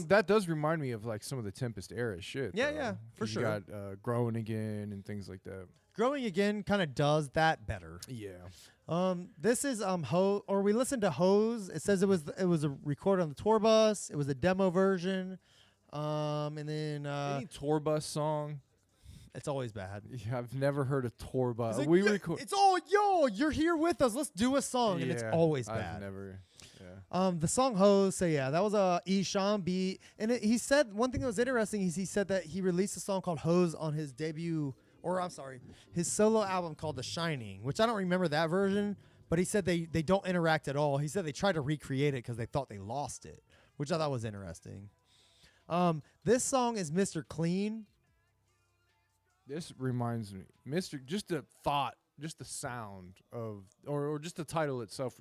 That does remind me of like some of the Tempest era shit. Yeah, though. yeah, for 'Cause sure. You got Growing Again and things like that. Growing Again kind of does that better. Yeah. This is we listened to Hose. It says it was a record on the tour bus. It was a demo version. And then Any tour bus song? it's always bad. Yeah, I've never heard a tour bus. It's like, We "Yeah, record. It's all you're here with us. Let's do a song, and it's Yeah, always I've bad. never. Yeah. The song Hose, so yeah, that was a Eshawn beat. And he said one thing that was interesting is he said that he released a song called Hose on his debut or I'm sorry, his solo album called The Shining, which I don't remember that version, but he said they don't interact at all. He said they tried to recreate it because they thought they lost it, which I thought was interesting. This song is Mr. Clean. This reminds me, just the thought, just the sound of, or just the title itself,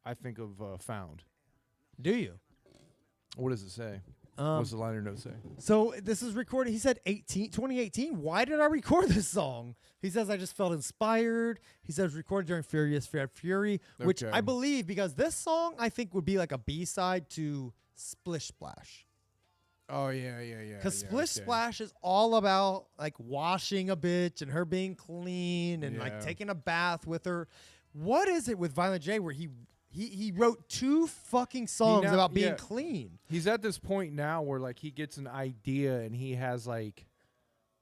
I think of Found. Do you? What does it say? What's the liner note say? So this is recorded. He said 2018. Why did I record this song? He says I just felt inspired. He says recorded during Furious Fred Fury, which Okay. I believe because this song I think would be like a B-side to Splish Splash. Oh yeah. Because Splish Splash is all about like washing a bitch and her being clean and like Yeah. taking a bath with her. What is it with Violent J where he wrote 2 fucking songs now- about being yeah. clean? He's at this point now where like he gets an idea and he has like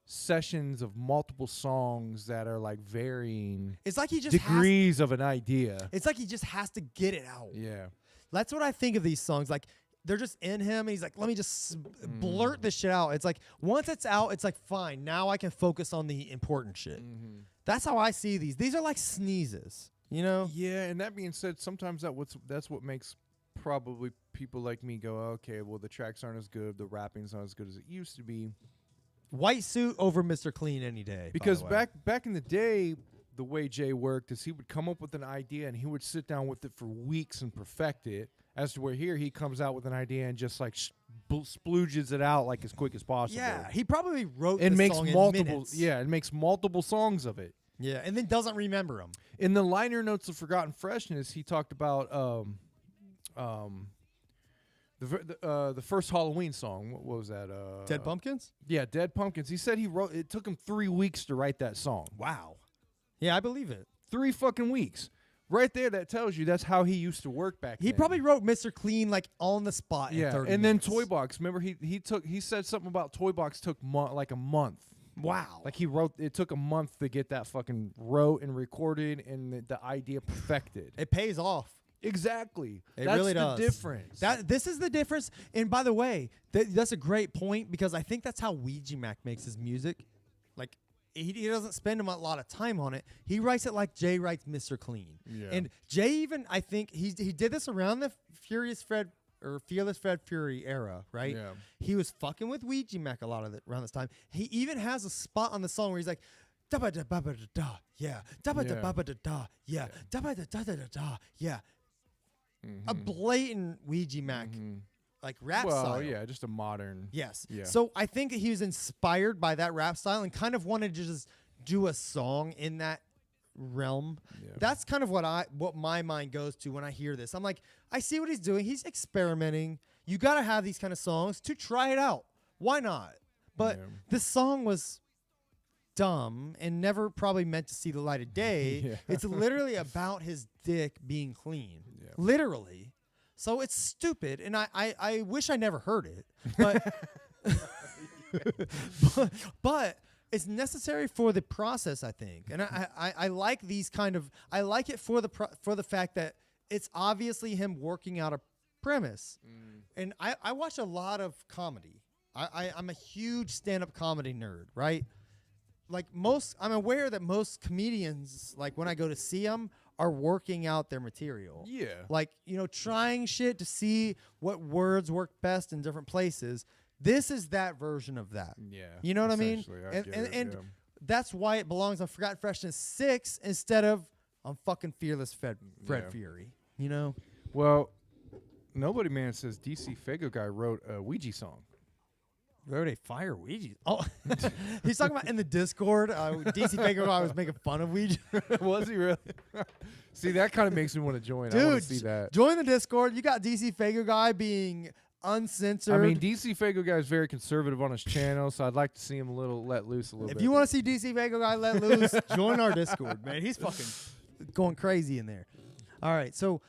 sessions of multiple songs that are like varying It's like he just degrees of an idea. It's like he just has to get it out. Yeah. That's what I think of these songs. Like they're just in him, and he's like, "Let me just blurt this shit out." It's like once it's out, it's like fine. Now I can focus on the important shit. That's how I see these. These are like sneezes, you know? Yeah, and that being said, sometimes that's what makes probably people like me go, okay, well the tracks aren't as good, the rapping's not as good as it used to be. White Suit over Mr. Clean any day. by Because the way. back in the day, the way Jay worked is he would come up with an idea and he would sit down with it for weeks and perfect it. As to where here he comes out with an idea and just like splooges it out like as quick as possible. Yeah, he probably wrote and the makes song multiple. in minutes. Yeah, and makes multiple songs of it. Yeah, and then doesn't remember them. In the liner notes of Forgotten Freshness, he talked about the first Halloween song. What was that? Dead Pumpkins? Yeah, Dead Pumpkins. He said it took him 3 weeks to write that song. Wow. Yeah, I believe it. 3 fucking weeks. Right there, that tells you that's how he used to work back then. He probably wrote Mr. Clean like on the spot. yeah, in 30 and then minutes. Toy Box. Remember, he said something about Toy Box took like a month. Wow. Like it took a month to get that fucking wrote and recorded and the idea perfected. It pays off. Exactly. It That's really the does. difference. This is the difference. And by the way, that's a great point because I think that's how Ouija Mac makes his music. Like he doesn't spend a lot of time on it. He writes it like Jay writes Mr. Clean. Yeah. And Jay even I think he did this around the Fearless Fred Fury era, right? Yeah. He was fucking with Ouija Mac a lot of it around this time. He even has a spot on the song where he's like da ba da ba ba da da, yeah, da ba da ba ba da da, yeah, da ba da da da da da, yeah. A blatant Ouija Mac like rap well, style. yeah, just a modern. Yes. Yeah. So I think he was inspired by that rap style and kind of wanted to just do a song in that realm. Yeah. That's kind of what my mind goes to when I hear this. I'm like, I see what he's doing. He's experimenting. You got to have these kind of songs to try it out. Why not? But Yeah. this song was dumb and never probably meant to see the light of day. Yeah. It's literally about his dick being clean. Yeah. Literally. So it's stupid, and I wish I never heard it, but it's necessary for the process, I think. And I like these kind of I like it for the fact that it's obviously him working out a premise. And I watch a lot of comedy. I'm a huge stand-up comedy nerd, right? Like I'm aware that most comedians, like when I go to see them, are working out their material. Yeah. Like, trying shit to see what words work best in different places. This is that version of that. Yeah. You know what I mean? essentially, And get it, yeah. that's why it belongs on Forgotten Freshness 6 instead of on fucking Fearless Fred Yeah. Fury. You know? Well, Nobody Man says DC Fago guy wrote a Ouija song. Wrote a fire Ouija. Oh, he's talking about in the Discord. DC Fago I was making fun of Ouija. Was he really? See, that kind of makes me want to join. I want Dude, to see that. join the Discord. You got DC Fago guy being uncensored. I mean, DC Fago guy is very conservative on his channel, so I'd like to see him let loose a little bit. if you want to see DC Fago guy let loose, join our Discord, man. He's fucking going crazy in there. All right, so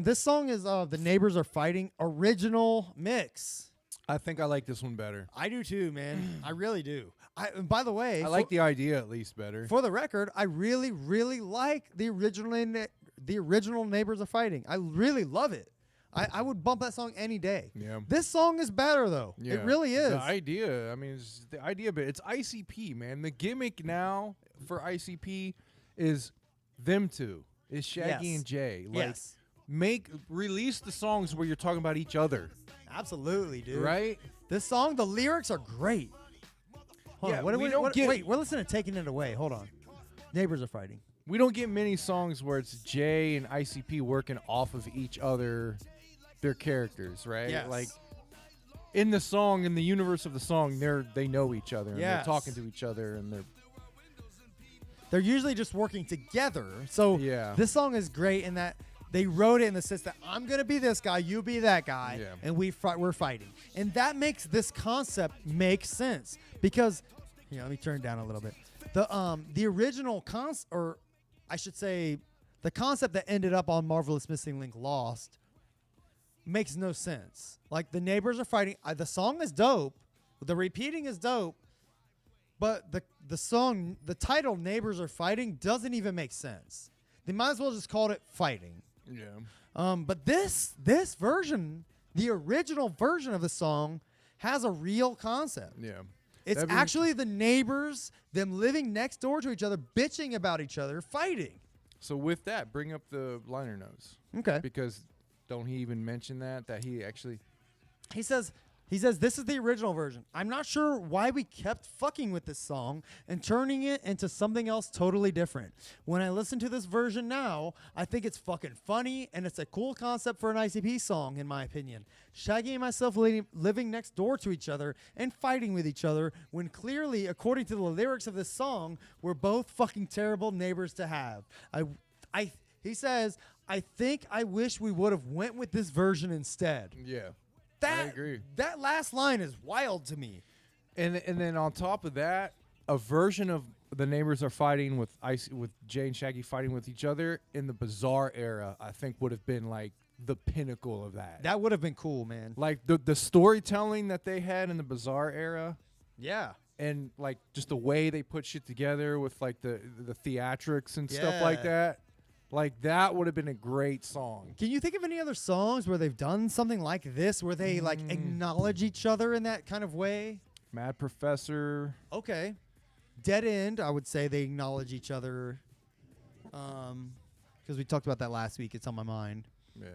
this song is The Neighbors Are Fighting original mix. I think I like this one better. I do too, man. I really do. And by the way, I like the idea at least better. for the record, I really, really like the original Neighbors Are Fighting. I really love it. I would bump that song any day. Yeah. This song is better though. Yeah. It really is. The idea, I mean, it's the idea, but it's ICP, man. The gimmick now for ICP is them two. Is Shaggy Yes. and Jay. Like, Yes. release the songs where you're talking about each other, Absolutely, dude. right? This song, the lyrics are great. Hold Yeah, on. What, we what, don't what, get- wait, we're listening to Taking It Away. Hold on. Neighbors are fighting. We don't get many songs where it's Jay and ICP working off of each other, their characters, right? Yes. Like in the song, in the universe of the song, they know each other and Yes. they're talking to each other and They're usually just working together. So Yeah. this song is great in that they wrote it in the sense that I'm going to be this guy, you be that guy, Yeah. and we're fighting. And that makes this concept make sense because, let me turn it down a little bit. The original or I should say the concept that ended up on Marvelous Missing Link Lost makes no sense. Like the neighbors are fighting. The song is dope. The repeating is dope. But the song, the title "Neighbors Are Fighting" doesn't even make sense. They might as well just called it "Fighting." yeah. But this version, the original version of the song, has a real concept. Yeah. It's That'd be- actually the neighbors, them living next door to each other, bitching about each other, fighting. So with that, bring up the liner notes Okay. because don't he even mention that he actually He says this is the original version. I'm not sure why we kept fucking with this song and turning it into something else totally different. When I listen to this version now, I think it's fucking funny and it's a cool concept for an ICP song, in my opinion. Shaggy and myself living next door to each other and fighting with each other when clearly, according to the lyrics of this song, we're both fucking terrible neighbors to have. He says, I think I wish we would have went with this version instead. yeah. That, I agree. That last line is wild to me. And then on top of that, a version of the neighbors are fighting with Jay and Shaggy fighting with each other in the Bizarre era, I think would have been like the pinnacle of that. That would have been cool, man. Like the storytelling that they had in the Bizarre era, Yeah. and like just the way they put shit together with like the theatrics and stuff like Yeah. that. Like that would have been a great song. Can you think of any other songs where they've done something like this, where they like acknowledge each other in that kind of way? Mad Professor. Okay. Dead End, I would say they acknowledge each other. Because we talked about that last week. It's on my mind. Yeah.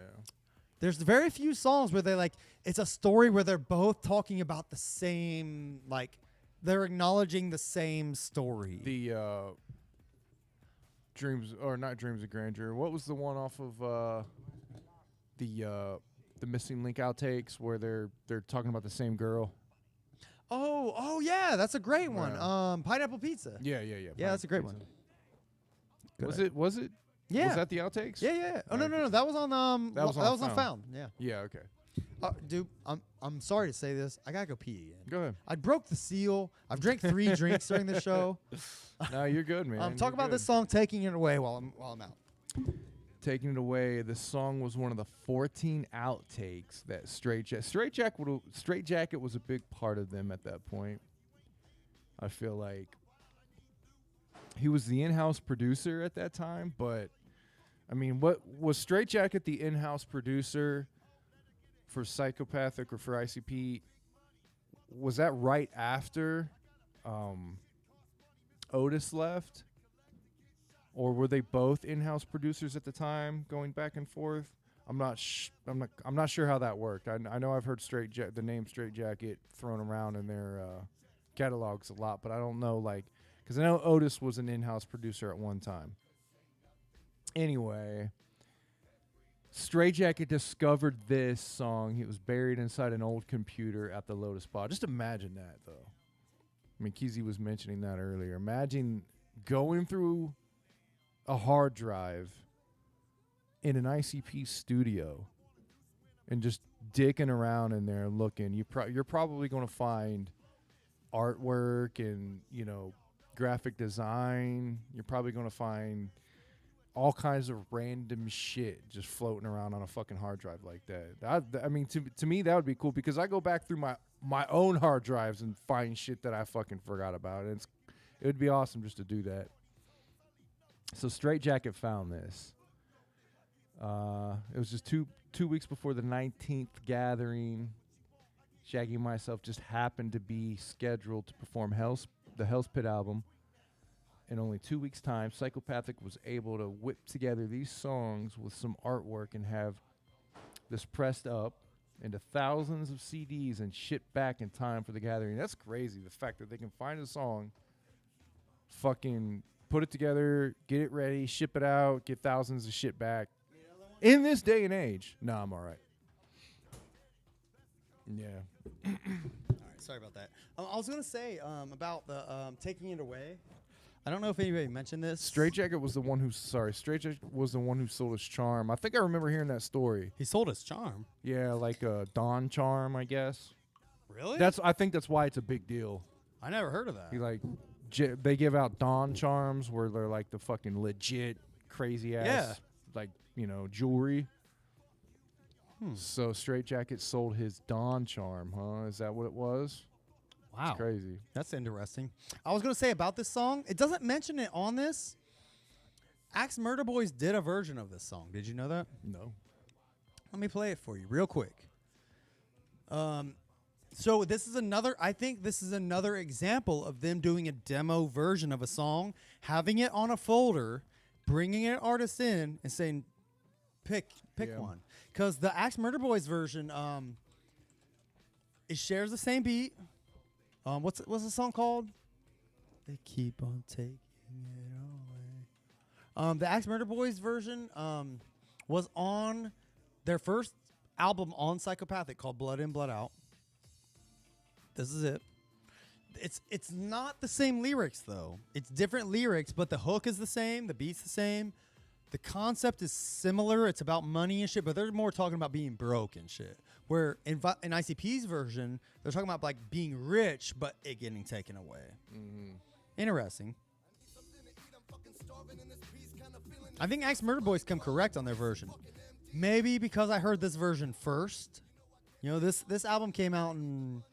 There's very few songs where they like, it's a story where they're both talking about the same, like, they're acknowledging the same story. The Dreams, or not Dreams of Grandeur. What was the one off of the Missing Link outtakes where they're talking about the same girl? Oh yeah, that's a great one. Yeah. Pineapple Pizza. Yeah. Yeah, that's a great one. Good Was idea. it? Was it? Yeah. Was that the outtakes? Yeah. Oh no, that was on That was on Found. Found. Yeah. Yeah. Okay. Dude, I'm sorry to say this. I gotta go pee again. Go ahead. I broke the seal. I've drank 3 drinks during the show. No, you're good, man. Talk about this song, "Taking It Away," while I'm out. Taking It Away. This song was one of the 14 outtakes that Straight Jacket was a big part of them at that point. I feel like he was the in-house producer at that time, but I mean, what was Straight Jacket the in-house producer for Psychopathic or for ICP? Was that right after Otis left? Or were they both in-house producers at the time, going back and forth? I'm not sure how that worked. I know I've heard the name Straight Jacket thrown around in their catalogs a lot, but I don't know, like, because I know Otis was an in-house producer at one time. Anyway, Straight Jacket discovered this song. It was buried inside an old computer at the Lotus Spa. Just imagine that, though. I mean, Keezy was mentioning that earlier. Imagine going through a hard drive in an ICP studio and just dicking around in there looking. You're probably going to find artwork and, graphic design. You're probably going to find all kinds of random shit just floating around on a fucking hard drive like that. I mean, to me, that would be cool because I go back through my own hard drives and find shit that I fucking forgot about. And it would be awesome just to do that. So Straight Jacket found this. It was just two weeks before the 19th gathering. Shaggy and myself just happened to be scheduled to perform the Hell's Pit album. In only 2 weeks' time, Psychopathic was able to whip together these songs with some artwork and have this pressed up into thousands of CDs and shipped back in time for the gathering. That's crazy, the fact that they can find a song, fucking put it together, get it ready, ship it out, get thousands of shit back. In this day and age. No, I'm all right. Yeah. All right, sorry about that. I was gonna say about the taking it away. I don't know if anybody mentioned this. Straight Jacket was the one who sold his charm. I think I remember hearing that story. He sold his charm. Yeah, like a Dawn charm, I guess. Really? I think that's why it's a big deal. I never heard of that. He like they give out Dawn charms where they're like the fucking legit crazy ass like, jewelry. So Straight Jacket sold his Dawn charm, huh? Is that what it was? Wow. It's crazy. That's interesting. I was going to say about this song, it doesn't mention it on this. Axe Murder Boys did a version of this song. Did you know that? No. Let me play it for you real quick. So this is I think this is another example of them doing a demo version of a song, having it on a folder, bringing an artist in and saying, pick one. Because the Axe Murder Boys version, it shares the same beat. What's the song called? They keep on taking it away. The Axe Murder Boys version was on their first album on Psychopathic called Blood In, Blood Out. This is it. It's not the same lyrics though. It's different lyrics, but the hook is the same, the beat's the same. The concept is similar. It's about money and shit, but they're more talking about being broke and shit. Where in ICP's version, they're talking about like being rich, but it getting taken away. Mm-hmm. Interesting. I think Axe Murder Boys come correct on their version. Maybe because I heard this version first. This album came out in...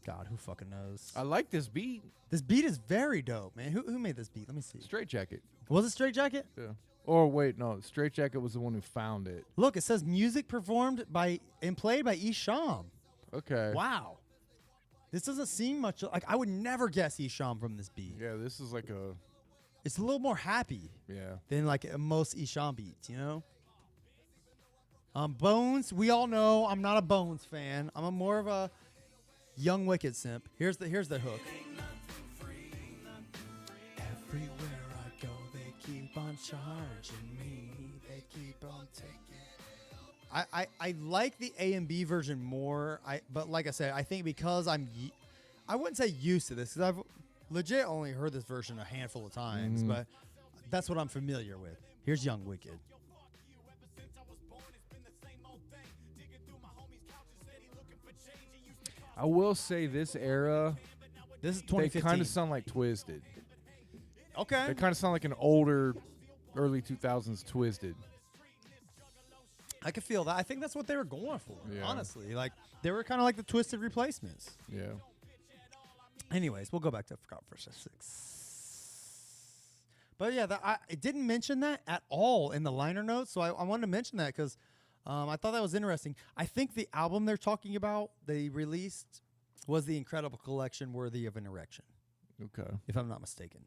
God, who fucking knows? I like this beat. This beat is very dope, man. Who made this beat? Let me see. Straight Jacket. Was it Straight Jacket? Yeah. Or wait, no. Straight Jacket was the one who found it. Look, it says music performed by and played by Isham. Okay. Wow. This doesn't seem much like I would never guess Isham from this beat. Yeah, this is like a... It's a little more happy than like most Isham beats, Bones, we all know I'm not a Bones fan. I'm more of a Young Wicked simp. Here's the hook. Everywhere I go, they keep on charging me. They keep on taking. I like the A and B version more. But like I said, I think because I wouldn't say used to this because I've legit only heard this version a handful of times, but that's what I'm familiar with. Here's Young Wicked. I will say this era, This is they 2015. kind of sound like Twisted. Okay. They kind of sound like an older, early 2000s Twisted. I could feel that. I think that's what they were going for, Yeah. honestly. Like, they were kind of like the Twisted replacements. Yeah. Anyways, we'll go back to Forgotten Freshness 6. But yeah, it didn't mention that at all in the liner notes, so I wanted to mention that because I thought that was interesting. I think the album they're talking about, they released, was the Incredible Collection Worthy of an Erection, Okay. if I'm not mistaken.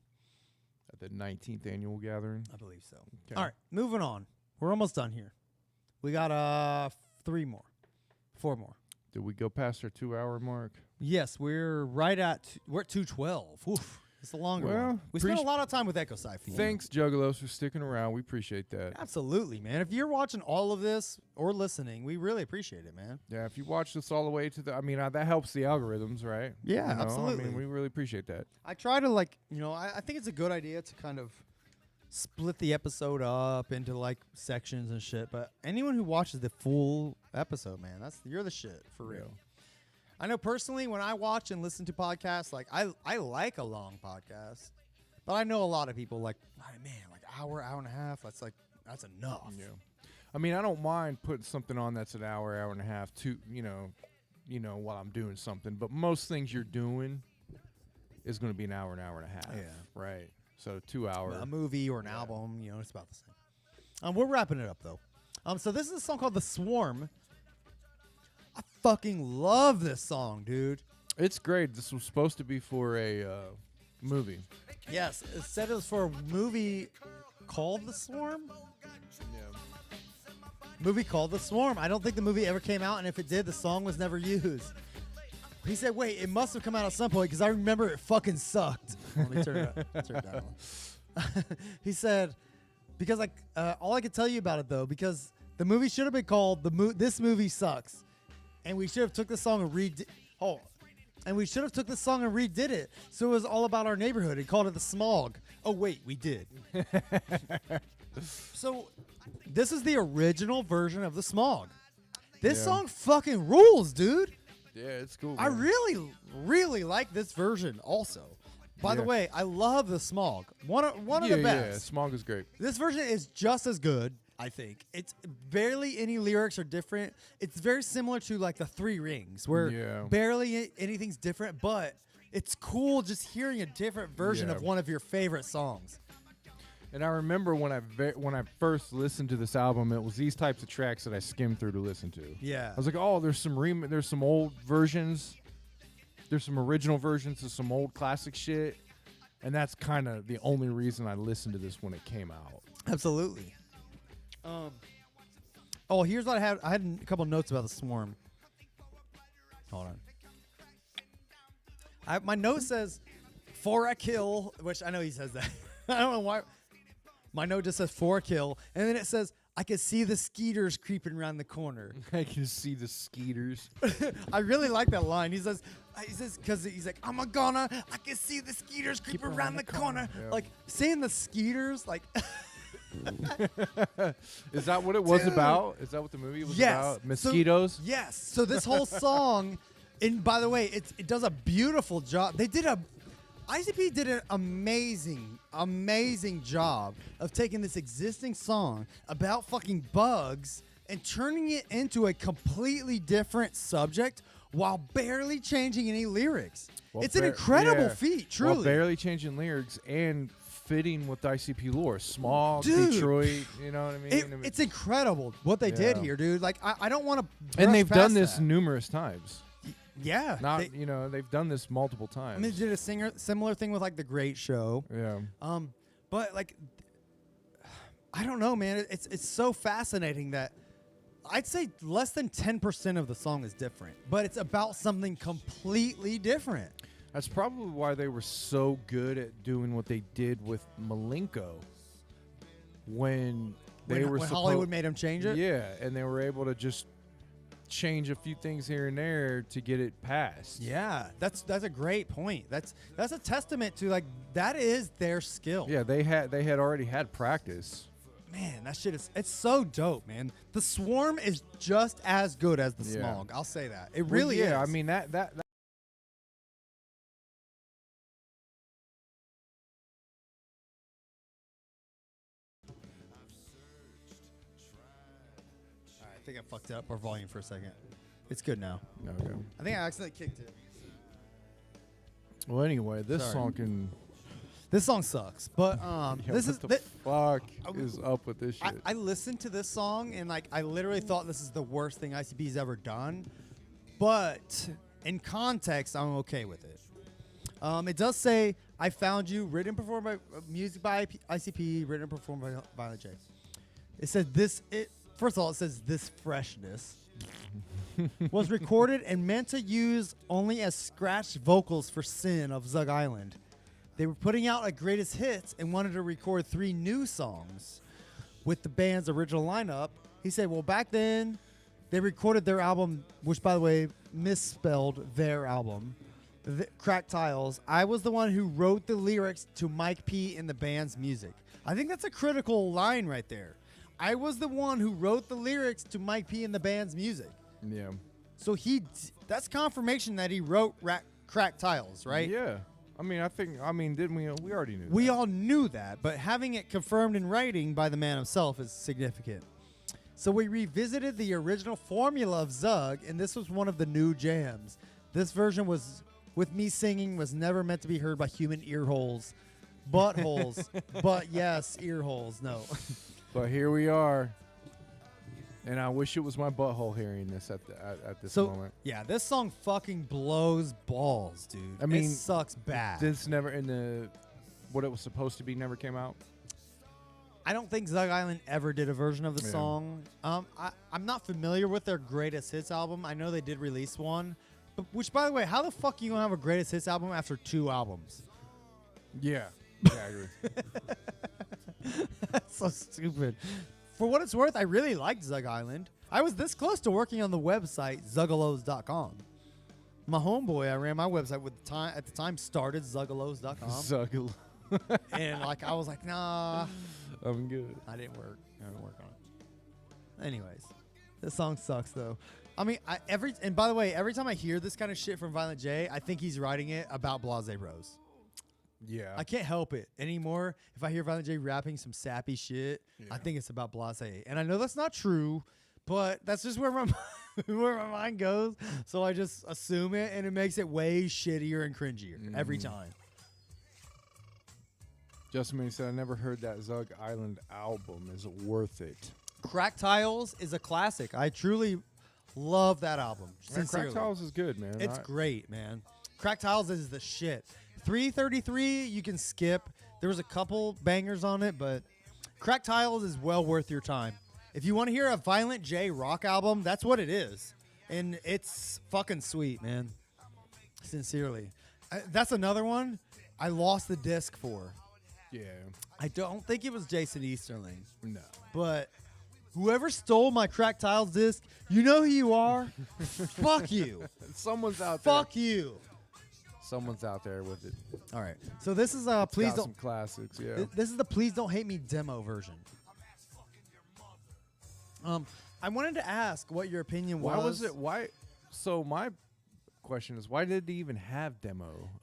At the 19th annual gathering. I believe so. Okay. All right, moving on. We're almost done here. We got 4 more. Did we go past our 2-hour mark? Yes, we're at 2:12. Oof, it's a longer one. We spent a lot of time with Echoside Fiend. Thanks, Juggalos, for sticking around. We appreciate that. Absolutely, man. If you're watching all of this or listening, we really appreciate it, man. Yeah, if you watch this all the way to that helps the algorithms, right? Yeah, absolutely. I mean, we really appreciate that. I try to I think it's a good idea to kind of split the episode up into like sections and shit. But anyone who watches the full episode, man, you're the shit for real. Yeah. I know personally when I watch and listen to podcasts, like I like a long podcast, but I know a lot of people like, man, like hour and a half. That's enough. Yeah. I mean, I don't mind putting something on that's an hour and a half to, while I'm doing something. But most things you're doing is going to be an hour and a half. Yeah. Right. So 2 hours. A movie or an album, it's about the same. We're wrapping it up though. So this is a song called "The Swarm." I fucking love this song, dude. It's great. This was supposed to be for a movie. Yes, it said it was for a movie called "The Swarm." Yeah. Movie called "The Swarm." I don't think the movie ever came out, and if it did, the song was never used. He said, "Wait, it must have come out at some point because I remember it fucking sucked." Let me turn it down. He said, "Because like all I could tell you about it though, because the movie should have been called This Movie Sucks, and we should have took the song and redid it. So it was all about our neighborhood and called it the Smog. Oh wait, we did." So this is the original version of the Smog. This song fucking rules, dude. Yeah, it's cool. I man. really, really like this version also. By the way, I love the Smog. One of the best. Yeah, Smog is great. This version is just as good, I think. It's barely any lyrics are different. It's very similar to like the Three Rings, where barely anything's different, but it's cool just hearing a different version of one of your favorite songs. And I remember when I first listened to this album, it was these types of tracks that I skimmed through to listen to. Yeah. I was like, oh, there's some old versions. There's some original versions of some old classic shit. And that's kind of the only reason I listened to this when it came out. Absolutely. Oh, here's what I had. I had a couple notes about the Swarm. Hold on. My note says, "For a kill," which I know he says that. I don't know why. My note just says "for a kill," and then it says, "I can see the skeeters creeping around the corner." I can see the skeeters. I really like that line. He says, because he's like, I can see the skeeters creeping around the corner. Yeah. Like, saying the skeeters, like. Is that what it was Dude. about? Is that what the movie was Yes. about? Mosquitoes? Yes. So this whole song, and by the way, it does a beautiful job. ICP did an amazing job of taking this existing song about fucking bugs and turning it into a completely different subject while barely changing any lyrics. Well, it's an incredible feat, truly. Well, barely changing lyrics and fitting with ICP lore. Small, Dude. Detroit, you know what I mean? It's incredible what they did here, dude. Like, I don't want to. And they've done this numerous times. Yeah. They've done this multiple times. I mean, they did a similar thing with like The Great Show. Yeah. But like, I don't know, man. It's so fascinating that I'd say less than 10% of the song is different, but it's about something completely different. That's probably why they were so good at doing what they did with Malenko when Hollywood made them change it. Yeah, and they were able to just change a few things here and there to get it passed. Yeah, that's a great point. That's a testament to like that is their skill. Yeah, they had already had practice. Man, that shit it's so dope, man. The Swarm is just as good as the Smog. I'll say that. It really is. I mean that All right, I think I fucked up our volume for a second. It's good now. Okay. I think I accidentally kicked it. Well, anyway, this Sorry. song can. This song sucks, but this is what the fuck is up with this shit? I listened to this song and like I literally thought this is the worst thing ICP's ever done, but in context, I'm okay with it. It does say "I Found You," written and performed by music by ICP, written and performed by Violent J. It said this. First of all, it says "This Freshness." was recorded and meant to use only as scratched vocals for Sin of Zug Island. They were putting out a greatest hits and wanted to record 3 new songs with the band's original lineup. He said, well, back then they recorded their album, which by the way, misspelled their album, Cracked Tiles. I was the one who wrote the lyrics to Mike P in the band's music. I think that's a critical line right there. I was the one who wrote the lyrics to Mike P in the band's music. Yeah. So that's confirmation that he wrote Cracked Tiles, right? Yeah. Didn't we? We already knew. We all knew that, but having it confirmed in writing by the man himself is significant. So we revisited the original formula of Zug, and this was one of the new jams. This version was, with me singing, was never meant to be heard by human ear holes. Buttholes. But yes, ear holes, no. But here we are. And I wish it was my butthole hearing this at this moment. Yeah, this song fucking blows balls, dude. I mean, it sucks bad. This never in the what it was supposed to be never came out. I don't think Zug Island ever did a version of the Yeah. song. I'm not familiar with their greatest hits album. I know they did release one, which, by the way, how the fuck are you gonna have a greatest hits album after 2 albums? Yeah, I agree. That's so stupid. For what it's worth, I really liked Zug Island. I was this close to working on the website Zuggalos.com. My homeboy, I ran my website at the time started Zuggalos.com, Zuggle. and like I was like, nah, I'm good. I didn't work on it. Anyways, this song sucks though. I mean, and by the way, every time I hear this kind of shit from Violent J, I think he's writing it about Blase Bros. Yeah. I can't help it anymore. If I hear Violent J rapping some sappy shit, I think it's about Blase. And I know that's not true, but that's just where my where my mind goes. So I just assume it, and it makes it way shittier and cringier every time. Justin May said, I never heard that Zug Island album. Is it worth it? Crack Tiles is a classic. I truly love that album. Man, Sincerely. Crack Tiles is good, man. It's great, man. Crack Tiles is the shit. 333 you can skip. There was a couple bangers on it, but Crack Tiles is well worth your time. If you want to hear a Violent J rock album, that's what it is. And it's fucking sweet, man. Sincerely. That's another one I lost the disc for. Yeah. I don't think it was Jason Easterling. No. But whoever stole my Crack Tiles disc, you know who you are? Fuck you. Someone's out there. Fuck you. Someone's out there with it. All right. So this is please Got don't some classics, yeah. This is the Please Don't Hate Me demo version. I wanted to ask what your opinion was. Why was it? Why? So my question is, why did they even have a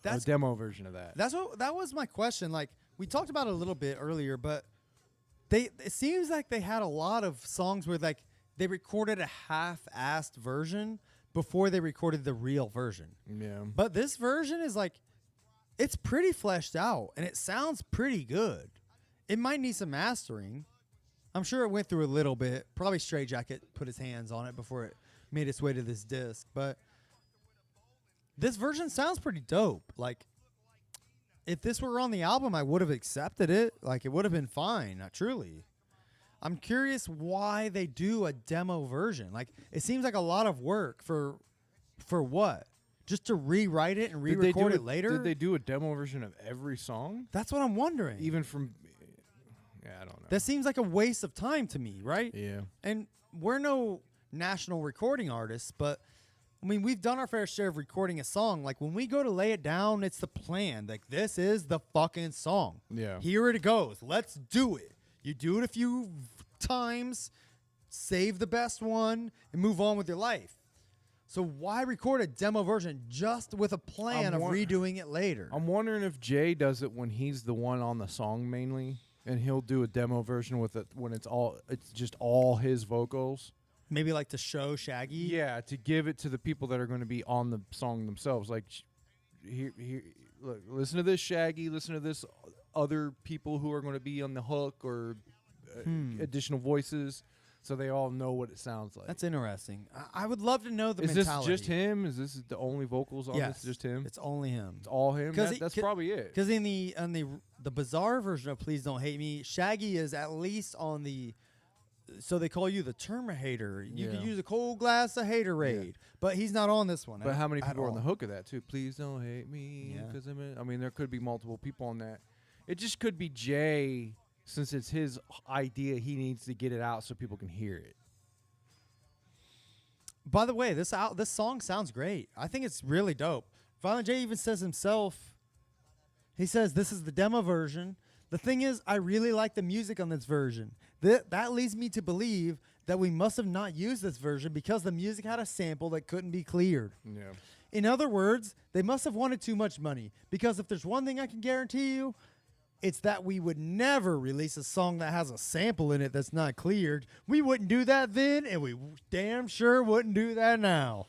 That's- demo version of that? That was my question. Like we talked about it a little bit earlier, but it seems like they had a lot of songs where like they recorded a half-assed version before they recorded the real version. Yeah. But this version is like, it's pretty fleshed out and it sounds pretty good. It might need some mastering. I'm sure it went through a little bit. Probably Stray Jacket put his hands on it before it made its way to this disc. But this version sounds pretty dope. Like, if this were on the album, I would have accepted it. Like, it would have been fine, truly. I'm curious why they do a demo version. Like, it seems like a lot of work for what? Just to rewrite it and re-record it later? Did they do a demo version of every song? That's what I'm wondering. Even from... Yeah, I don't know. That seems like a waste of time to me, right? Yeah. And we're no national recording artists, but I mean, we've done our fair share of recording a song. Like when we go to lay it down, it's the plan. Like this is the fucking song. Yeah. Here it goes. Let's do it. You do it a few times, save the best one, and move on with your life. So why record a demo version just with a plan of redoing it later? I'm wondering if Jay does it when he's the one on the song mainly, and he'll do a demo version with it when it's just all his vocals. Maybe like to show Shaggy. Yeah, to give it to the people that are going to be on the song themselves. Like, here, look, listen to this, Shaggy. Listen to this, other people who are going to be on the hook or additional voices, so they all know what it sounds like. That's interesting. I would love to know the Is mentality. this just him? Is this the only vocals on Yes, this? Just him? It's only him. It's all him. That's probably it. Because in the bizarre version of Please Don't Hate Me, Shaggy is at least on the. So they call you the Terminator. You can use a cold glass of haterade, but he's not on this one. But how many people are on the hook of that too? Please don't hate me. Yeah. 'Cause I mean, there could be multiple people on that. It just could be Jay, since it's his idea. He needs to get it out so people can hear it. By the way, this song sounds great. I think it's really dope. Violent J even says himself. He says this is the demo version. The thing is, I really like the music on this version. That leads me to believe that we must have not used this version because the music had a sample that couldn't be cleared. Yeah. In other words, they must have wanted too much money because if there's one thing I can guarantee you, it's that we would never release a song that has a sample in it that's not cleared. We wouldn't do that then, and we damn sure wouldn't do that now.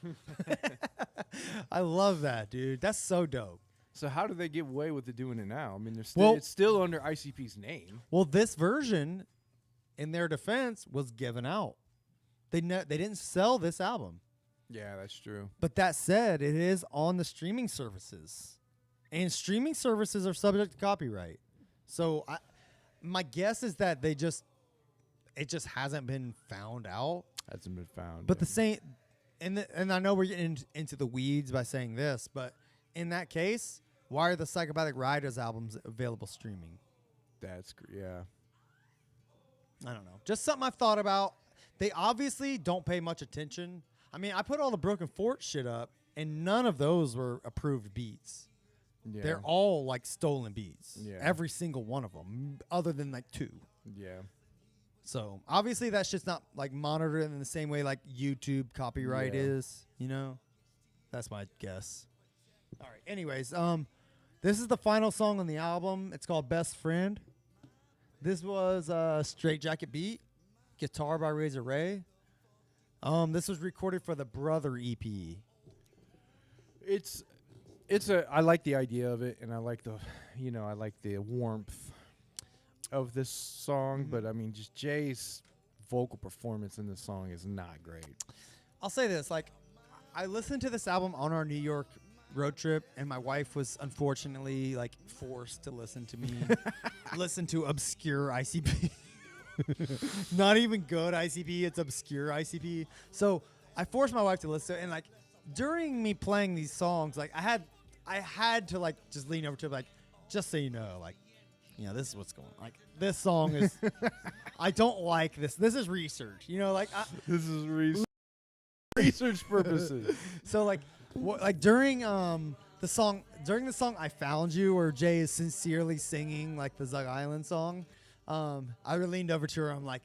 I love that, dude. That's so dope. So how do they get away with doing it now? I mean, it's still under ICP's name. Well, this version in their defense, was given out. They didn't sell this album. Yeah, that's true. But that said, it is on the streaming services. And streaming services are subject to copyright. So my guess is that it just hasn't been found out. Hasn't been found. But the same, and I know we're getting into the weeds by saying this, but in that case, why are the Psychopathic Riders albums available streaming? Yeah. I don't know. Just something I've thought about. They obviously don't pay much attention. I mean, I put all the Broken Fort shit up, and none of those were approved beats. Yeah. They're all like stolen beats. Yeah. Every single one of them, other than like 2. Yeah. So obviously that shit's not like monitored in the same way like YouTube copyright is, you know? That's my guess. All right. Anyways, this is the final song on the album. It's called Best Friend. This was a Straight Jacket beat, guitar by Razor Ray. This was recorded for the Brother EP. I like the idea of it, and I like the warmth of this song, but I mean, just Jay's vocal performance in this song is not great. I'll say this, like, I listened to this album on our New York road trip, and my wife was unfortunately like forced to listen to me listen to obscure ICP. Not even good ICP, it's obscure ICP. So I forced my wife to listen to it, and like during me playing these songs, like I had to like just lean over to it, like, just so you know, like, you know, this is what's going on. Like, this song is I don't like this. This is research. You know, like This is research purposes. So like during the song I Found You, where Jay is sincerely singing like the Zug Island song, I leaned over to her. I'm like,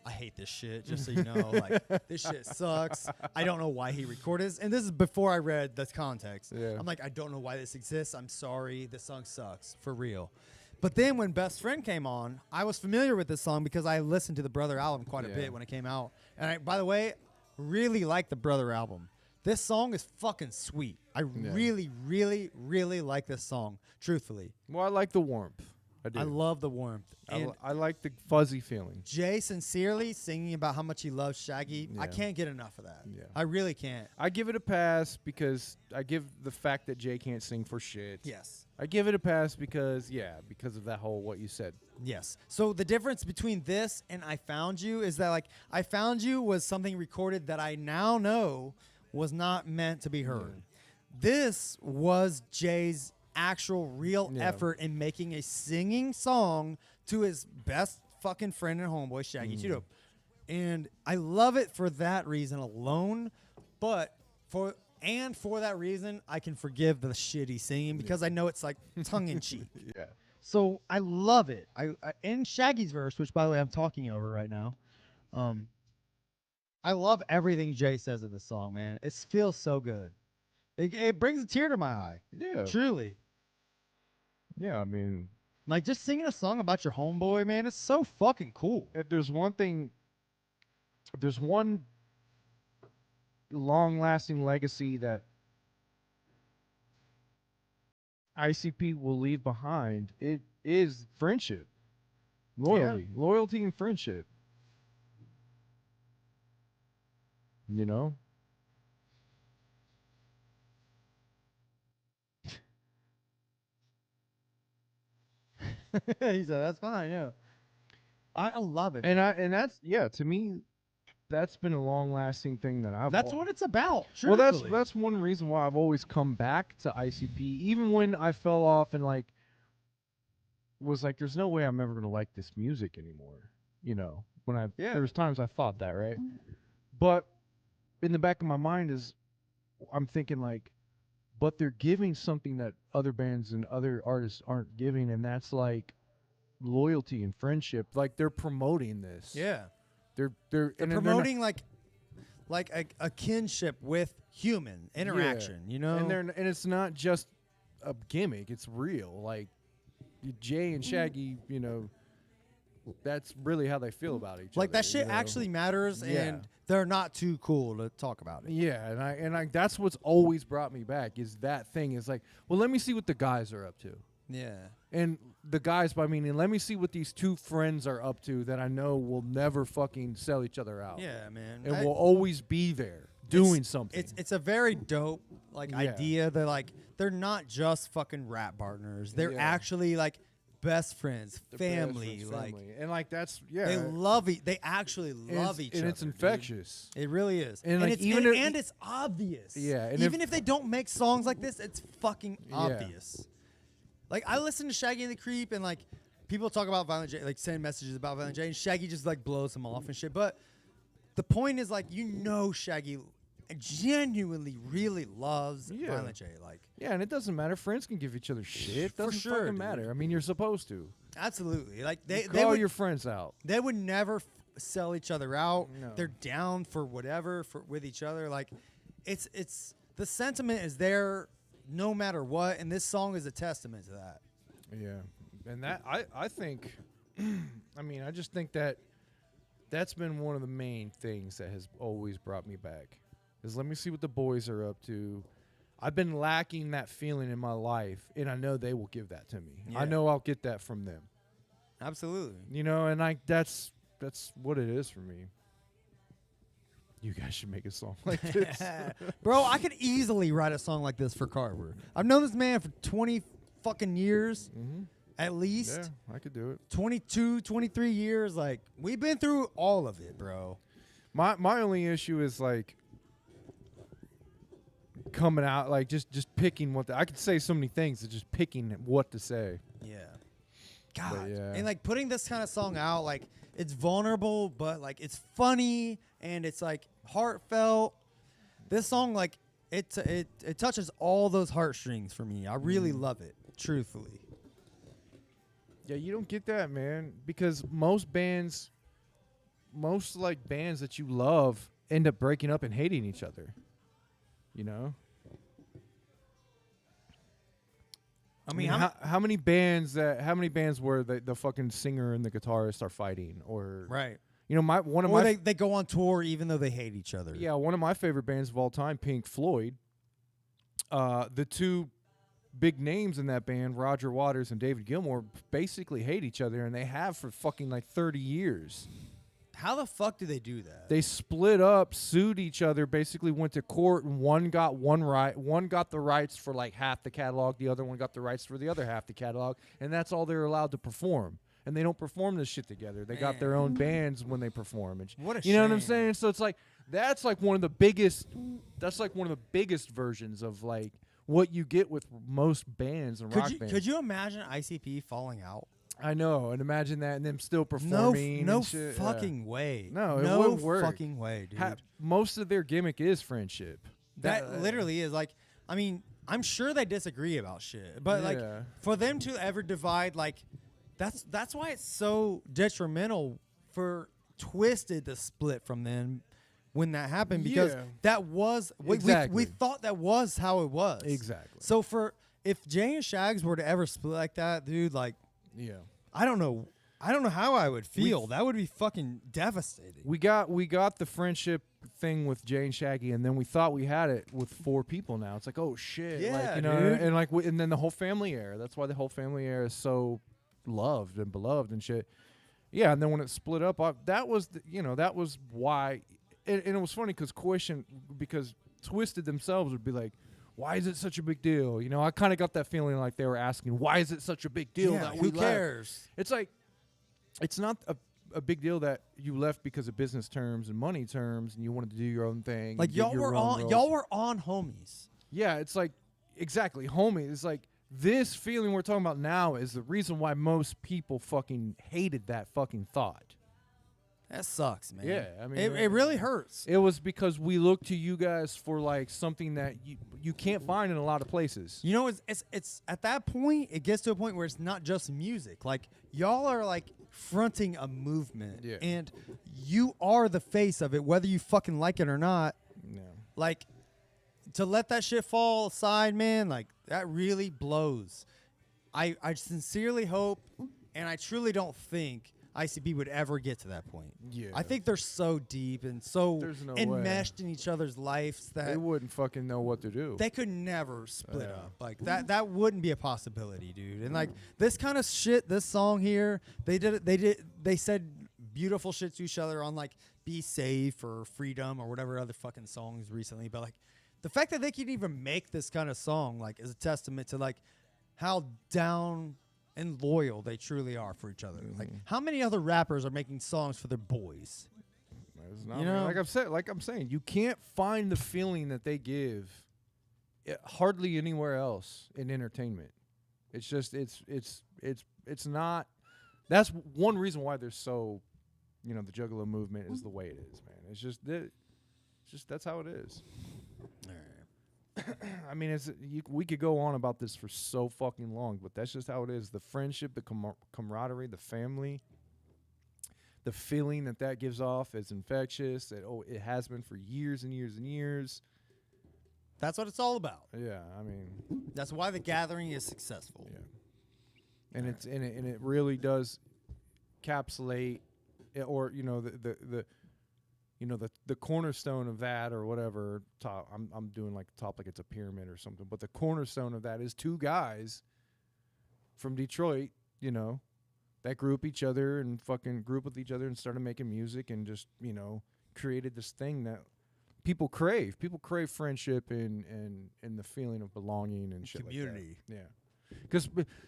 I hate this shit, just so you know. Like, this shit sucks. I don't know why he recorded this. And this is before I read the context. Yeah. I'm like, I don't know why this exists. I'm sorry. This song sucks, for real. But then when Best Friend came on, I was familiar with this song because I listened to the Brother album quite a bit when it came out. And I, by the way, really like the Brother album. This song is fucking sweet. I really, really, really like this song, truthfully. Well, I like the warmth. I do. I love the warmth. I like the fuzzy feeling. Jay sincerely singing about how much he loves Shaggy. I can't get enough of that. Yeah. I really can't. I give it a pass because I give the fact that Jay can't sing for shit. Yes. I give it a pass because of that whole what you said. Yes. So the difference between this and I Found You is that, like, I Found You was something recorded that I now know was not meant to be heard. This was Jay's actual real effort in making a singing song to his best fucking friend and homeboy, Shaggy 2 Dope. And I love it for that reason alone, but for that reason, I can forgive the shitty singing because I know it's like tongue in cheek. Yeah. So I love it. I in Shaggy's verse, which by the way I'm talking over right now. I love everything Jay says in this song, man. It feels so good. It brings a tear to my eye. Yeah. Truly. Yeah, I mean, Like, just singing a song about your homeboy, man, it's so fucking cool. if there's one long-lasting legacy that ICP will leave behind, it is friendship. Loyalty and friendship. You know? He said, that's fine, yeah. I love it. And that's to me, that's been a long-lasting thing that I've. That's what it's about. Well, Truthfully. that's one reason why I've always come back to ICP, even when I fell off and like was like, there's no way I'm ever gonna like this music anymore. You know, when there was times I thought that, right? But in the back of my mind I'm thinking like, but they're giving something that other bands and other artists aren't giving, and that's like loyalty and friendship. Like, they're promoting this. Yeah. They're Promoting like a kinship with human interaction, you know? And it's not just a gimmick, it's real. Like, Jay and Shaggy, you know, that's really how they feel about each other. Like, that shit you know? actually matters, Yeah. and they're not too cool to talk about it. Yeah, and I that's what's always brought me back is that thing is like, well, let me see what the guys are up to. Yeah. And the guys by meaning, let me see what these two friends are up to that I know will never fucking sell each other out. Yeah, man. And will always be there doing something. It's a very dope Yeah. idea that like they're not just fucking rap partners. They're Yeah. actually like best friends, The family. best Like family. And like that's yeah. they love they actually love each other. And it's dude. infectious. It really is. And, like, it's even if- and it's obvious. Yeah, and even if they don't make songs like this, it's fucking Yeah. obvious. Like I listen to Shaggy and the Creep and like people talk about Violent J, like send messages about Violent J, and Shaggy just like blows them off and shit. But the point is like Shaggy genuinely really loves Yeah. Violent J. Like Yeah, and it doesn't matter. Friends can give each other shit. It For doesn't sure, fucking dude. matter. I mean, you're supposed to. absolutely. Like They they call would, your friends out. they would never sell each other out. No. They're down for whatever with each other. Like it's the sentiment is there no matter what, and this song is a testament to that. Yeah, and that I think, I mean, I just think that's been one of the main things that has always brought me back. Is let me see what the boys are up to. I've been lacking that feeling in my life, and I know they will give that to me. Yeah. I know I'll get that from them. Absolutely. You know, and that's what it is for me. You guys should make a song like this. Bro, I could easily write a song like this for Carver. I've known this man for 20 fucking years, at least. Yeah, I could do it. 22, 23 years. Like, we've been through all of it, bro. My only issue is like coming out, like just picking what I could say so many things, it's just picking what to say. Yeah. God. yeah. And, like, putting this kind of song out, like, it's vulnerable, but, like, it's funny, and it's, like, heartfelt. This song, like, it touches all those heartstrings for me. I really love it, truthfully. Yeah, you don't get that, man, because most like bands that you love end up breaking up and hating each other. You know? I mean, how many bands where the fucking singer and the guitarist are fighting, or right. you know, Or they go on tour even though they hate each other. yeah, one of my favorite bands of all time, Pink Floyd. The two big names in that band, Roger Waters and David Gilmour, basically hate each other, and they have for fucking like 30 years. How the fuck do they do that? They split up, sued each other, basically went to court, and one got the rights for like half the catalog, the other one got the rights for the other half the catalog, and that's all they're allowed to perform. And they don't perform this shit together. They got their own bands when they perform. And What a you know what I'm shame. saying? So it's like that's like one of the biggest versions of like what you get with most bands and rock bands. Could you imagine ICP falling out? I know, and imagine that, and them still No, performing. no and shit. Yeah. fucking way. No, it no wouldn't work. fucking way, dude. Most of their gimmick is friendship. that literally is like. I mean, I'm sure they disagree about shit, but like Yeah. for them to ever divide, like that's why it's so detrimental for Twisted to split from them when that happened, because Yeah. that was we Exactly. thought that was how it was. Exactly. So if Jay and Shags were to ever split like that, dude, like Yeah. I don't know how I would feel. That would be fucking devastating. We got the friendship thing with Jay and Shaggy, and then we thought we had it with 4 people. Now it's like, oh shit, Yeah, like, you know, dude. and like, and then the whole family era. That's why the whole family era is so loved and beloved and shit. Yeah, and then when it split up, that was why. And it was funny because Twisted themselves would be like, why is it such a big deal? You know, I kind of got that feeling like they were asking, why is it such a big deal that we who left? cares? It's like, it's not a big deal that you left because of business terms and money terms, and you wanted to do your own thing. Like and get your own roles. y'all were on homies. Yeah, it's like exactly, homie. It's like this feeling we're talking about now is the reason why most people fucking hated that fucking thought. That sucks, man. Yeah, I mean, it really hurts. It was because we looked to you guys for like something that you can't find in a lot of places. You know, it's at that point, it gets to a point where it's not just music. Like y'all are like fronting a movement, Yeah. and you are the face of it, whether you fucking like it or not. Yeah. Like to let that shit fall aside, man. Like that really blows. I sincerely hope, and I truly don't think ICP would ever get to that point. Yeah. I think they're so deep and so There's no enmeshed in each other's lives that they wouldn't fucking know what to do. they could never split Yeah. up. Like that wouldn't be a possibility, dude. And like this kind of shit, this song here, they said beautiful shit to each other on like Be Safe or Freedom or whatever other fucking songs recently. But like the fact that they can even make this kind of song like is a testament to like how down and loyal they truly are for each other. Like how many other rappers are making songs for their boys? It's not, You man. know? like I'm saying, you can't find the feeling that they give hardly anywhere else in entertainment. It's just it's not. That's one reason why they're so, the Juggalo movement is the way it is, man. It's just that's how it is. I mean, we could go on about this for so fucking long, but that's just how it is. The friendship, the camaraderie, the family, the feeling that gives off is infectious. It has been for years and years and years. That's what it's all about. Yeah, I mean, That's why the gathering is successful. yeah, and it really does encapsulate, or the cornerstone of that or whatever top. I'm doing like top like it's a pyramid or something, but the cornerstone of that is two guys from Detroit, that grew up each other and fucking grew up with each other and started making music and just created this thing that people crave. People crave friendship and the feeling of belonging and shit community. like that. Yeah,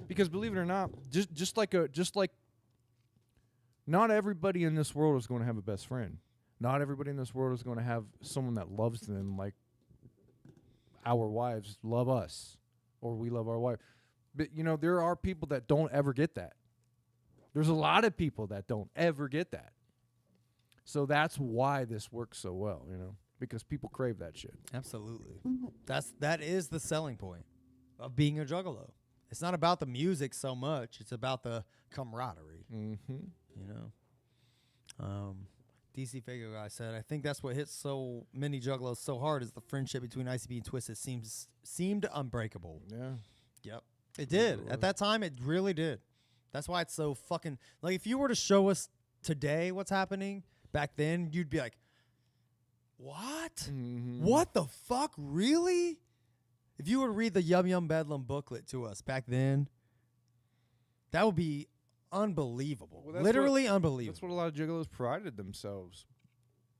because believe it or not, just like not everybody in this world is going to have a best friend. Not everybody in this world is going to have someone that loves them like our wives love us or we love our wife. But, there are people that don't ever get that. There's a lot of people that don't ever get that. So that's why this works so well, because people crave that shit. Absolutely. That is the selling point of being a juggalo. It's not about the music so much. It's about the camaraderie, Mm-hmm. DC Fago guy said, I think that's what hits so many juggalos so hard is the friendship between ICP and Twisted seemed unbreakable. Yeah. Yep. It did. It At was. that time, it really did. That's why it's so fucking... Like, if you were to show us today what's happening, back then, you'd be like, what? Mm-hmm. What the fuck? Really? If you were to read the Yum Yum Bedlam booklet to us back then, that would be unbelievable. Well, that's Literally unbelievable. That's what a lot of juggalos prided themselves.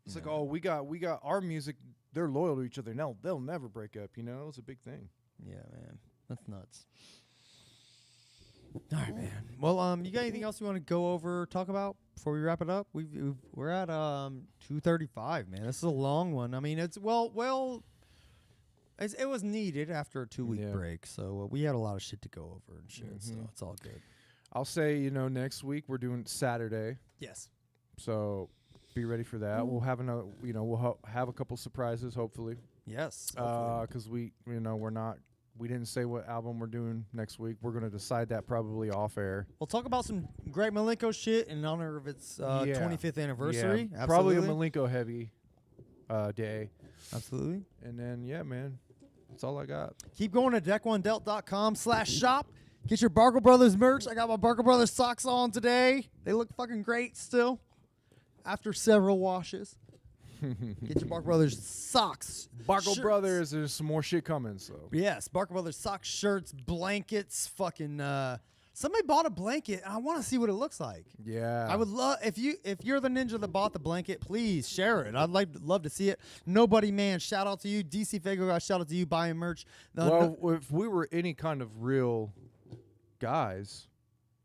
It's like, we got our music. They're loyal to each other. No, they'll never break up. It's a big thing. Yeah, man. That's nuts. All right, man. Well, you got anything else you want to go over, talk about before we wrap it up? We're at 2:35, man. This is a long one. I mean, it's it was needed after a 2-week Yeah. break, so we had a lot of shit to go over and shit. So Mhm. it's all good. I'll say, next week we're doing Saturday, Yes. so be ready for that. We'll have another, we'll have a couple surprises, hopefully. Yes. hopefully. Because we didn't say what album we're doing next week. We're gonna decide that probably off air. We'll talk about some Greg Malenko shit in honor of its 25th anniversary. Yeah, probably a Absolutely. Malenko heavy day, Absolutely. and then man, that's all I got. Keep going to deck1delt.com/shop. Get your Barkle Brothers merch. I got my Barkle Brothers socks on today. They look fucking great still after several washes. Get your Barkle Brothers socks. Barkle shirts. Brothers, there's some more shit coming. So Yes, Barkle Brothers socks, shirts, blankets, fucking somebody bought a blanket and I want to see what it looks like. yeah, I would love if you're the ninja that bought the blanket, please share it. I'd love to see it. Nobody man, shout out to you. DC Fago guys, shout out to you buying merch. Well, if we were any kind of real guys,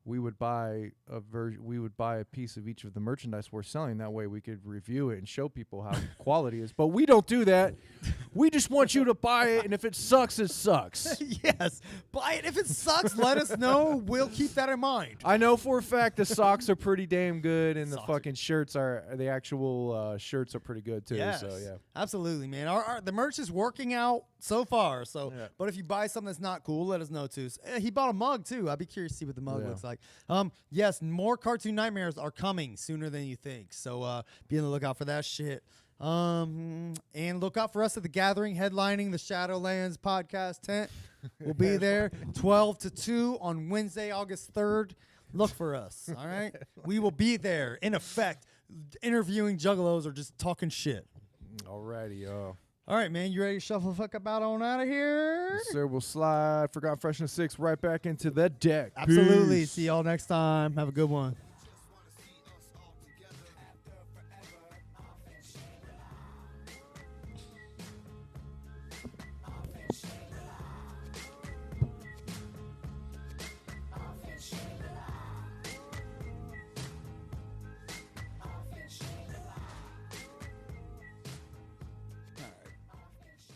we would buy a piece of each of the merchandise we're selling. That way we could review it and show people how quality is. But we don't do that. We just want you to buy it, and if it sucks, it sucks. Yes, buy it. If it sucks, let us know. We'll keep that in mind. I know for a fact the socks are pretty damn good, and Socks the fucking shirts the actual shirts are pretty good too. Yes, So yeah. absolutely, man. The merch is working out so far. So, Yeah. but if you buy something that's not cool, let us know too. He bought a mug too. I'd be curious to see what the mug Yeah. looks like. Yes, more Cartoon Nightmares are coming sooner than you think. So, be on the lookout for that shit. And look out for us at the Gathering, headlining the Shadowlands podcast tent. We'll be there 12 to 2 on Wednesday, August 3rd. look for us. All right, we will be there in effect, interviewing juggalos or just talking shit. Alrighty, All right, man, you ready to shuffle the fuck about on out of here? yes, sir, we'll slide Forgotten Freshness 6 right back into the deck. Absolutely. Peace. See y'all next time. Have a good one.